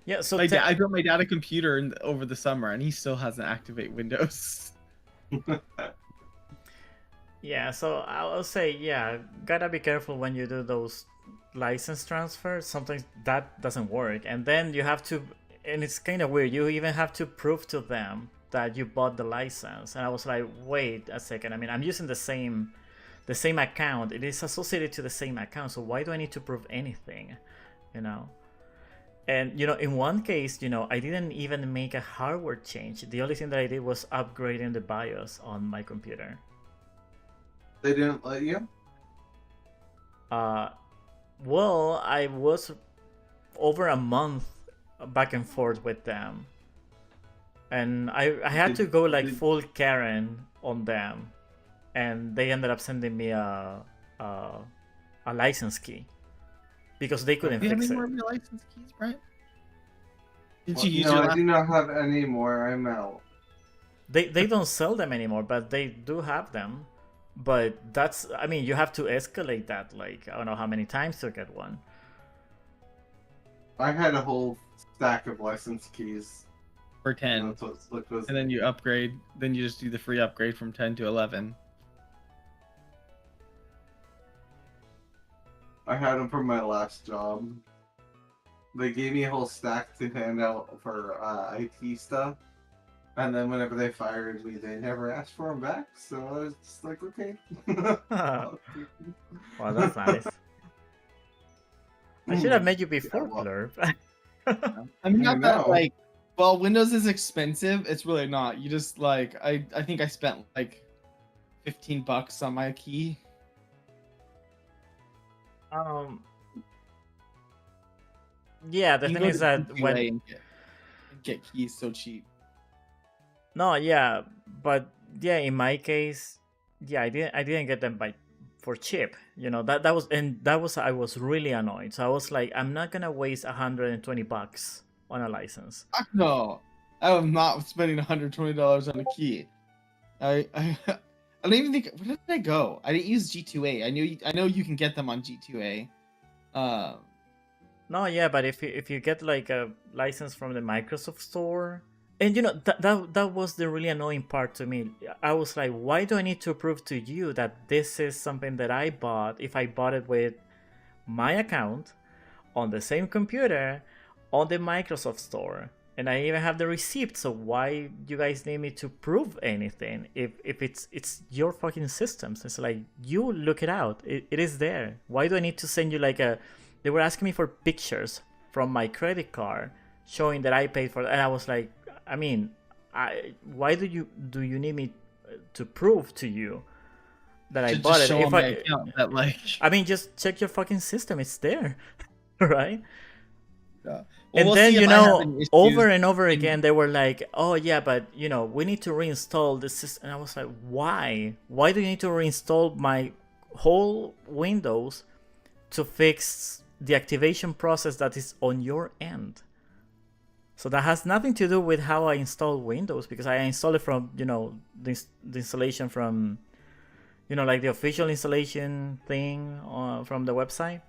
Yeah, so I built my dad a computer over the summer, and he still hasn't activated Windows. Yeah, so I'll say, gotta be careful when you do those license transfers. Sometimes that doesn't work, and then you have to, and it's kind of weird, you even have to prove to them that you bought the license. And I was like, wait a second, I mean, I'm using the same account, it is associated to the same account, so why do I need to prove anything? And in one case, I didn't even make a hardware change. The only thing that I did was upgrading the BIOS on my computer. They didn't let you? Well, I was over a month back and forth with them, and I had to go like full Karen on them, and they ended up sending me a license key because they couldn't fix it. Do you have any more of your license keys, Brian? Did you use no, your I do not have any more. I'm out. They don't sell them anymore, but they do have them. But I mean, you have to escalate that, like, I don't know how many times to get one. I had a whole stack of license keys. For 10. And then you upgrade, then you just do the free upgrade from 10 to 11. I had them for my last job. They gave me a whole stack to hand out for IT stuff. And then whenever they fired me, they never asked for them back. So I was just like, okay. Wow, that's nice. I should have made you before, Blurb. I mean, not that, like, well, Windows is expensive. It's really not. You just, like, I think I spent, like, $15 on my key. Yeah, the thing is that when... Get keys so cheap. No, yeah, but yeah, in my case, yeah, I didn't get them for cheap. I was really annoyed. So I was like, I'm not gonna waste $120 on a license. No, I am not spending $120 on a key. I don't even think. Where did I go? I didn't use G2A. I know you can get them on G2A. No, yeah, but if you get like a license from the Microsoft Store. And that was the really annoying part to me. I was like, why do I need to prove to you that this is something that I bought if I bought it with my account on the same computer on the Microsoft Store? And I even have the receipt, so why you guys need me to prove anything if it's your fucking systems? It's like, you look it out. It is there. Why do I need to send you like they were asking me for pictures from my credit card showing that I paid for it, and I was like, I mean, why do you need me to prove to you that I bought it? If I mean, just check your fucking system; it's there, right? Yeah. And then over and over again, they were like, "Oh yeah, but we need to reinstall the system." And I was like, "Why? Why do you need to reinstall my whole Windows to fix the activation process that is on your end?" So that has nothing to do with how I install Windows, because I install it from, the installation from, like the official installation thing from the website.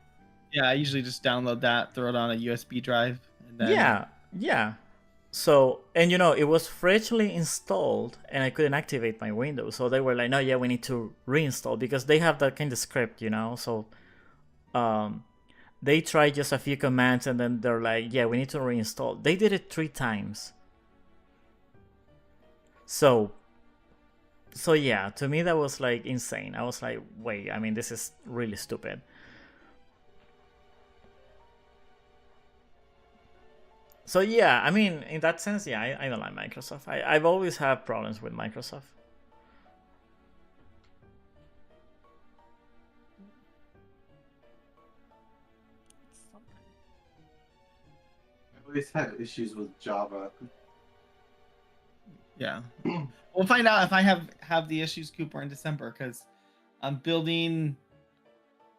Yeah, I usually just download that, throw it on a USB drive. And then... Yeah. So, and it was freshly installed and I couldn't activate my Windows. So they were like, no, yeah, we need to reinstall because they have that kind of script, So, they tried just a few commands and then they're like, yeah, we need to reinstall. They did it 3 times. So yeah, to me that was like insane. I was like, wait, I mean, this is really stupid. So yeah, I mean, in that sense, yeah, I don't like Microsoft. I've always had problems with Microsoft. I've always had issues with Java. Yeah. We'll find out if I have the issues, Cooper, in December, because I'm building.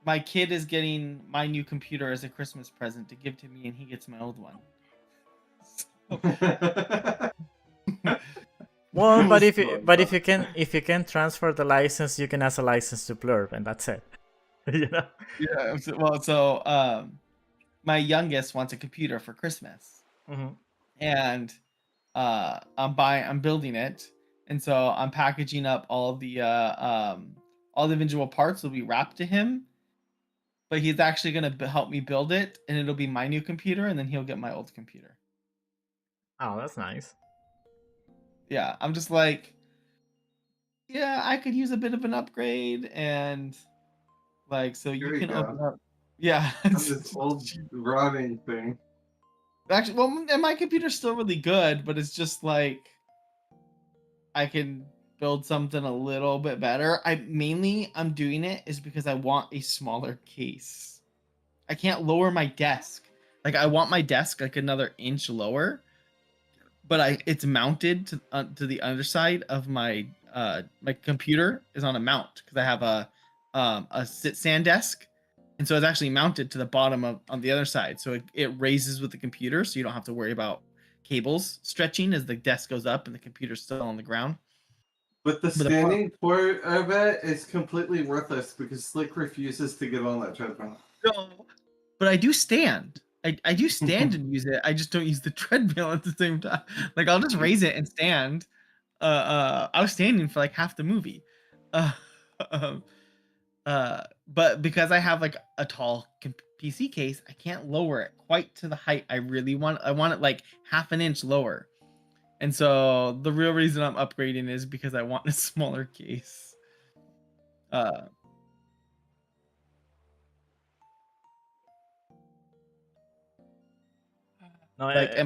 My kid is getting my new computer as a Christmas present to give to me, and he gets my old one. Well, but if you can transfer the license, you can ask a license to Plurb, and that's it. You know? Yeah. Well, so my youngest wants a computer for Christmas, and I'm building it, and so I'm packaging up all the individual parts will be wrapped to him, but he's actually gonna help me build it, and it'll be my new computer, and then he'll get my old computer. Oh, that's nice. Yeah, I'm just like, yeah, I could use a bit of an upgrade, and like, so you can open up. Yeah, this old rotting thing. Actually, well, and my computer's still really good, but it's just like I can build something a little bit better. I'm doing it is because I want a smaller case. I can't lower my desk. Like, I want my desk like another inch lower, but it's mounted to the underside of my my computer is on a mount because I have a sit stand desk. And so it's actually mounted to the bottom on the other side. So it raises with the computer, so you don't have to worry about cables stretching as the desk goes up and the computer's still on the ground. But the standing port of it is completely worthless because Slick refuses to get on that treadmill. No, but I do stand. I do stand and use it. I just don't use the treadmill at the same time. Like, I'll just raise it and stand. I was standing for like half the movie. But because I have like a tall PC case, I can't lower it quite to the height I really want. I want it like half an inch lower. And so the real reason I'm upgrading is because I want a smaller case. And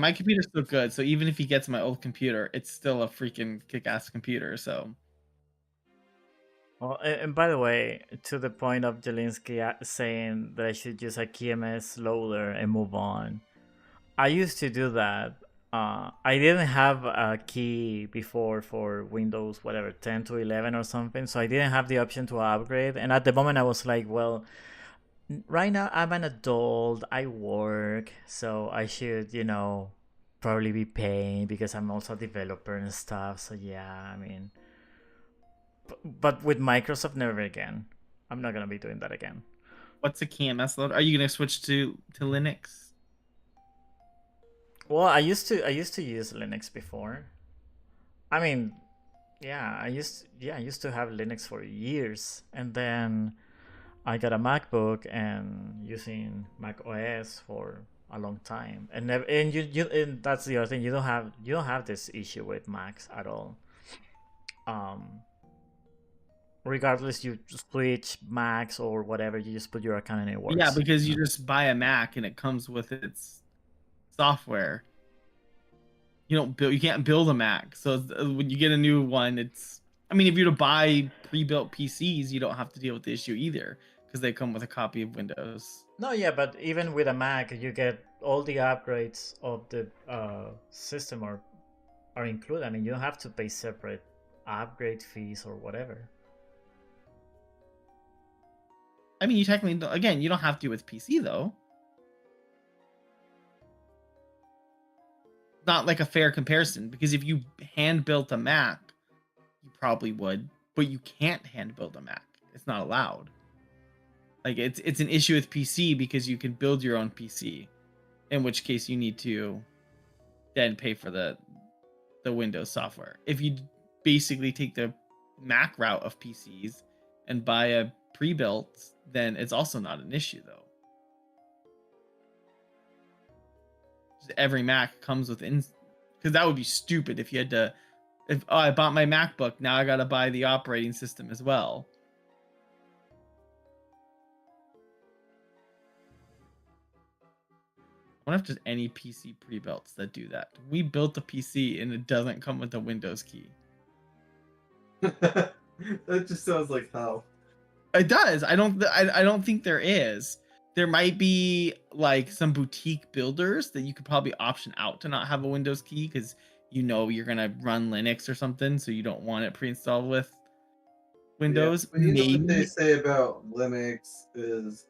my computer's still good, so even if he gets my old computer, it's still a freaking kick-ass computer, so. Well, and by the way, to the point of Jelinski saying that I should use a KMS loader and move on, I used to do that. I didn't have a key before for Windows, whatever, 10 to 11 or something, so I didn't have the option to upgrade. And at the moment, I was like, well, right now I'm an adult, I work, so I should, probably be paying because I'm also a developer and stuff. So yeah, I mean, but with Microsoft, never again. I'm not gonna be doing that again. What's a KMS loader? Are you gonna switch to Linux? Well, I used to use Linux before. I mean, yeah, I used to have Linux for years, and then I got a MacBook and using Mac OS for a long time, and that's the other thing. You don't have this issue with Macs at all. Regardless, you switch Macs or whatever, you just put your account and it works. Yeah, because you just buy a Mac and it comes with its software. You can't build a Mac. So when you get a new one, if you're to buy pre-built PCs, you don't have to deal with the issue either because they come with a copy of Windows. No, yeah, but even with a Mac, you get all the upgrades of the system are included. I mean, you don't have to pay separate upgrade fees or whatever. I mean, you technically, again, you don't have to with PC though. Not like a fair comparison, because if you hand built a Mac, you probably would, but you can't hand build a Mac. It's not allowed. Like, it's an issue with PC because you can build your own PC, in which case you need to then pay for the Windows software. If you basically take the Mac route of PCs and buy a pre-built, then it's also not an issue though. Just every Mac comes with because that would be stupid if you had to. If I bought my MacBook, now I got to buy the operating system as well. I wonder if there's any PC pre-builts that do that. We built a PC and it doesn't come with a Windows key. That just sounds like hell. It does. I don't think there is. There might be like some boutique builders that you could probably option out to not have a Windows key because you know you're gonna run Linux or something, so you don't want it pre-installed with Windows. Yeah, but you know what Maybe. they say about Linux is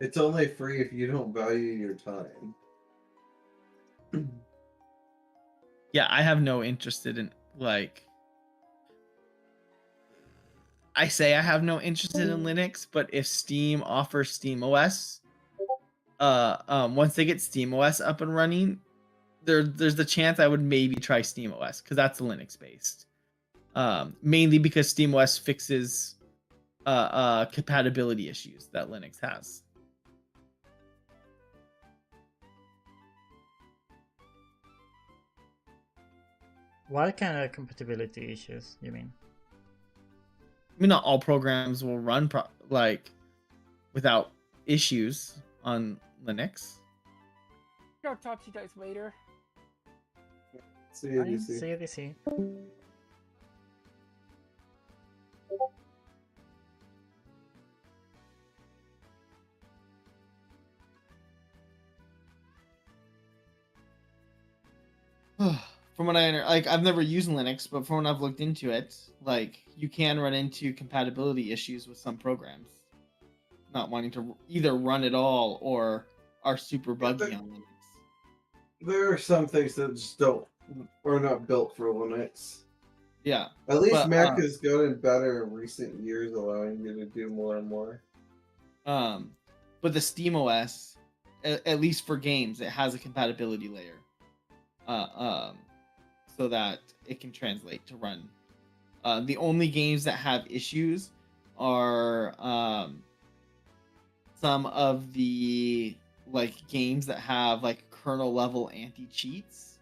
it's only free if you don't value your time. Yeah, I have no interest in like. I say I have no interest in Linux, but if Steam offers Steam OS, once they get Steam OS up and running, there's the chance I would maybe try Steam OS because that's Linux based. Mainly because Steam OS fixes compatibility issues that Linux has. What kind of compatibility issues you mean? I mean, not all programs will run without issues on Linux. I'll talk to you guys later. See you, Bye. DC. See you, DC. From what I've never used Linux, but from when I've looked into it, like you can run into compatibility issues with some programs, not wanting to either run at all or are super buggy on Linux. There are some things that just are not built for Linux. Yeah. At least but, Mac has gotten better in recent years, allowing you to do more and more. But the Steam OS, at least for games, it has a compatibility layer. So that it can translate to run. The only games that have issues are some of the like games that have like kernel level anti-cheats.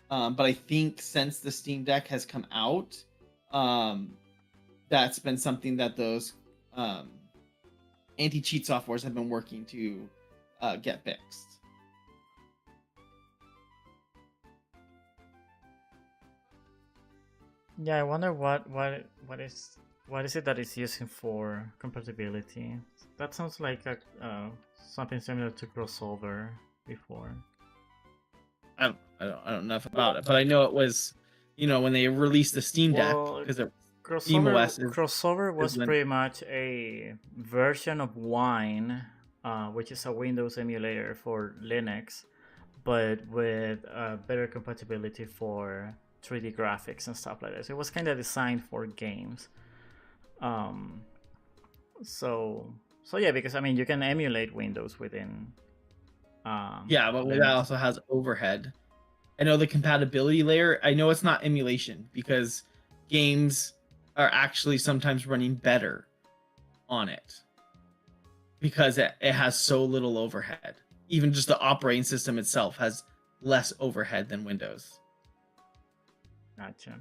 But I think since the Steam Deck has come out, that's been something that those anti-cheat softwares have been working to get fixed. Yeah, I wonder what is it that it's using for compatibility. That sounds like a something similar to crossover before. I don't know enough about it, but I know it was, when they released the Steam Deck because Crossover was pretty much a version of Wine, which is a Windows emulator for Linux, but with better compatibility for 3D graphics and stuff like that. So it was kind of designed for games. So yeah, because I mean you can emulate Windows within. Yeah, but that also has overhead. I know the compatibility layer. I know it's not emulation because games are actually sometimes running better on it because it has so little overhead. Even just the operating system itself has less overhead than Windows. Gotcha.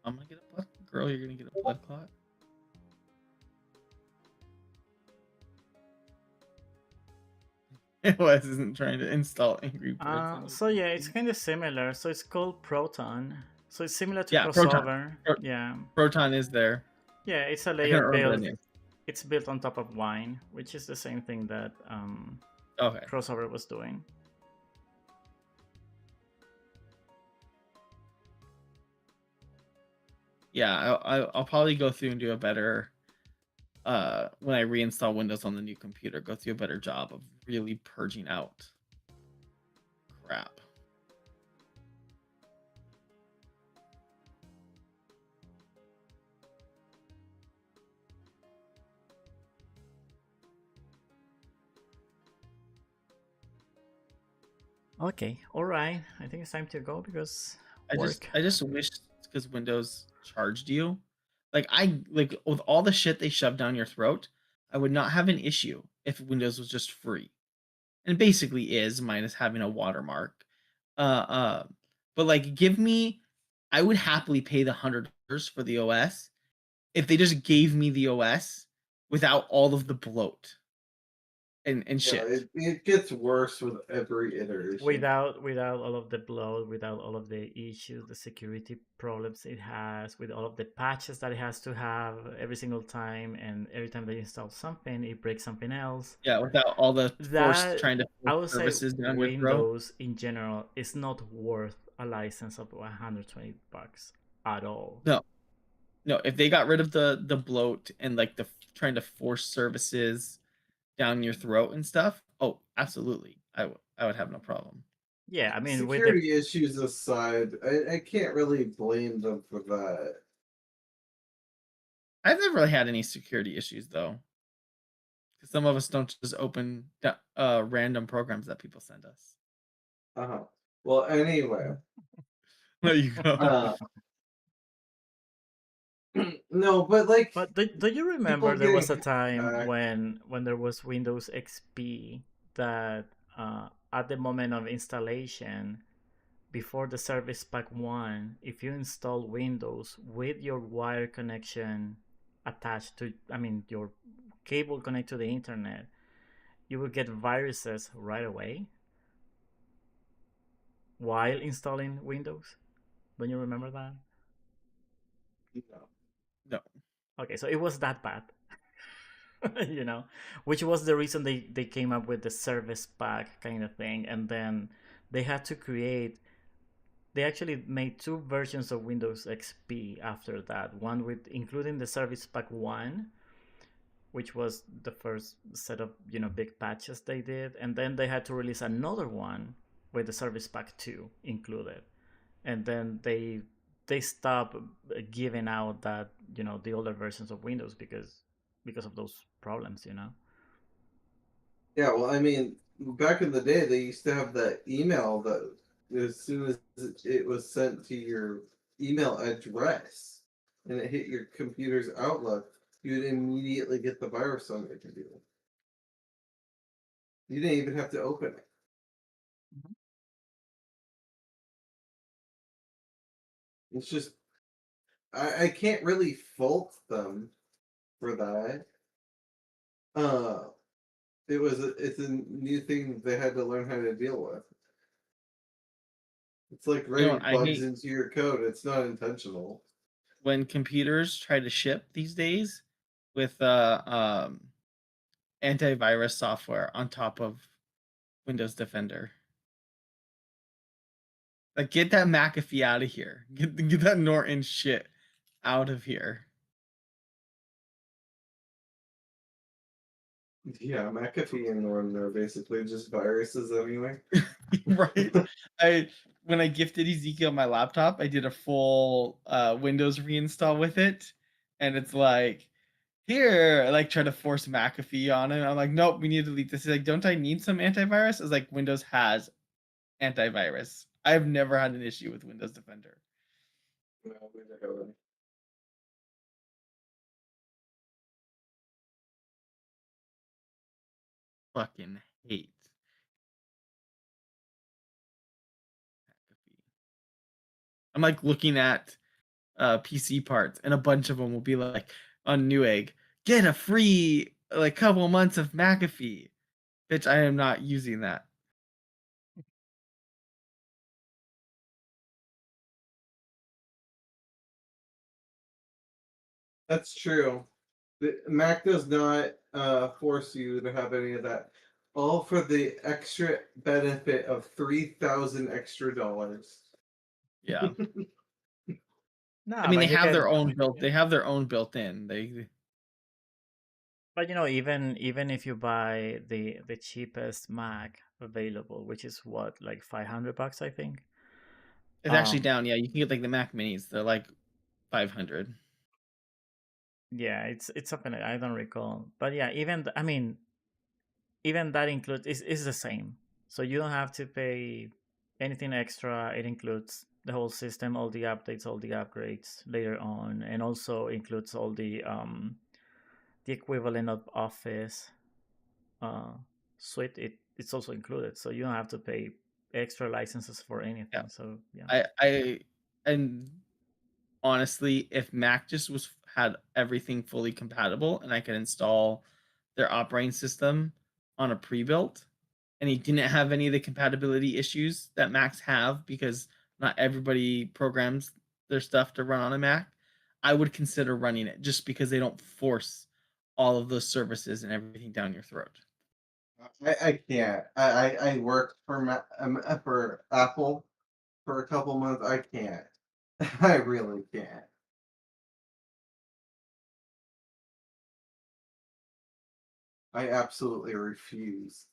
I'm gonna get a blood girl. You're gonna get a blood clot. OS isn't trying to install Angry Birds. So yeah, it's kind of similar. So it's called Proton. So it's similar to Yeah, crossover. Proton. Yeah. Proton is there. Yeah, it's a I layer can't remember built. the name. It's built on top of Wine, which is the same thing that Okay. crossover was doing. Yeah, I'll probably go through and do a better when I reinstall Windows on the new computer, go through a better job of really purging out crap. Okay, all right. I think it's time to go because I work. just wish because Windows charged you. Like with all the shit they shove down your throat, I would not have an issue if Windows was just free. And basically is minus having a watermark. Uh uh but like give me I would happily pay the $100 for the OS if they just gave me the OS without all of the bloat and Yeah, shit. it gets worse with every iteration. Without all of the bloat, without all of the issues, the security problems it has, with all of the patches that it has to have every single time, and every time they install something, it breaks something else. Yeah, without all the That trying to I force would say services down your throat. Windows in general is not worth a license of $120 at all. No, if they got rid of the bloat and like the trying to force services down your throat and stuff, oh, absolutely, I would have no problem. Yeah, I mean, with security issues aside, I can't really blame them for that. I've never really had any security issues though. Some of us don't just open random programs that people send us. Uh-huh. Well, anyway. There you go. No, but like. But do you remember there was a time when there was Windows XP that at the moment of installation, before the Service Pack 1, if you install Windows with your wire connection attached to, I mean, your cable connected to the internet, you will get viruses right away while installing Windows? Don't you remember that? No. Okay, so it was that bad. Which was the reason they came up with the Service Pack kind of thing. And then they had to create, they actually made two versions of Windows XP after that. One with including the Service Pack 1, which was the first set of big patches they did, and then they had to release another one with the Service Pack 2 included. And then they stopped giving out that the older versions of Windows because of those problems. Yeah, well, I mean, back in the day, they used to have that email that as soon as it was sent to your email address and it hit your computer's Outlook, you'd immediately get the virus on your computer. You didn't even have to open it. It's just, I can't really fault them for that. It's a new thing they had to learn how to deal with. It's like writing bugs into your code. It's not intentional. When computers try to ship these days with antivirus software on top of Windows Defender. Like, get that McAfee out of here. Get that Norton shit out of here. Yeah, McAfee and Norton are basically just viruses anyway. Right. When I gifted Ezekiel my laptop, I did a full Windows reinstall with it, and it's like, here, like try to force McAfee on it. I'm like, nope, we need to delete this. He's like, don't I need some antivirus? It's like, Windows has antivirus. I've never had an issue with Windows Defender. No, we never. Fucking hate. I'm like looking at PC parts, and a bunch of them will be like on Newegg, get a free like couple months of McAfee. Bitch, I am not using that. That's true. Mac does not force you to have any of that. All for the extra benefit of 3,000 extra dollars. Yeah. No, I mean, but they have their own built. They have their own built-in. But even if you buy the cheapest Mac available, which is what, like $500, I think. It's actually down. Yeah, you can get like the Mac Minis. They're like 500. Yeah, it's something I don't recall. But yeah, even that includes is the same. So you don't have to pay anything extra. It includes the whole system, all the updates, all the upgrades later on, and also includes all the equivalent of Office suite. It's also included, so you don't have to pay extra licenses for anything. Yeah. So yeah. And honestly, if Mac just had everything fully compatible and I could install their operating system on a pre-built, and he didn't have any of the compatibility issues that Macs have because not everybody programs their stuff to run on a Mac, I would consider running it just because they don't force all of those services and everything down your throat. I can't. I worked for Apple for a couple months. I can't. I really can't. I absolutely refuse.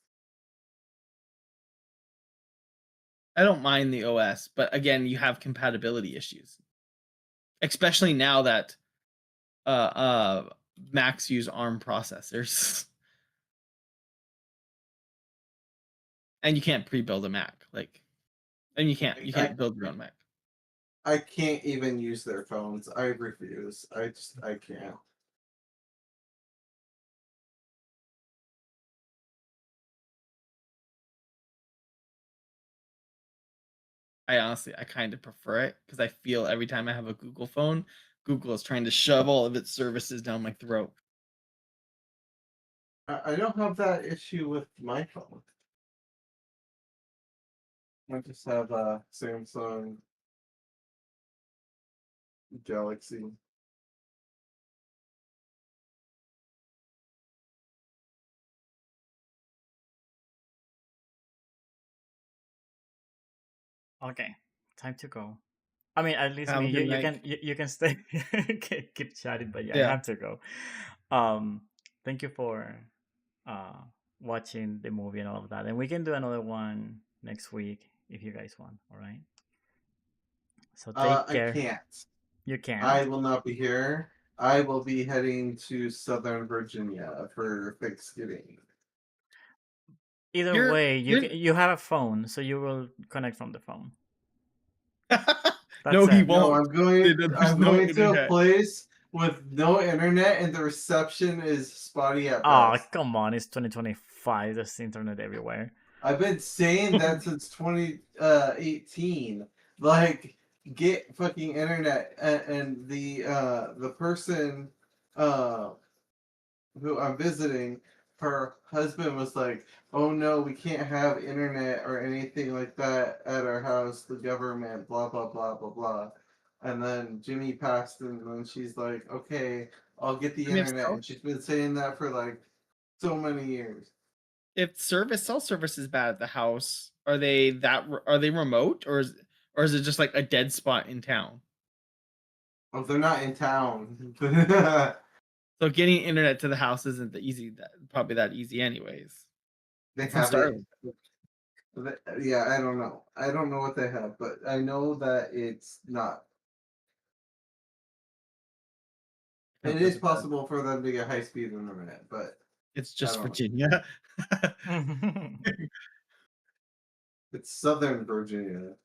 I don't mind the OS, but again, you have compatibility issues, especially now that Macs use ARM processors, and you can't pre-build a Mac, and you can't build your own Mac. I can't even use their phones. I refuse. I can't. I kind of prefer it because I feel every time I have a Google phone, Google is trying to shove all of its services down my throat. I don't have that issue with my phone. I just have a Samsung Galaxy. Okay, time to go. I mean, at least Have a me. good You night. can you can stay keep chatting, but yeah, I Yeah. have to go. Thank you for watching the movie and all of that, and we can do another one next week if you guys want. All right. So take care. I can't. You can. I will not be here. I will be heading to Southern Virginia for Thanksgiving. Either way, you have a phone, so you will connect from the phone. No, he it. won't. No, I'm going. There's I'm no going to a internet. place with no internet, and the reception is spotty at Oh, best. come on! It's 2025. There's internet everywhere. I've been saying that since 2018. Like, get fucking internet, and the person who I'm visiting, her husband was like, "Oh no, we can't have internet or anything like that at our house. The government, blah blah blah blah blah." And then Jimmy passed, and then she's like, "Okay, I'll get the internet." And she's been saying that for like so many years. If cell service is bad at the house, are they remote, or is it just like a dead spot in town? Oh, they're not in town. So getting internet to the house isn't probably that easy anyways. They It's on have Starlink. it. Yeah, I don't know. I don't know what they have, but I know that it's not. It is possible for them to get high speed internet, but it's just Virginia. It's Southern Virginia.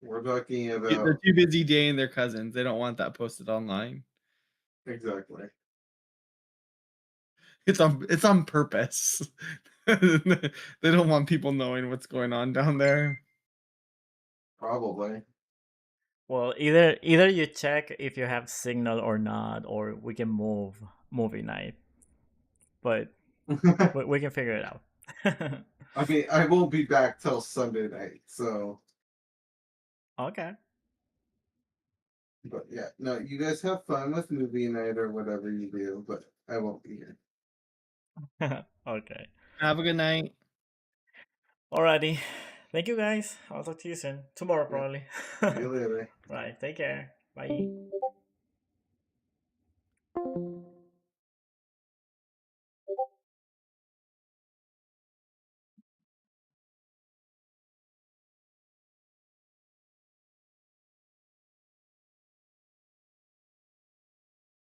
We're talking about. They're too busy dating their cousins. They don't want that posted online. Exactly. It's on purpose. They don't want people knowing what's going on down there. Probably. Well, either you check if you have signal or not, or we can move movie night. But we can figure it out. I mean, I won't be back till Sunday night, so. Okay. But yeah, no, you guys have fun with movie night or whatever you do, but I won't be here. Okay. Have a good night. Alrighty. Thank you guys. I'll talk to you soon. Tomorrow, probably. See you later. Right. Take care. Bye.